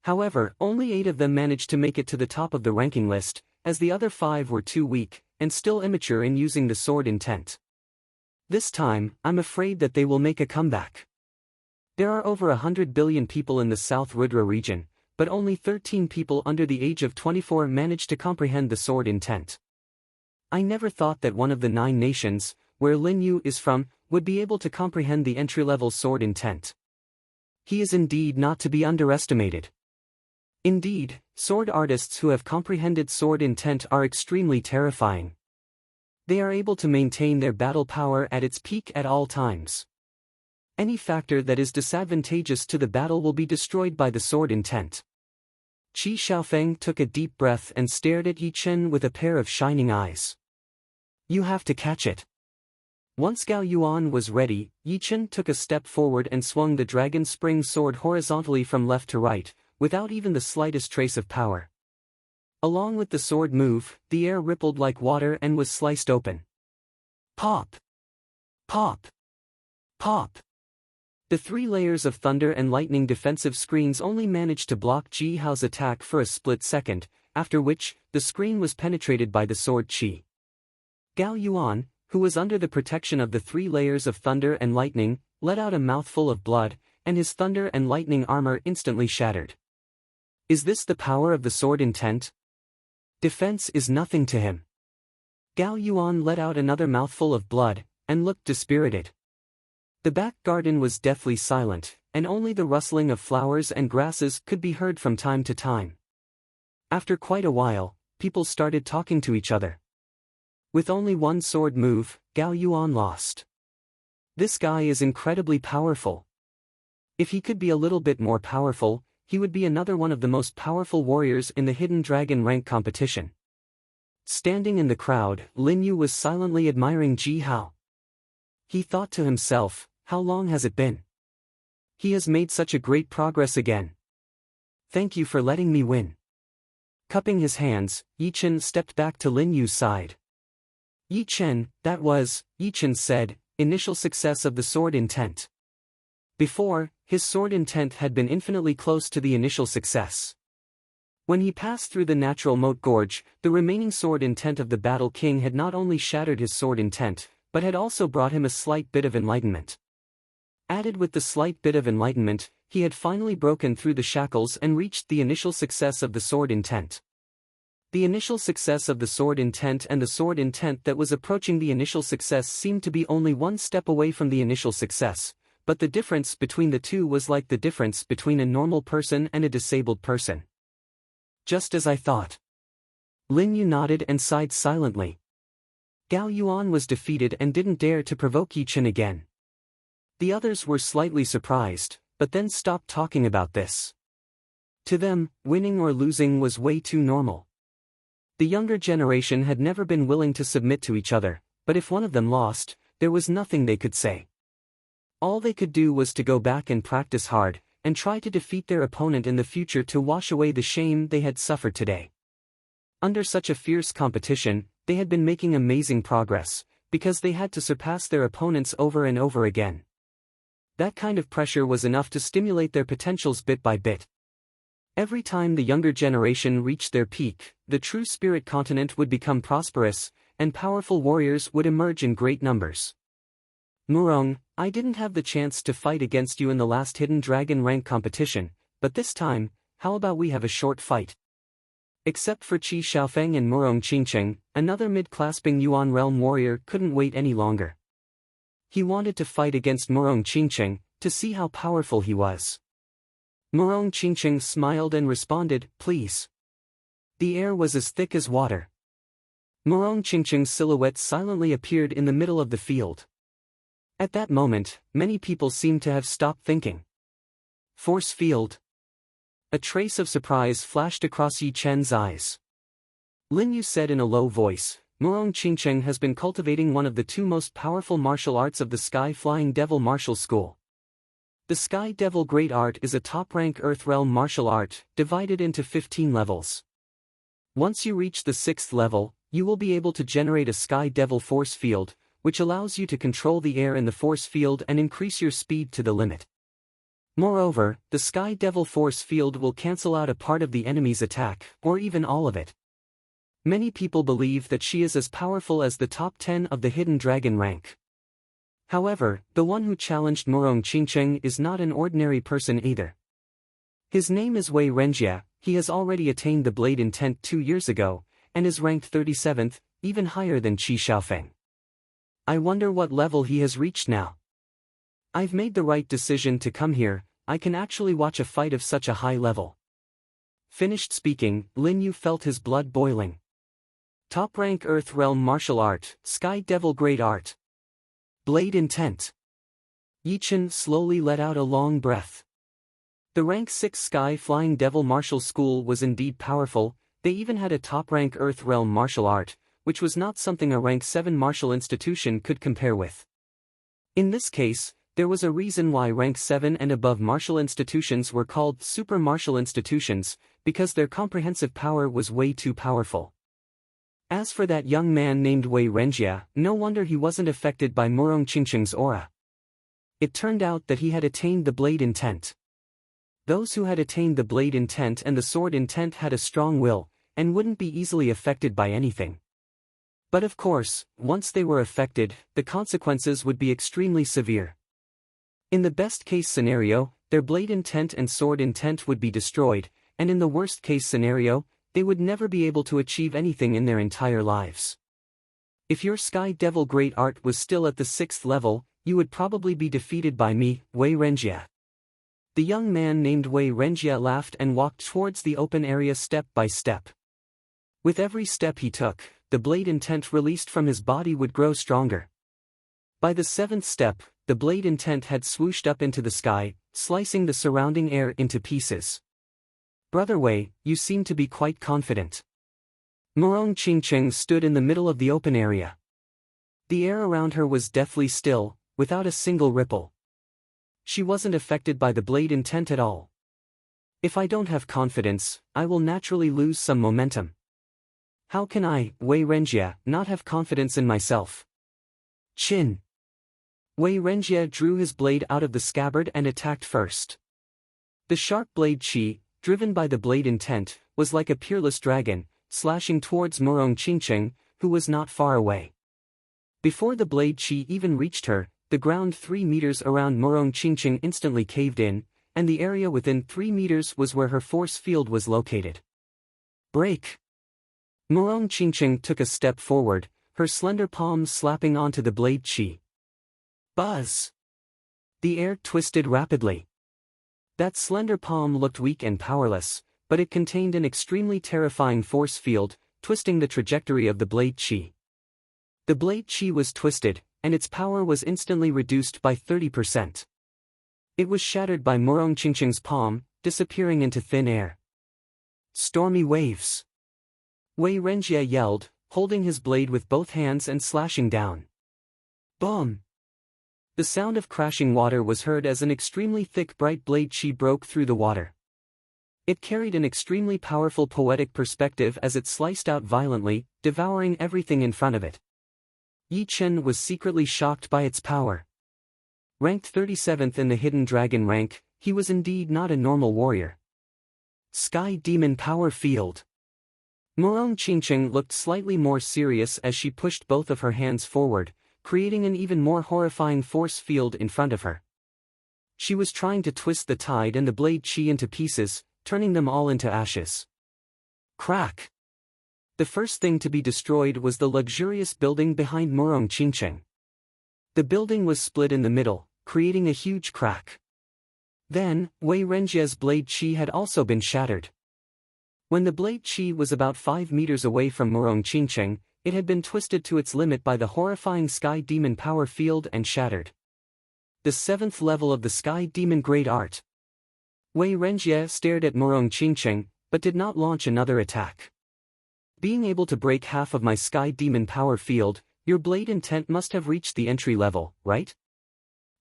However, only 8 of them managed to make it to the top of the ranking list, as the other 5 were too weak, and still immature in using the sword intent. This time, I'm afraid that they will make a comeback. There are over 100 billion people in the South Rudra region, but only 13 people under the age of 24 managed to comprehend the sword intent. I never thought that one of the 9 nations, where Lin Yu is from, would be able to comprehend the entry-level sword intent. He is indeed not to be underestimated. Indeed, sword artists who have comprehended sword intent are extremely terrifying. They are able to maintain their battle power at its peak at all times. Any factor that is disadvantageous to the battle will be destroyed by the sword intent. Qi Xiaofeng took a deep breath and stared at Yi Chen with a pair of shining eyes. You have to catch it. Once Gao Yuan was ready, Yi Chen took a step forward and swung the dragon spring sword horizontally from left to right, without even the slightest trace of power. Along with the sword move, the air rippled like water and was sliced open. Pop! Pop! Pop! The 3 layers of thunder and lightning defensive screens only managed to block Ji Hao's attack for a split second, after which, the screen was penetrated by the sword Qi. Gao Yuan, who was under the protection of the 3 layers of thunder and lightning, let out a mouthful of blood, and his thunder and lightning armor instantly shattered. Is this the power of the sword intent? Defense is nothing to him. Gao Yuan let out another mouthful of blood, and looked dispirited. The back garden was deathly silent, and only the rustling of flowers and grasses could be heard from time to time. After quite a while, people started talking to each other. With only 1 sword move, Gao Yuan lost. This guy is incredibly powerful. If he could be a little bit more powerful, he would be another one of the most powerful warriors in the Hidden Dragon rank competition. Standing in the crowd, Lin Yu was silently admiring Ji Hao. He thought to himself, how long has it been? He has made such a great progress again. Thank you for letting me win. Cupping his hands, Yi Chen stepped back to Lin Yu's side. Yi Chen, that was, Yi Chen said, initial success of the sword intent. Before, his sword intent had been infinitely close to the initial success. When he passed through the natural moat gorge, the remaining sword intent of the Battle King had not only shattered his sword intent, but had also brought him a slight bit of enlightenment. Added with the slight bit of enlightenment, he had finally broken through the shackles and reached the initial success of the sword intent. The initial success of the sword intent and the sword intent that was approaching the initial success seemed to be only one step away from the initial success, but the difference between the two was like the difference between a normal person and a disabled person. Just as I thought. Lin Yu nodded and sighed silently. Gao Yuan was defeated and didn't dare to provoke Yi Chen again. The others were slightly surprised, but then stopped talking about this. To them, winning or losing was way too normal. The younger generation had never been willing to submit to each other, but if one of them lost, there was nothing they could say. All they could do was to go back and practice hard, and try to defeat their opponent in the future to wash away the shame they had suffered today. Under such a fierce competition, they had been making amazing progress, because they had to surpass their opponents over and over again. That kind of pressure was enough to stimulate their potentials bit by bit. Every time the younger generation reached their peak, the true spirit continent would become prosperous, and powerful warriors would emerge in great numbers. Murong, I didn't have the chance to fight against you in the last Hidden Dragon rank competition, but this time, how about we have a short fight? Except for Qi Xiaofeng and Murong Qingcheng, another mid-clasping Yuan realm warrior couldn't wait any longer. He wanted to fight against Murong Qingcheng, to see how powerful he was. Murong Qingcheng smiled and responded, please. The air was as thick as water. Murong Qingcheng's silhouette silently appeared in the middle of the field. At that moment, many people seemed to have stopped thinking. Force field. A trace of surprise flashed across Yi Chen's eyes. Lin Yu said in a low voice, Murong Qingcheng has been cultivating one of the two most powerful martial arts of the Sky Flying Devil Martial School. The Sky Devil Great Art is a top-rank Earth Realm martial art, divided into 15 levels. Once you reach the 6th level, you will be able to generate a Sky Devil force field, which allows you to control the air in the force field and increase your speed to the limit. Moreover, the Sky Devil force field will cancel out a part of the enemy's attack, or even all of it. Many people believe that she is as powerful as the top 10 of the Hidden Dragon rank. However, the one who challenged Murong Qingcheng is not an ordinary person either. His name is Wei Renjia. He has already attained the Blade Intent 2 years ago, and is ranked 37th, even higher than Qi Xiaofeng. I wonder what level he has reached now. I've made the right decision to come here. I can actually watch a fight of such a high level. Finished speaking, Lin Yu felt his blood boiling. Top-rank Earth Realm martial art, Sky Devil Great Art. Blade Intent. Yi Chen slowly let out a long breath. The rank 6 Sky Flying Devil Martial School was indeed powerful. They even had a top-rank Earth Realm martial art, which was not something a rank 7 martial institution could compare with. In this case, there was a reason why rank 7 and above martial institutions were called super martial institutions, because their comprehensive power was way too powerful. As for that young man named Wei Renjia, no wonder he wasn't affected by Murong Qingcheng's aura. It turned out that he had attained the Blade Intent. Those who had attained the Blade Intent and the Sword Intent had a strong will, and wouldn't be easily affected by anything. But of course, once they were affected, the consequences would be extremely severe. In the best-case scenario, their Blade Intent and Sword Intent would be destroyed, and in the worst-case scenario, they would never be able to achieve anything in their entire lives. If your Sky Devil Great Art was still at the 6th level, you would probably be defeated by me, Wei Renjia. The young man named Wei Renjia laughed and walked towards the open area step by step. With every step he took, the Blade Intent released from his body would grow stronger. By the 7th step, the Blade Intent had swooshed up into the sky, slicing the surrounding air into pieces. Brother Wei, you seem to be quite confident. Murong Qingcheng stood in the middle of the open area. The air around her was deathly still, without a single ripple. She wasn't affected by the Blade Intent at all. If I don't have confidence, I will naturally lose some momentum. How can I, Wei Renjia, not have confidence in myself? Chin. Wei Renjie drew his blade out of the scabbard and attacked first. The sharp blade Qi, driven by the blade intent, was like a peerless dragon, slashing towards Murong Qingqing, who was not far away. Before the blade Qi even reached her, the ground 3 meters around Murong Qingqing instantly caved in, and the area within 3 meters was where her force field was located. Break! Murong Qingqing took a step forward, her slender palms slapping onto the blade Qi. Buzz! The air twisted rapidly. That slender palm looked weak and powerless, but it contained an extremely terrifying force field, twisting the trajectory of the blade Qi. The blade Qi was twisted, and its power was instantly reduced by 30%. It was shattered by Murong Qingqing's palm, disappearing into thin air. Stormy waves! Wei Renjie yelled, holding his blade with both hands and slashing down. Boom! The sound of crashing water was heard as an extremely thick bright blade Qi broke through the water. It carried an extremely powerful poetic perspective as it sliced out violently, devouring everything in front of it. Yi Chen was secretly shocked by its power. Ranked 37th in the Hidden Dragon rank, he was indeed not a normal warrior. Sky Demon Power Field. Murong Qingqing looked slightly more serious as she pushed both of her hands forward, creating an even more horrifying force field in front of her. She was trying to twist the tide and the blade Qi into pieces, turning them all into ashes. Crack! The first thing to be destroyed was the luxurious building behind Murong Qingqing. The building was split in the middle, creating a huge crack. Then, Wei Renjie's blade Qi had also been shattered. When the blade Qi was about 5 meters away from Murong Qingqing, it had been twisted to its limit by the horrifying Sky Demon Power Field and shattered. The 7th level of the Sky Demon Great Art. Wei Renjie stared at Murong Qingqing, but did not launch another attack. Being able to break half of my Sky Demon Power Field, your blade intent must have reached the entry level, right?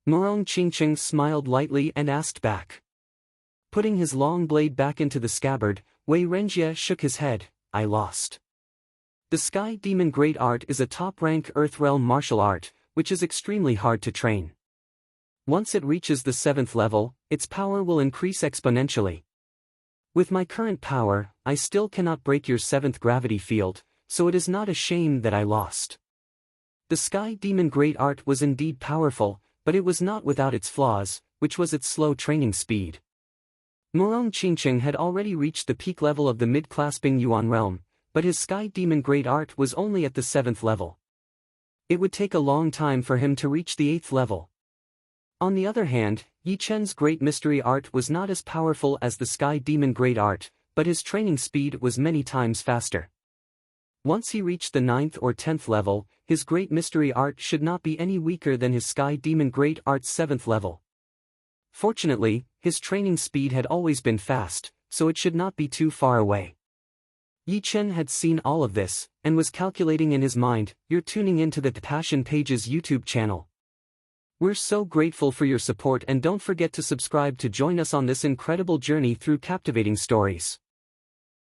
Murong Qingqing smiled lightly and asked back. Putting his long blade back into the scabbard, Wei Renjie shook his head. I lost. The Sky Demon Great Art is a top-rank Earthrealm martial art, which is extremely hard to train. Once it reaches the 7th level, its power will increase exponentially. With my current power, I still cannot break your 7th gravity field, so it is not a shame that I lost. The Sky Demon Great Art was indeed powerful, but it was not without its flaws, which was its slow training speed. Murong Qingqing had already reached the peak level of the mid-clasping Yuan realm, but his Sky Demon Great Art was only at the 7th level. It would take a long time for him to reach the 8th level. On the other hand, Yi Chen's Great Mystery Art was not as powerful as the Sky Demon Great Art, but his training speed was many times faster. Once he reached the 9th or 10th level, his Great Mystery Art should not be any weaker than his Sky Demon Great Art's 7th level. Fortunately, his training speed had always been fast, so it should not be too far away. Yi Chen had seen all of this, and was calculating in his mind, "You're tuning into the Passion Pages YouTube channel. We're so grateful for your support, and don't forget to subscribe to join us on this incredible journey through captivating stories.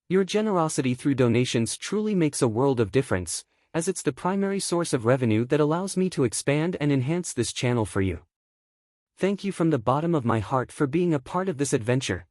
Your generosity through donations truly makes a world of difference, as it's the primary source of revenue that allows me to expand and enhance this channel for you. Thank you from the bottom of my heart for being a part of this adventure.